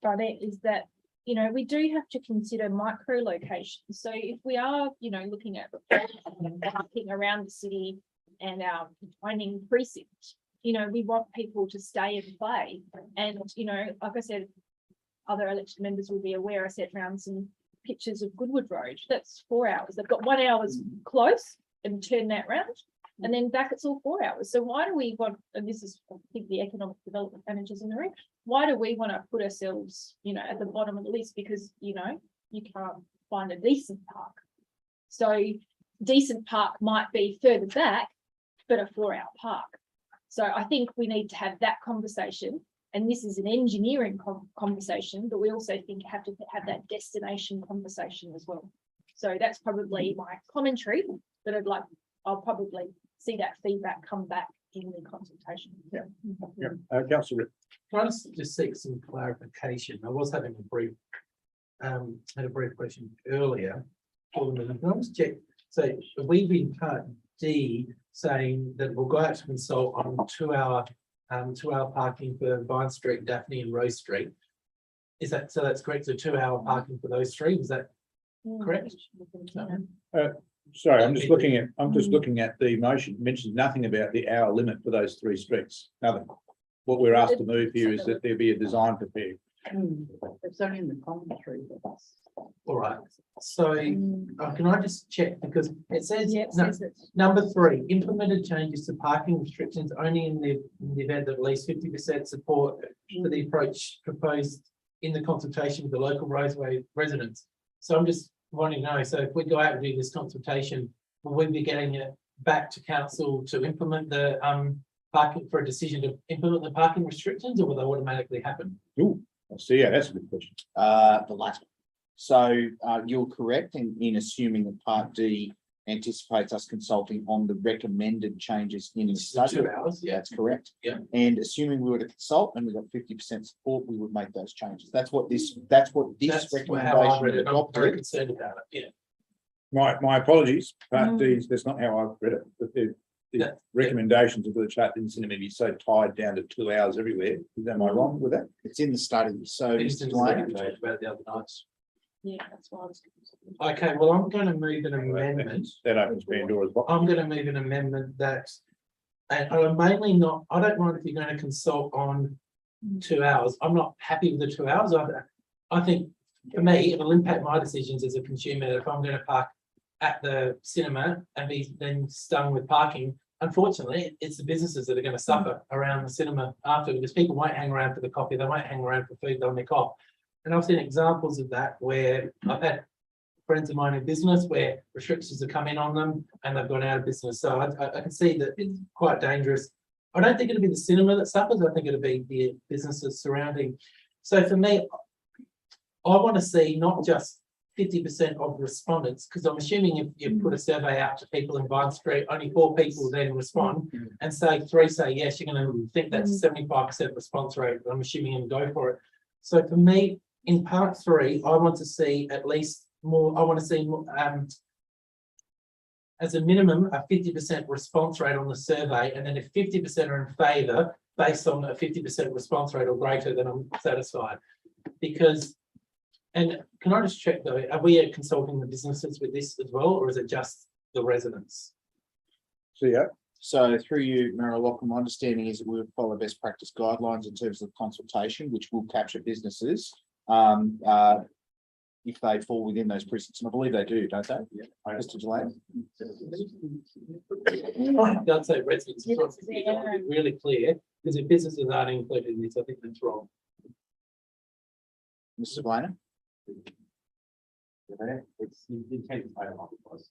Barnett is that, we do have to consider micro locations. So if we are, looking at parking around the city and our defining precinct, we want people to stay and play. And, like I said, other elected members will be aware, I sent around some pictures of Goodwood Road. That's 4 hours. They've got 1 hour's close and turn that round. And then back it's all 4 hours. So why do we want, and this is, I think, the economic development managers in the room, why do we want to put ourselves, at the bottom of the list? Because, you you can't find a decent park. So decent park might be further back, but a 4-hour park. So I think we need to have that conversation. And this is an engineering conversation, but we also think have to have that destination conversation as well. So that's probably my commentary, but I'll probably see that feedback come back in the consultation. Councillor Rick. Can I just seek some clarification? I was having had a brief question earlier. Can I just check? So we've been part D saying that we'll go out to consult on 2-hour parking for Vine Street, Daphne and Rose Street. Is that, so that's correct? So 2-hour parking for those three, is that correct? Sorry, I'm just looking at the motion, mentions nothing about the hour limit for those 3 streets, nothing. What we're asked to move here is that there be a design prepared. It's only in the commentary. All right, so can I just check, because it says, Yeah, it no, says it. number 3, implemented changes to parking restrictions only in the event that at least 50% support for the approach proposed in the consultation with the local roadway residents. So I'm just wanting to know, so if we go out and do this consultation, will we be getting it back to council to implement the parking, for a decision to implement the parking restrictions, or will they automatically happen? Ooh, I see, yeah, that's a good question. The latter. So you're correct in assuming that Part D anticipates us consulting on the recommended changes in the study. 2 hours, yeah. That's correct. Yeah. And assuming we were to consult and we got 50% support, we would make those changes. That's what this That's how I recommendation read it. I'm very adopted. concerned about it, yeah. My apologies, Part D, that's not how I've read it, but the recommendations of the chart didn't seem to be so tied down to 2 hours everywhere. Am I wrong with that? It's in the study. So It's Mr. in the Delaney, study we talked about the other night. Yeah, that's why I was. Okay, well, I'm going to move an amendment. That opens Pandora's box. I'm going to move an amendment that, and I'm mainly not, I don't mind if you're going to consult on 2 hours. I'm not happy with the 2 hours. I think for me, it'll impact my decisions as a consumer if I'm going to park at the cinema and be then stung with parking. Unfortunately, it's the businesses that are going to suffer around the cinema after, because people won't hang around for the coffee, they won't hang around for food, they'll nick off. And I've seen examples of that where I've had friends of mine in business where restrictions have come in on them and they've gone out of business. So I can see that it's quite dangerous. I don't think it'll be the cinema that suffers. I think it'll be the businesses surrounding. So for me, I want to see not just 50% of respondents, because I'm assuming if you put a survey out to people in Vine Street, only 4 people then respond and say 3 say yes, you're going to think that's a 75% response rate. I'm assuming and go for it. So for me, in Part 3, I want to see at least more, I want to see more, as a minimum, a 50% response rate on the survey. And then if 50% are in favour, based on a 50% response rate or greater, then I'm satisfied. Because, and can I just check though, are we consulting the businesses with this as well, or is it just the residents? So, yeah. So through you, Mayor Lockham, my understanding is that we would follow best practice guidelines in terms of consultation, which will capture businesses if they fall within those precincts. And I believe they do, don't they? Yeah. Mr. Delaney? I'd say residents, really clear, because if businesses aren't included in this, I think that's wrong. Mr. Delaney? It's the intent owner occupies.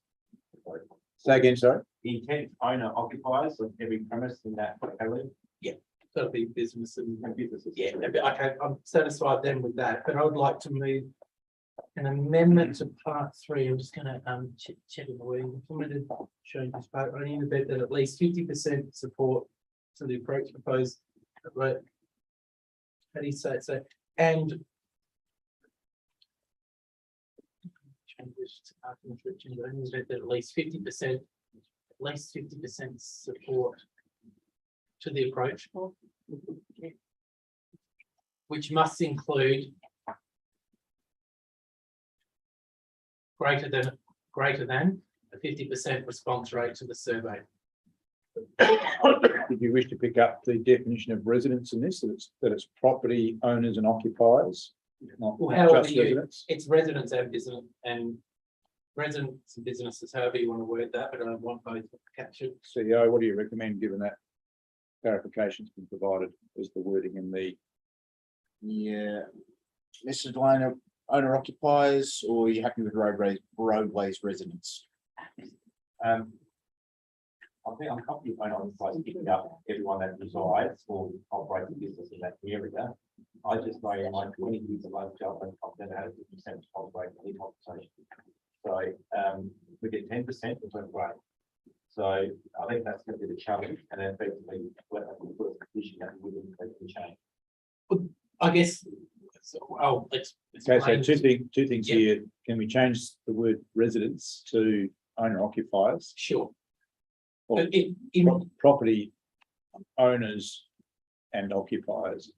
Say again, sorry. The intent owner occupies of every premise in that locality. That'll be business and businesses. yeah, okay, I'm satisfied then with that, but I would like to move an amendment to Part 3. I'm just gonna check in the way implemented changes, but only in the event that at least 50% support to the approach proposed. Right. How do you say it? So, and changes to parking restrictions, only in the event that at least 50% support to the approach, which must include greater than a 50% response rate to the survey. Did you wish to pick up the definition of residents in this, that it's property owners and occupiers, not Well, just residents? it's residents and business and residents and businesses, however you want to word that, but I want both captured. CEO, what do you recommend, given that clarification's been provided as the wording in the? Yeah, Mr. Delaney, owner occupiers, or are you happy with roadways residents? I think I'm happy with owner occupiers picking up everyone that resides or operates a business in that area. I just know in my 20 years of local government, I've never had a 50% operate any compensation. So we get 10%, it's not great. So I think that's going to be the challenge, and then effectively put a condition that we wouldn't change. I guess, so, let's. Okay, so two things Yeah. here. Can we change the word residents to owner occupiers? Sure. Or But in property owners and occupiers?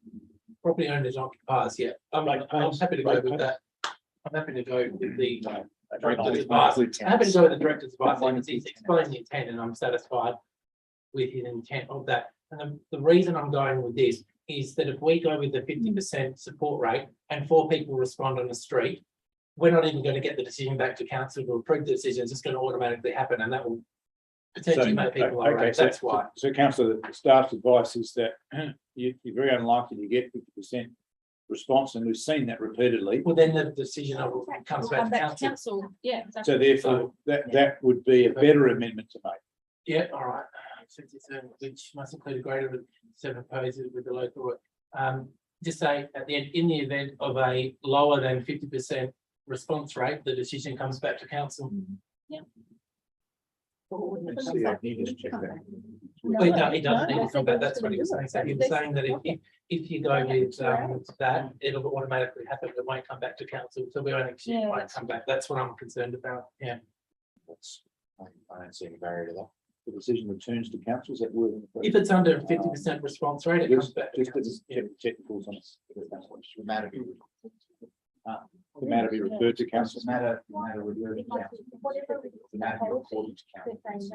property owners, occupiers, yeah, I'm happy to go with that. I'm happy to go with the director's advice. I'm happy to go with the director's advice. He's explained the intent, and I'm satisfied with his intent of that. And the reason I'm going with this is that if we go with the 50% support rate and 4 people respond on the street, we're not even going to get the decision back to council to approve the decision. It's just going to automatically happen, and that will potentially make people irate. That's why. So councillor, staff's advice is that you're very unlikely to get 50% response, and we've seen that repeatedly. Well, then the decision comes back to council. Yeah. exactly. So therefore, that would be a better amendment to make. Yeah, all right. 67, which must include a greater than 7 opposes with the local. Just say at the end, in the event of a lower than 50% response rate, the decision comes back to council. Yeah. Well, it doesn't need to come back. That's what he was saying. So he was saying that if you go with that, it'll automatically happen. It won't come back to council. So we won't actually won't come back. That's what I'm concerned about. Yeah. I don't see any barrier to that. The decision returns to council, is that word? If it's under 50% response rate, it comes back to Just council. technicals on it. The matter be, The matter be referred to council. the matter referred to council. The matter be reported to council.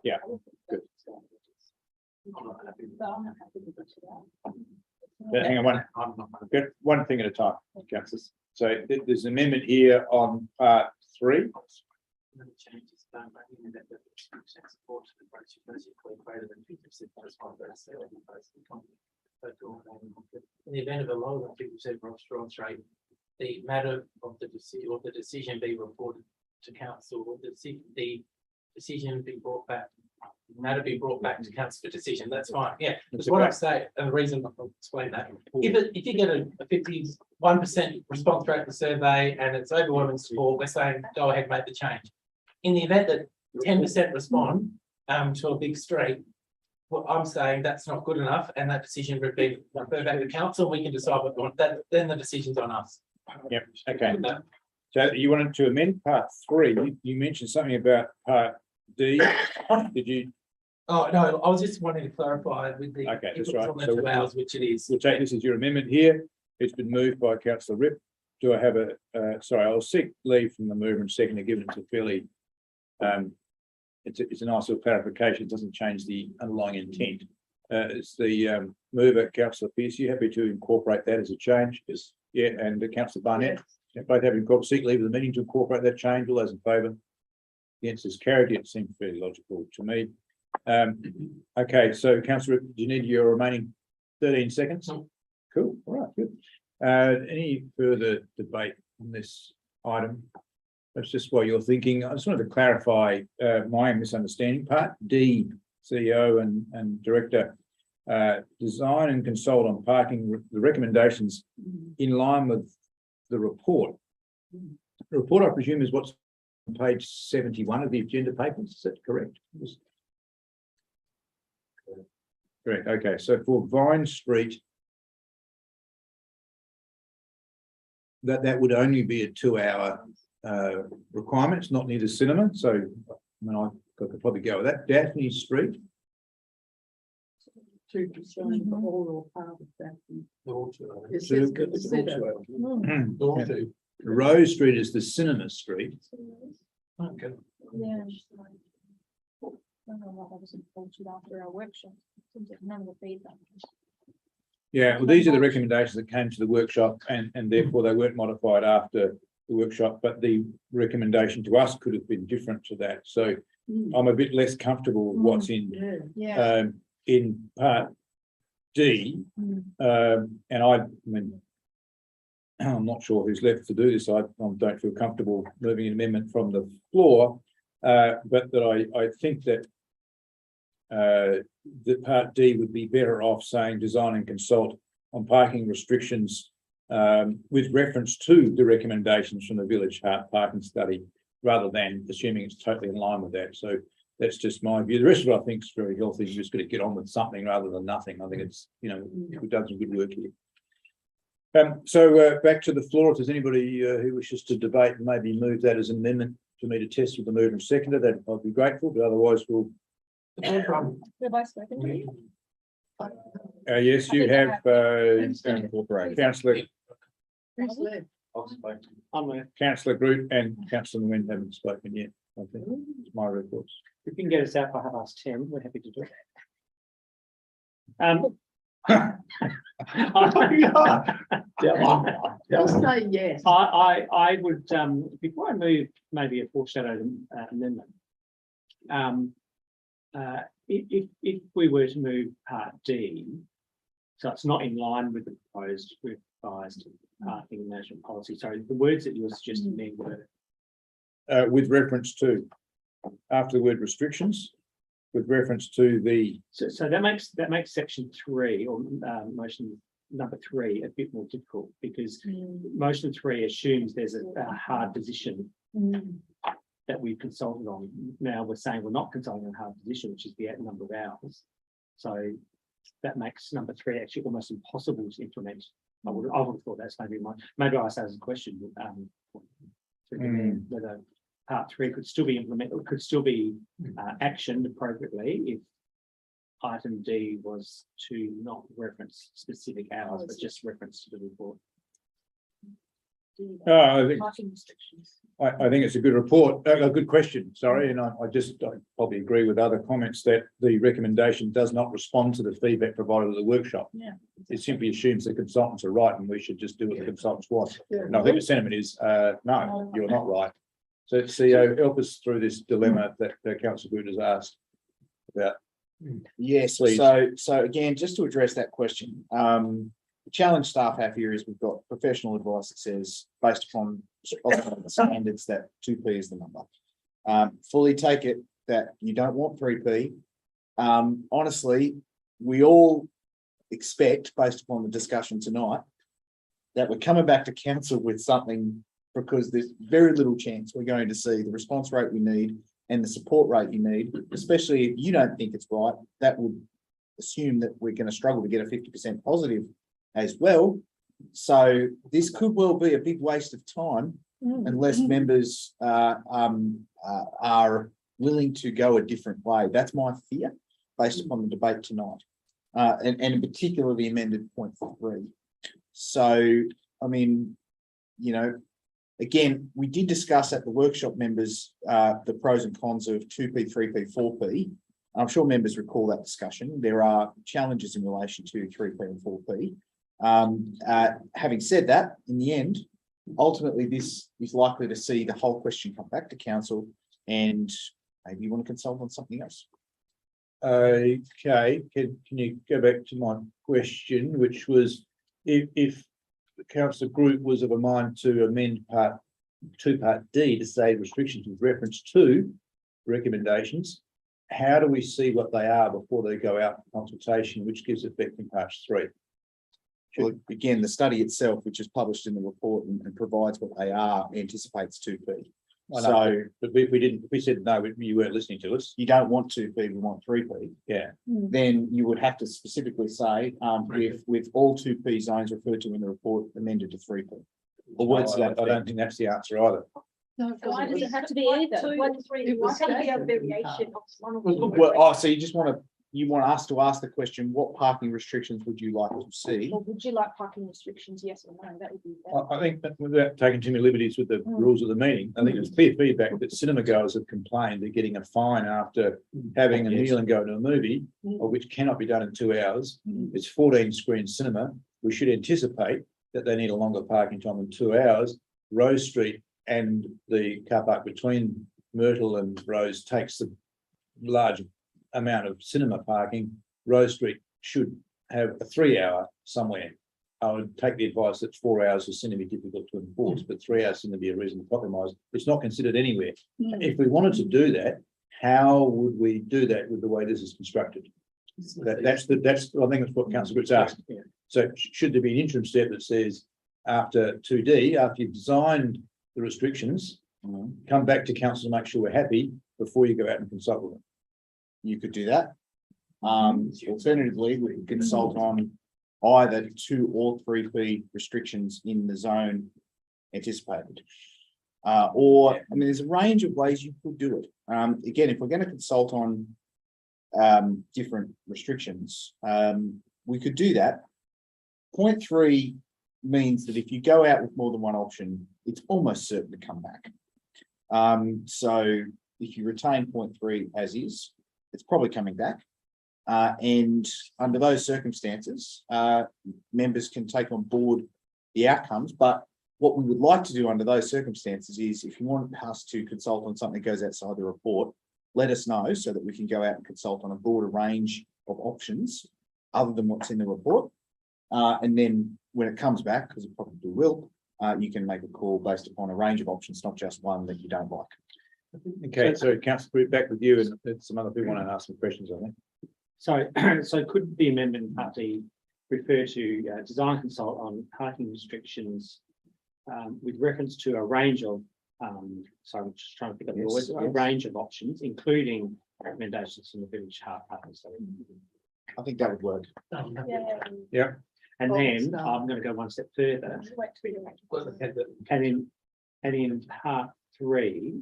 Yeah, good. Hang on, one thing at a time, councillors. So there's an amendment here on part 3. Changes done by the event that support to the approach is greater than 50% response rate. In the event of a lower than 50% response rate, the matter of the decision be reported to council, or the decision be brought back. Matter be brought back to council for decision. That's fine. Yeah, that's what I say. And the reason I'll explain that. If you get a 51% response rate to the survey and it's overwhelming support, we're saying go ahead, make the change. In the event that 10% respond to a big street, well, I'm saying that's not good enough, and that decision would be referred back to council. We can decide what we want. That then the decision's on us. Yep. Okay. So you wanted to amend part 3. You mentioned something about part D. Did you? Oh no, I was just wanting to clarify with the. Okay, if that's it's right. on the So 2 hours, which it is. We'll take this as your amendment here. It's been moved by councillor Ripp. Do I have a? Sorry, I'll seek leave from the movement second to give it to fairly. It's a nice little clarification. It doesn't change the underlying intent. It's the mover, councillor Pearce. You happy to incorporate that as a change? Yes. Yeah, and councillor Barnett. Both have incorporated, seek leave of the meeting to incorporate that change. All those in favour? Against is carried. It seems fairly logical to me. Okay, so councillor, do you need your remaining 13 seconds? Cool. All right, good. Any further debate on this item? That's just while you're thinking. I just wanted to clarify my misunderstanding. Part D, CEO and Director, design and consult on parking, the recommendations in line with the report. The report, I presume, is what's on page 71 of the agenda papers. Is that correct? Correct. Okay, so for Vine Street, that would only be a 2-hour requirement. It's not near the cinema, so I mean, I could probably go with that. Daphne Street. To design the whole or part of that. It So says it's consider. Rose Street is the cinema street. Okay. Yeah. I don't know what I was informed after our workshop. None of the feedback. Yeah, well, these are the recommendations that came to the workshop, and therefore they weren't modified after the workshop, but the recommendation to us could have been different to that. So I'm a bit less comfortable with what's in part D. And I mean, I'm not sure who's left to do this. I don't feel comfortable moving an amendment from the floor. But that I think that part D would be better off saying design and consult on parking restrictions with reference to the recommendations from the village parking study, rather than assuming it's totally in line with that. So that's just my view. The rest of it I think is very healthy. You just got to get on with something rather than nothing. I think it's, we've done some good work here. So back to the floor. If there's anybody who wishes to debate and maybe move that as an amendment for me to test with the mover and seconder, that I'd be grateful, but otherwise we'll. Have I spoken to you? Yes, you have councillor Who's left? I'm there. Councillor Groot and Councillor Nguyen haven't spoken yet. I think it's my records. If you can get us out by 10:30, we're happy to do it. Just say yes. I would, before I move maybe a foreshadowed amendment, if we were to move part D, so it's not in line with the proposed revised parking management policy. Sorry, the words that you were suggesting there were with reference to, after the word restrictions, with reference to the. So that makes section 3 or motion number 3 a bit more difficult, because motion 3 assumes there's a hard position that we've consulted on. Now we're saying we're not consulting on a hard position, which is the number of hours. So that makes number 3 actually almost impossible to implement. I would have thought that's maybe I say as a question, whether part 3 could still be implemented, could still be actioned appropriately if item D was to not reference specific hours, but just reference to the report. I think Parking restrictions. I think it's a good report, a good question, sorry, and I probably agree with other comments that the recommendation does not respond to the feedback provided at the workshop. Yeah. It simply assumes the consultants are right and we should just do what the consultants want. And I think the sentiment is, no, you're not right. So CEO, help us through this dilemma that Councillor Good has asked about. Yes, Please. so again, just to address that question, the challenge staff have here is we've got professional advice that says, based upon the standards, that 2P is the number. Fully take it that you don't want 3P. Honestly, we all expect, based upon the discussion tonight, that we're coming back to council with something, because there's very little chance we're going to see the response rate we need and the support rate you need, especially if you don't think it's right. That would assume that we're going to struggle to get a 50% positive as well. So this could well be a big waste of time unless members are willing to go a different way. That's my fear based upon the debate tonight, and in particular the amended point 3. So, I mean, again, we did discuss at the workshop, members, the pros and cons of 2P, 3P, 4P. I'm sure members recall that discussion. There are challenges in relation to 3P and 4P. Having said that, in the end, ultimately this is likely to see the whole question come back to council, and maybe you want to consult on something else. Okay, can you go back to my question, which was if the council group was of a mind to amend part D to say restrictions with reference to recommendations, how do we see what they are before they go out for consultation, which gives effect in part 3? Well, again, the study itself, which is published in the report and provides what they are, anticipates 2P. So, but if we said no, you weren't listening to us. You don't want 2P, we want 3P. Yeah. Then you would have to specifically say, with all 2P zones referred to in the report amended to 3P. Or words to that I don't think that's the answer either. No, Why does it have to be either? It was Why can't it be a stated. variation of one of them? Well, so you want us to ask the question, what parking restrictions would you like to see? Or would you like parking restrictions? Yes or no? That would be better. I think that without taking too many liberties with the rules of the meeting, I think it's clear feedback that cinema goers have complained they're getting a fine after having a meal and going to a movie, of which cannot be done in 2 hours. It's 14 screen cinema. We should anticipate that they need a longer parking time than 2 hours. Rose Street and the car park between Myrtle and Rose takes a large amount of cinema parking. Rose Street should have a 3 hour somewhere I would take the advice that 4 hours is going to be difficult to enforce, but 3 hours seem to be a reasonable compromise. It's not considered anywhere. If we wanted to do that, how would we do that with the way this is constructed? That's I think that's what Councillor Britt's asking. Yeah. So should there be an interim step that says after 2D, after you've designed the restrictions, come back to council to make sure we're happy before you go out and consult with them? You could do that. Alternatively, we could consult on either 2 or 3 fee restrictions in the zone anticipated. Or, I mean, there's a range of ways you could do it. Again, if we're going to consult on different restrictions, we could do that. 0.3 means that if you go out with more than one option, it's almost certain to come back. So if you retain 0.3 as is, it's probably coming back. And under those circumstances, members can take on board the outcomes. But what we would like to do under those circumstances is, if you want us to consult on something that goes outside the report, let us know so that we can go out and consult on a broader range of options other than what's in the report. And then when it comes back, because it probably will, you can make a call based upon a range of options, not just one that you don't like. Okay, so Councillor, back with you, and some other people want to ask some questions on that. So could the amendment party refer to design consult on parking restrictions with reference to a range of, sorry, I'm just trying to pick up the words, a range of options, including recommendations from the Village Heart Partners. I think that would work. Yeah. And then I'm going to go one step further. And in part 3,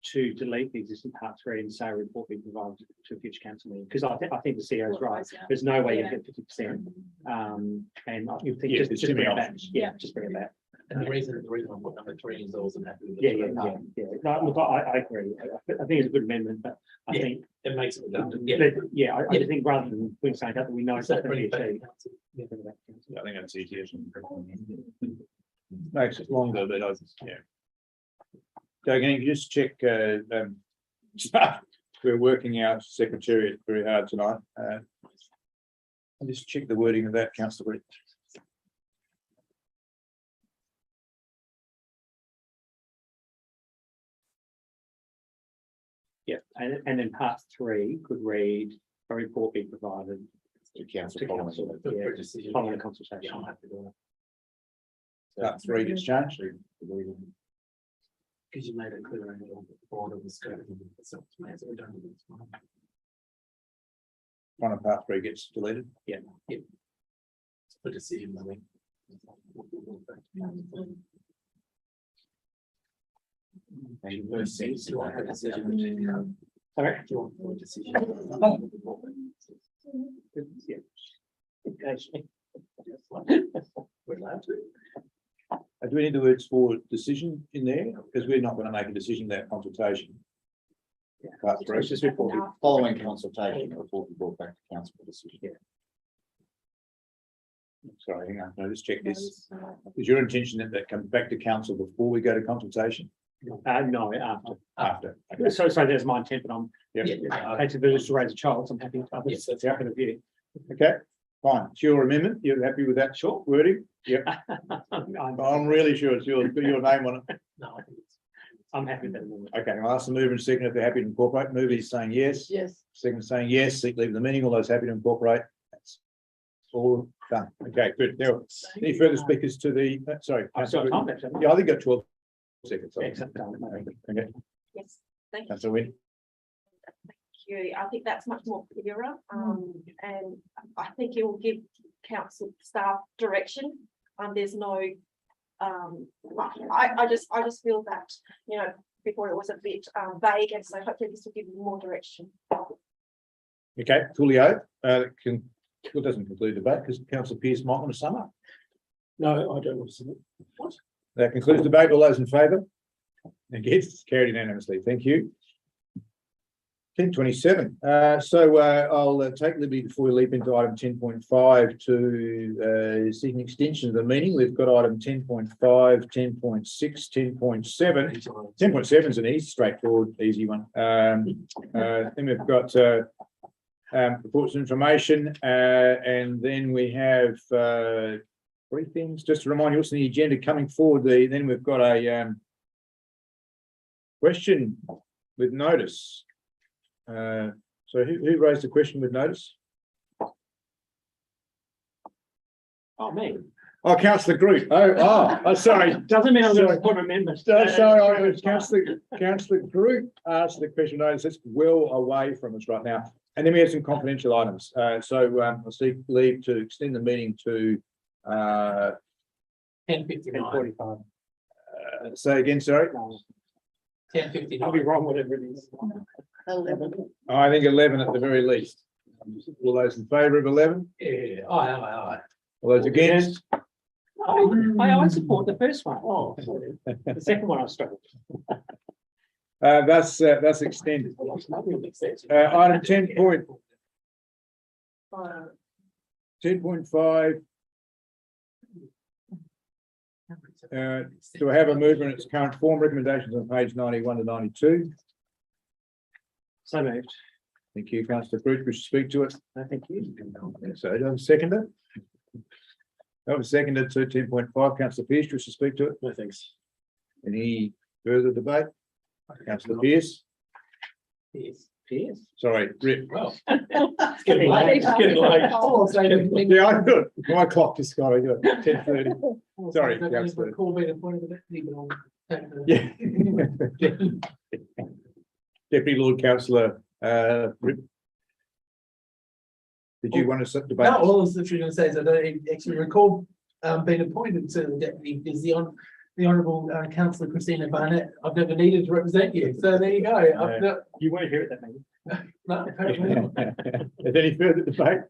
to delete the existing part 3 and say report be provided to a future council meeting, because I think the CEO is right. There's no way you get 50%. And you think just bring it back. Yeah, just bring it back. And the reason I put number 3 is also happy with Yeah. No, look, I agree. I think it's a good amendment, but I think it makes it redundant. I just think rather than putting something up that we know it's not going to be achieved. I think that's easier. Makes it longer, but yeah. So can you just check, we're working out Secretariat very hard tonight. I'll just check the wording of that, Councillor Britt. Yeah, and then part 3 could read a report be provided To council to following. council, For a decision. following a consultation. Yeah, I'm happy with that. Part 3 gets changed. Because you made it clear in the board of the scope of the self-plans, we don't do this one. One of part 3 gets deleted. For decision, I think. Do I have a decision? Sorry? Do you want for a decision? Yeah. Occasionally. We're allowed to. Do we need the words for decision in there? Because we're not going to make a decision without consultation. Part 3. It's just report. Following consultation, report be brought back to council for decision. Sorry, hang on, can I just check this? Is your intention that that comes back to council before we go to consultation? No, after. After. Okay. So there's my intent, but I'm, Yeah. takes a village to raise a child, so I'm happy. Yes, That's the outcome of view. Okay, fine. It's your amendment. You're happy with that short wording? Yep. I'm really sure it's yours. Put your name on it. No, I think it's. I'm happy with that amendment. Okay, I'll ask the mover and second if they're happy to incorporate. Mover is saying yes. Yes. Second saying yes. Seek leave the meeting. All those happy to incorporate. That's all done. Okay, good. Now, any further speakers to the, sorry. I've still got time left, haven't I? Yeah, I think got 12 seconds. Yeah, except, Okay, Yes, thank you. that's a win. You. I think that's much more clearer, and I think it will give council staff direction. There's no, I just feel that, you know, before it was a bit vague, and so hopefully this will give you more direction. Okay, Coolio, it doesn't conclude the debate because Councillor Pearce might want to sum up. No, I don't want to submit. That concludes the debate. All those in favour? Against, carried unanimously. Thank you. 10:27. I'll take liberty before we leap into item 10.5 to seek an extension of the meeting. We've got item 10.5, 10.6, 10.7. 10.7 is an easy, straightforward, easy one. Then we've got reports of information, and then we have Three things, just to remind you, what's on the agenda coming forward, then we've got a question with notice. So who raised the question with notice? Oh, me. Oh, councillor Group. Oh, sorry. Doesn't mean I'm going to Sorry. support amendments. Sorry, councillor Group asked the question notice. It's well away from us right now. And then we have some confidential items. So I'll seek leave to extend the meeting to 10:59. 10:45. say again, sorry. 10:59. I'll be wrong, whatever it is. 11. I think 11 at the very least. All those in favour of 11? Yeah, aye. All those against? I support the first one. Oh, the second one I struggled. That's extended. Item 10.5. Do I have a movement in its current form? Recommendations on page 91 to 92. So moved. Thank you, councillor Bruce. Wish to speak to it? No, thank you. So, do I have a seconder? I have a seconder to 10.5. Councillor Pearce, wish to speak to it? No, thanks. Any further debate? Councillor Pearce? Yes. Sorry, Rip. Well, It's getting late. It's getting late. Yeah, I thought my clock just got 10:30. Sorry, councillor. Call me the point of the leave it on. Yeah. Deputy Lord Councillor, Rip. Did you want to debate? No, all I was literally going to say is I don't actually recall being appointed to the deputy because the Honourable Councillor Christina Barnett, I've never needed to represent you. So there you go. I've not, You weren't here at that meeting. no, apparently not. Is there any further debate?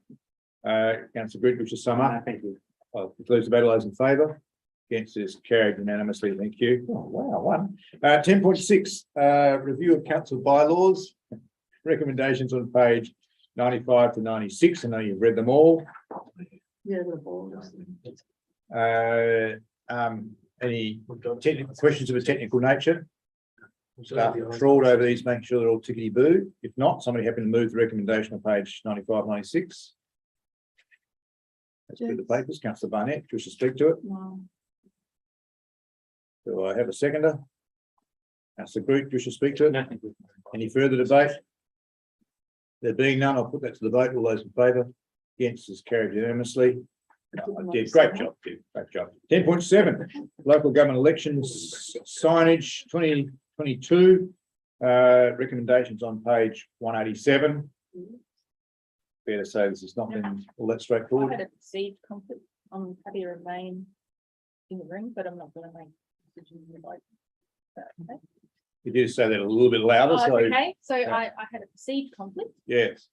Councillor Britt, wish to sum up? No, thank you. I'll close the debate. All those in favour? Against is carried unanimously. Thank you. Oh, wow, one. 10.6, review of council bylaws. Recommendations on page 95 to 96. I know you've read them all. Yeah, the ball. Any technical questions of a technical nature? Trawled over these, making sure they're all tickety boo. If not, somebody happen to move the recommendation on page 95, 96. Let's put the papers. Councillor Barnett, do you wish to speak to it? No. Do I have a seconder? Councillor Group, do you wish to speak to it? No, thank you. Any further debate? There being none, I'll put that to the vote. All those in favour? Against is carried unanimously. Did great job, Did great job. 10.7, local government elections signage 2022. Recommendations on page 187. Fair to say this has not been all that I straightforward. had a perceived conflict. I'm happy to remain in the room, but I'm not going to make decisions in the vote. Okay. You did say that a little bit louder, Oh, so okay, so yeah. I had a perceived conflict yes.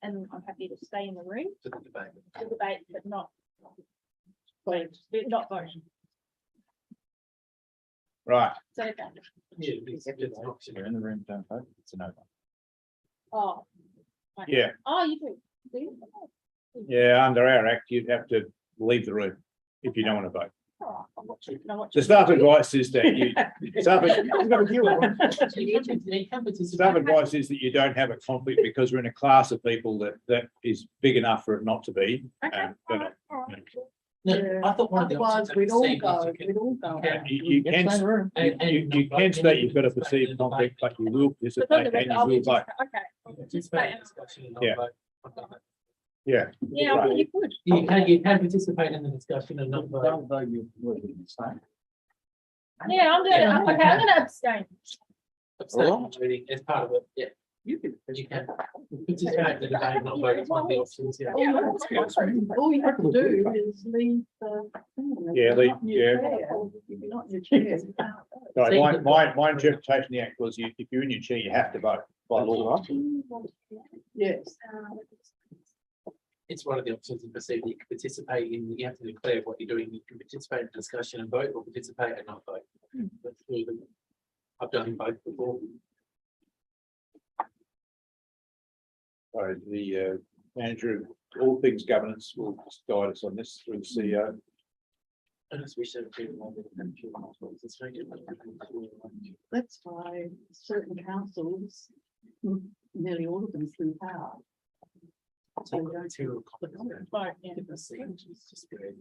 and I'm happy to stay in the room To the debate. to debate, but not vote. Right. So, okay. Yeah, it's an option. You're in the room, don't vote. It's a no. Oh. right. Yeah. Oh, you do. Do you? Yeah. Under our act, you'd have to leave the room if you don't want to vote. Oh, I'm watching. I'm watching. The staff advice is that you, staff advice is that you don't have a conflict because we're in a class of people that is big enough for it not to be. Okay, They're not- No, I thought one of the Otherwise, options. we'd all perceived was go, you can- we'd all go. Yeah. You can, you can state you've got a perceived conflict, but you will But on participate the and record, you I'll be will vote. okay. I'll Participate in participate. discussion and not Yeah. vote. Yeah. Yeah, I think you could. You can participate in the discussion and not vote. Don't vote, you will be staying. Yeah, I'm gonna, okay, I'm gonna abstain. Abstain from voting as part of it, yeah. You can participate in the debate, not vote, it's one of the options, yeah. All you have to do is leave the. Yeah, If you're not in your chair, you can't vote. Sorry, my interpretation of the act was if you're in your chair, you have to vote by law. Yes. It's one of the options in perceived that you can participate in, you have to declare what you're doing, you can participate in discussion and vote or participate and not vote. That's really, I've done both before. So the manager of all things governance will just guide us on this through the CEO. I just wish that people wanted to. That's why certain councils, nearly all of them through power, Material comment. Right, yeah. If the scene is just very,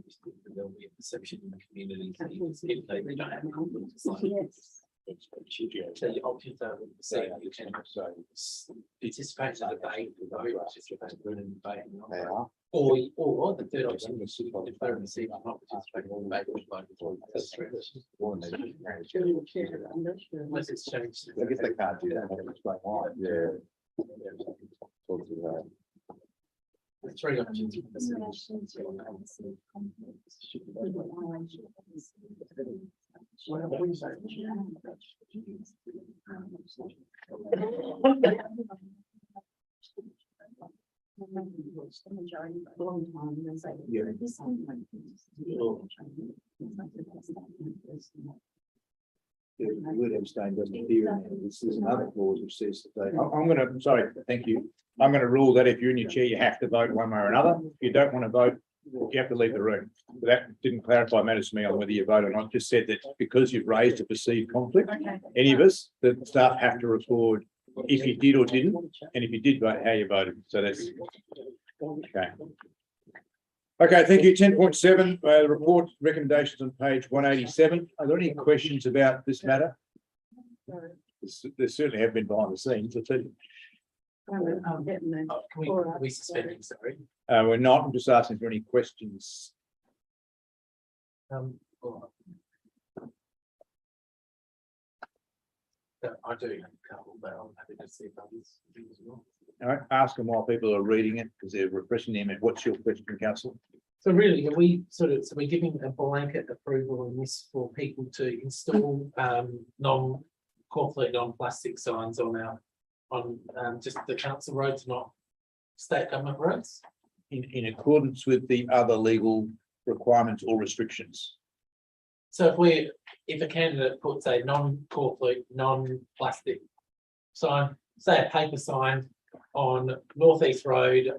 there'll be a perception in the community. If they don't have confidence, it's like, should you tell your options over the scene, you can participate in the debate, participate in the debate. Or the third option is if they're in the seat, not participating in the debate. Unless it's changed. I guess they can't do that. Explain why. Yeah. The three options. Would abstain doesn't appear in there. This is another clause which says that I'm gonna, sorry, thank you. I'm gonna rule that if you're in your chair, you have to vote one way or another. If you don't want to vote, you have to leave the room. But that didn't clarify matters to me on whether you vote or not. Just said that because you've raised a perceived conflict, any of us, the staff have to record if you did or didn't, and if you did vote, how you voted. So that's okay. Okay, thank you. 10.7, the report recommendations on page 187. Are there any questions about this matter? There certainly have been behind the scenes, I'll tell you. Can we suspending, sorry? We're not, I'm just asking for any questions. I do have a couple, but I'm happy to see others as well. All right, ask them while people are reading it because they're refreshing them. And what's your question, councillor? So really, are we we're giving a blanket approval in this for people to install non-corporate, non-plastic signs on just the council roads, not state government roads? In accordance with the other legal requirements or restrictions. So if a candidate puts a non-corporate, non-plastic sign, say a paper sign on North East Road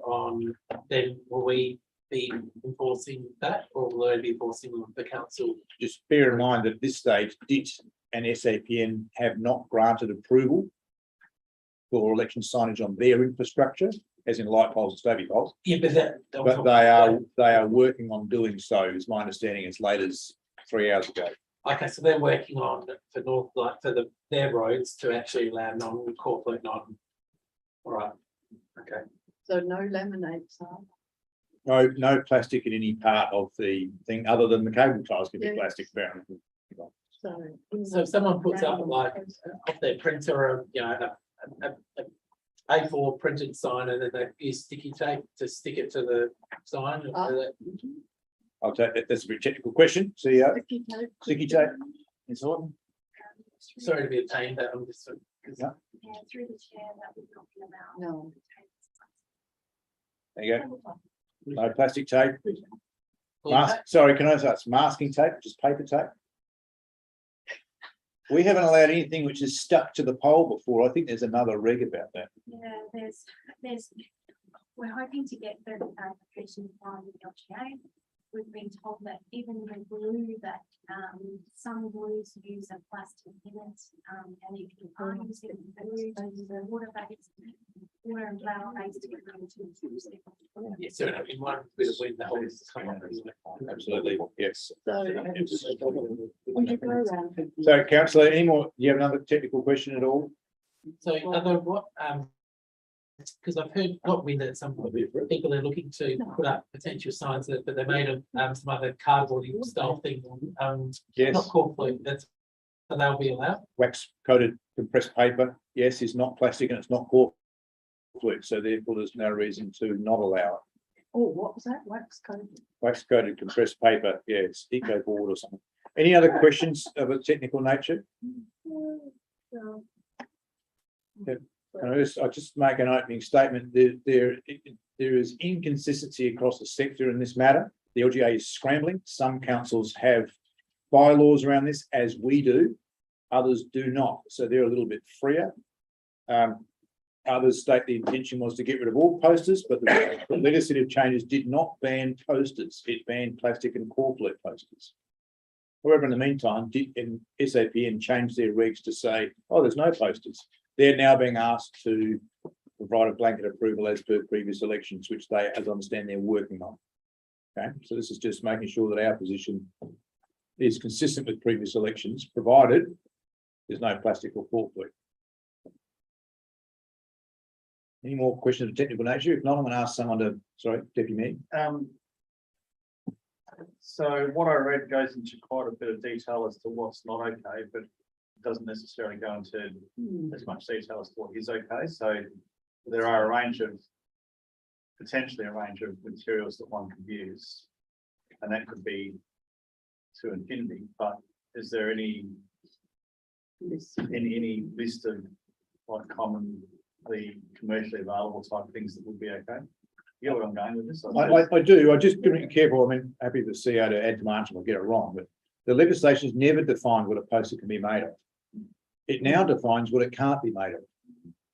then will we be enforcing that, or will they be enforcing the council? Just bear in mind that at this stage, DIT and SAPN have not granted approval for election signage on their infrastructure, as in light poles and stavy poles. Yeah, but they are working on doing so, is my understanding, as late as 3 hours ago. Okay, so they're working on their roads to actually allow non-corporate, all right, okay. So no laminates are. No plastic in any part of the thing, other than the cable ties can be plastic bound. So if someone puts up like off their printer, a A4 printed sign, and then they use sticky tape to stick it to the sign. I'll take that. That's a very technical question. CEO. Sticky tape. It's on. Sorry to be a pain, but I'm just. Yeah. Through the chair, that would not be allowed. No. There you go. No plastic tape. Sorry, can I ask masking tape, just paper tape? We haven't allowed anything which is stuck to the pole before. I think there's another reg about that. Yeah, we're hoping to get further clarification from the LGA. We've been told that even the glue that some glues use a plastic in it, and if you are using glue to use a water based, water and flour based. Yes, so in one bit of wind, the whole is Absolutely, yes. So, councillor, any more? Do you have another technical question at all? So because I've heard not wind at some point, people are looking to put up potential signs but they made of some other cardboard style thing. Yes. Not corporate, so they'll be allowed. Wax coated compressed paper, yes, is not plastic and it's not corporate, so therefore there's no reason to not allow it. oh, what was that? Wax coated? Wax coated compressed paper, yeah, it's eco board or something. Any other questions of a technical nature? I'll just make an opening statement. There is inconsistency across the sector in this matter. The LGA is scrambling. Some councils have bylaws around this, as we do. Others do not. So they're a little bit freer. Others state the intention was to get rid of all posters, but the legislative changes did not ban posters. It banned plastic and corporate posters. However, in the meantime, SAPN changed their regs to say, oh, there's no posters. They're now being asked to provide a blanket approval as per previous elections, which they, as I understand, they're working on. Okay, so this is just making sure that our position is consistent with previous elections, provided there's no plastic or fall through. Any more questions of technical nature? If not, I'm going to ask someone to, sorry, Deputy Mayor. So what I read goes into quite a bit of detail as to what's not okay, but doesn't necessarily go into as much detail as to what is okay. So there are a range of, potentially a range of materials that one could use. And that could be to infinity, but is there any list of like commonly commercially available type of things that would be okay? You know where I'm going with this? I do. I just be careful. I mean, happy for the CEO to add to my answer. I'll get it wrong, but the legislation's never defined what a poster can be made of. It now defines what it can't be made of.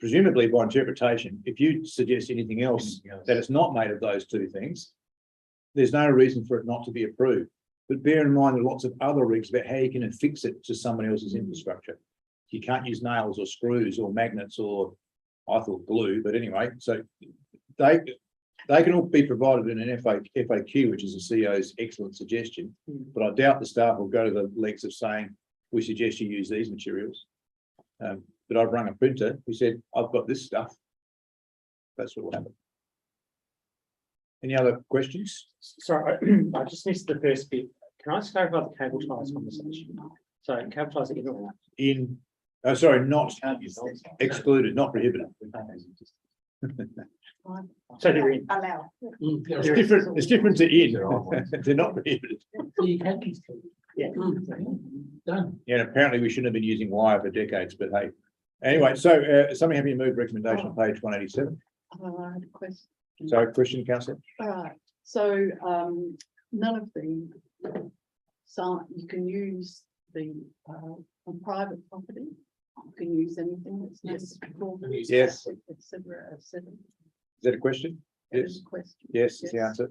Presumably by interpretation, if you suggest anything else that it's not made of those two things, there's no reason for it not to be approved. But bear in mind there are lots of other regs about how you can affix it to somebody else's infrastructure. You can't use nails or screws or magnets or, I thought, glue, but anyway, so they can all be provided in an FAQ, which is the CEO's excellent suggestion, but I doubt the staff will go to the lengths of saying, we suggest you use these materials. But I've rung a printer who said, I've got this stuff. That's what will happen. Any other questions? Sorry, I just missed the first bit. Can I just clarify the cable ties conversation? So cable ties are Sorry, not excluded, not prohibited. So they're in. Allow. It's different to in. They're not prohibited. You can use cable. Yeah. Done. Yeah, and apparently we shouldn't have been using wire for decades, but hey. Anyway, so somebody have you moved recommendation on page 187? I had a question. So question, councillor? All right, so none of the sign, you can use the on private property, you can use anything that's just. Yes. Et cetera, et cetera. Is that a question? That Yes. is a question. Yes, is the answer.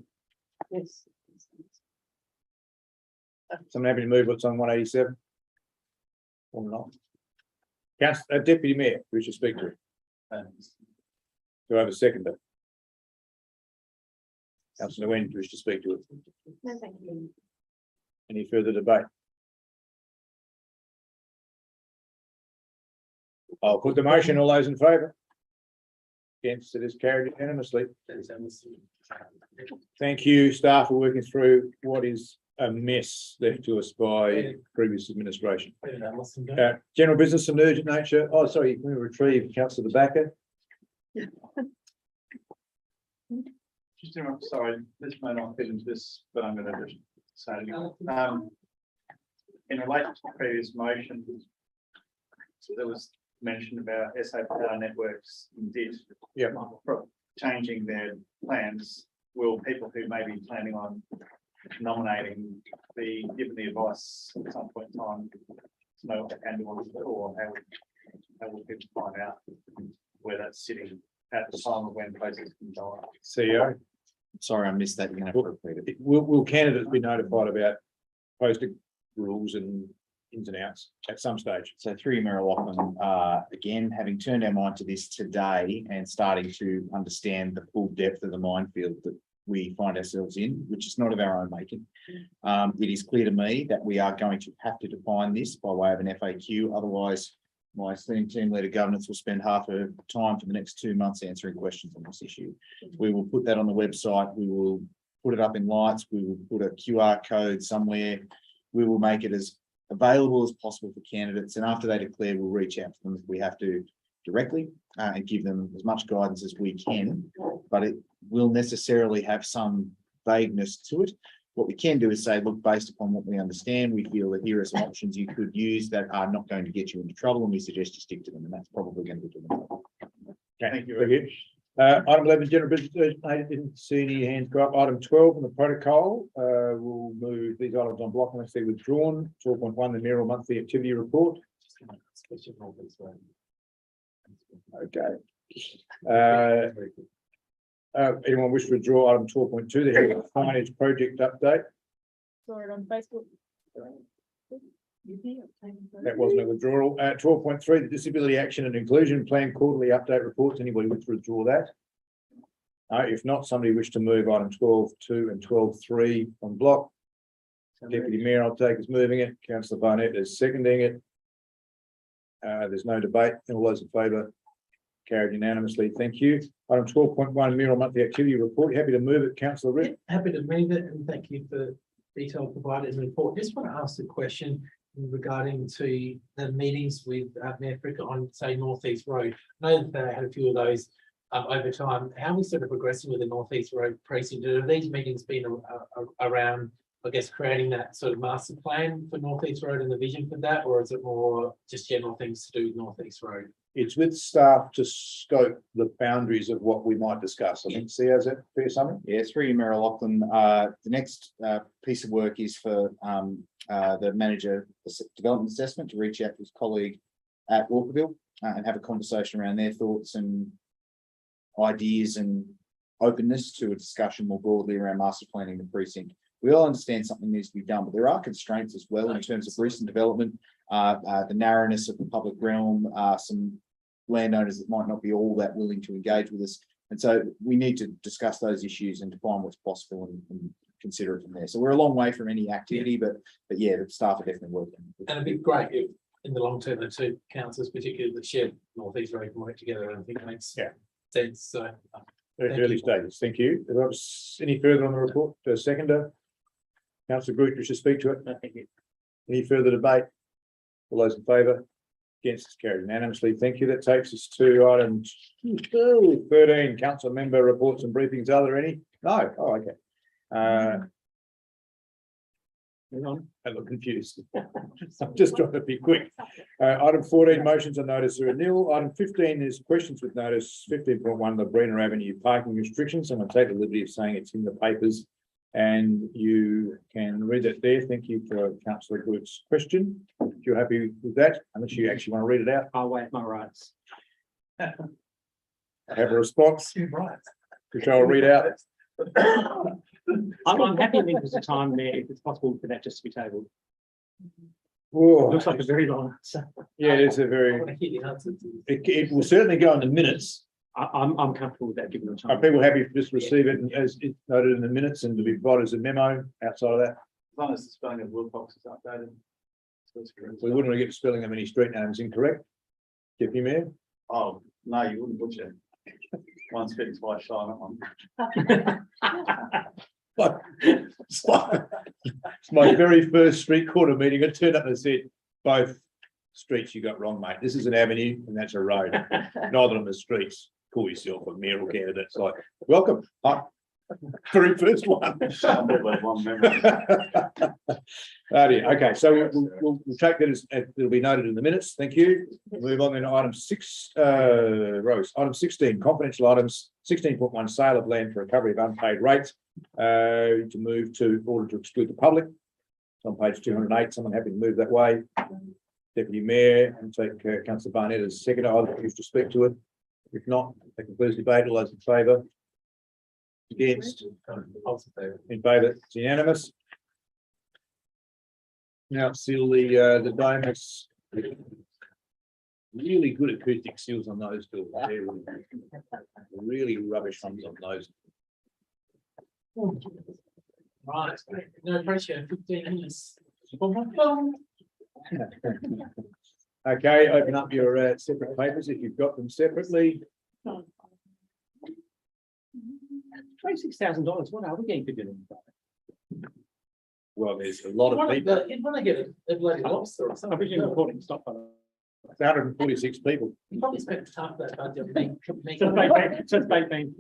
Yes. Someone having to move what's on 187? Or not? Councillor, Deputy Mayor, we should speak to. Do I have a seconder? Councillor Nguyen, wish to speak to it. No, thank you. Any further debate? I'll put the motion. All those in favour? Against, it is carried unanimously. Thank you, staff, for working through what is a mess left to us by previous administration. General business and urgent nature. Oh, sorry, can we retrieve Councillor De Backer? Just sorry, this may not fit into this, but I'm going to just say it again. In relation to the previous motion, so there was mention about SA Power Networks indeed. Yeah. Changing their plans. Will people who may be planning on nominating be given the advice at some point in time to know what they can do or how will people find out where that's sitting at the time of when places can go up? CEO. Sorry, I missed that. You're going to have to repeat it. Will candidates be notified about posting rules and ins and outs at some stage? So through you, Mayor Lachlan, again, having turned our mind to this today and starting to understand the full depth of the minefield that we find ourselves in, which is not of our own making. It is clear to me that we are going to have to define this by way of an FAQ. Otherwise, my esteemed team leader governance will spend half her time for the next 2 months answering questions on this issue. We will put that on the website. We will put it up in lights. We will put a QR code somewhere. We will make it as available as possible for candidates. And after they declare, we'll reach out to them if we have to directly and give them as much guidance as we can, but it will necessarily have some vagueness to it. What we can do is say, look, based upon what we understand, we feel that here are some options you could use that are not going to get you into trouble, and we suggest you stick to them, and that's probably going to be good. Okay, thank you. Item 11, general business. I didn't see any hands go up. Item 12 on the protocol. We'll move these items on block unless they're withdrawn. 12.1, the mayoral monthly activity report. Okay. Anyone wish to withdraw item 12.2, the Heritage Signage project update? Saw it on Facebook. That wasn't a withdrawal. 12.3, the Disability Action and Inclusion Plan Quarterly Update Reports. Anybody wish to withdraw that? If not, somebody wish to move item 12.2 and 12.3 on block. Deputy Mayor, I'll take as moving it. Councillor Barnett is seconding it. There's no debate. All those in favour? Carried unanimously. Thank you. Item 12.1, Mayoral Monthly Activity Report. Happy to move it, Councillor Rick. Happy to move it and thank you for detail provided in the report. Just want to ask a question regarding to the meetings with Mayor Fricker on, say, North East Road. I know that they had a few of those over time. How are we sort of progressing with the North East Road precinct? Have these meetings been around, I guess, creating that sort of master plan for North East Road and the vision for that, or is it more just general things to do with North East Road? It's with staff to scope the boundaries of what we might discuss. I think, see, is that fair summary? Yeah, through you, Mayor Lachlan. The next piece of work is for the manager development assessment to reach out to his colleague at Walkerville and have a conversation around their thoughts and ideas and openness to a discussion more broadly around master planning the precinct. We all understand something needs to be done, but there are constraints as well in terms of recent development, the narrowness of the public realm, some landowners that might not be all that willing to engage with us. And so we need to discuss those issues and define what's possible and consider it from there. So we're a long way from any activity, but yeah, the staff are definitely working. And it'd be great if in the long term, the two councils, particularly the shared North East Road, can work together. I think it makes sense. So Very early stages. Thank you. If there's any further on the report, seconder. Councillor Groot, wish to speak to it? No, thank you. Any further debate? All those in favour? Against, is carried unanimously. Thank you. That takes us to item 13, council member reports and briefings. Are there any? No. Oh, okay. Hang on. I look confused. I'm just trying to be quick. Item 14, motions and notice are nil. Item 15 is questions with notice. 15.1, the Brena Avenue parking restrictions. And I'll take the liberty of saying it's in the papers and you can read it there. Thank you for Councillor Groot's question. If you're happy with that, unless you actually want to read it out. I'll waive my rights. Have a response, which I'll read out. I'm happy in the interest of time, Mayor, if it's possible for that just to be tabled. Oh, Looks like a very long answer. yeah, it's a I very, want to hear the answer to it will certainly go in the minutes. I'm comfortable with that, given the Are time. people happy to just receive it as it's noted in the minutes and to be provided as a memo outside of that? As long as the spelling of Wilcox is updated. So it's correct. We wouldn't get spelling of any street names incorrect. Deputy Mayor? Oh, no, you wouldn't, would you? One's fit, twice shy on that one. It's my very first street corner meeting. I turned up and said, both streets you got wrong, mate. This is an avenue and that's a road. Neither of them are streets. Call yourself a mayoral candidate. It's like, welcome. Hi. Very first one. Okay, so we'll take that as it'll be noted in the minutes. Thank you. Move on then to item 6, Rose. Item 16, confidential items. 16.1, sale of land for recovery of unpaid rates. To move to order to exclude the public. It's on page 208. Someone happy to move that way? Deputy Mayor, and take Councillor Barnett as second. I wish to speak to it. If not, they can please debate. All those in favour? Against? In favour? It's unanimous. Now seal the dome. It's really good acoustic seals on those doors. They're really rubbish ones on those. right. No pressure. 15 minutes. Okay, open up your separate papers if you've got them separately. $26,000. What are we getting for doing that? Well, there's a lot of people. You'd want to get a bloody lobster or I'm something. presuming recording stopped by the. 146 people. You probably spent half that budget making. So it's 18.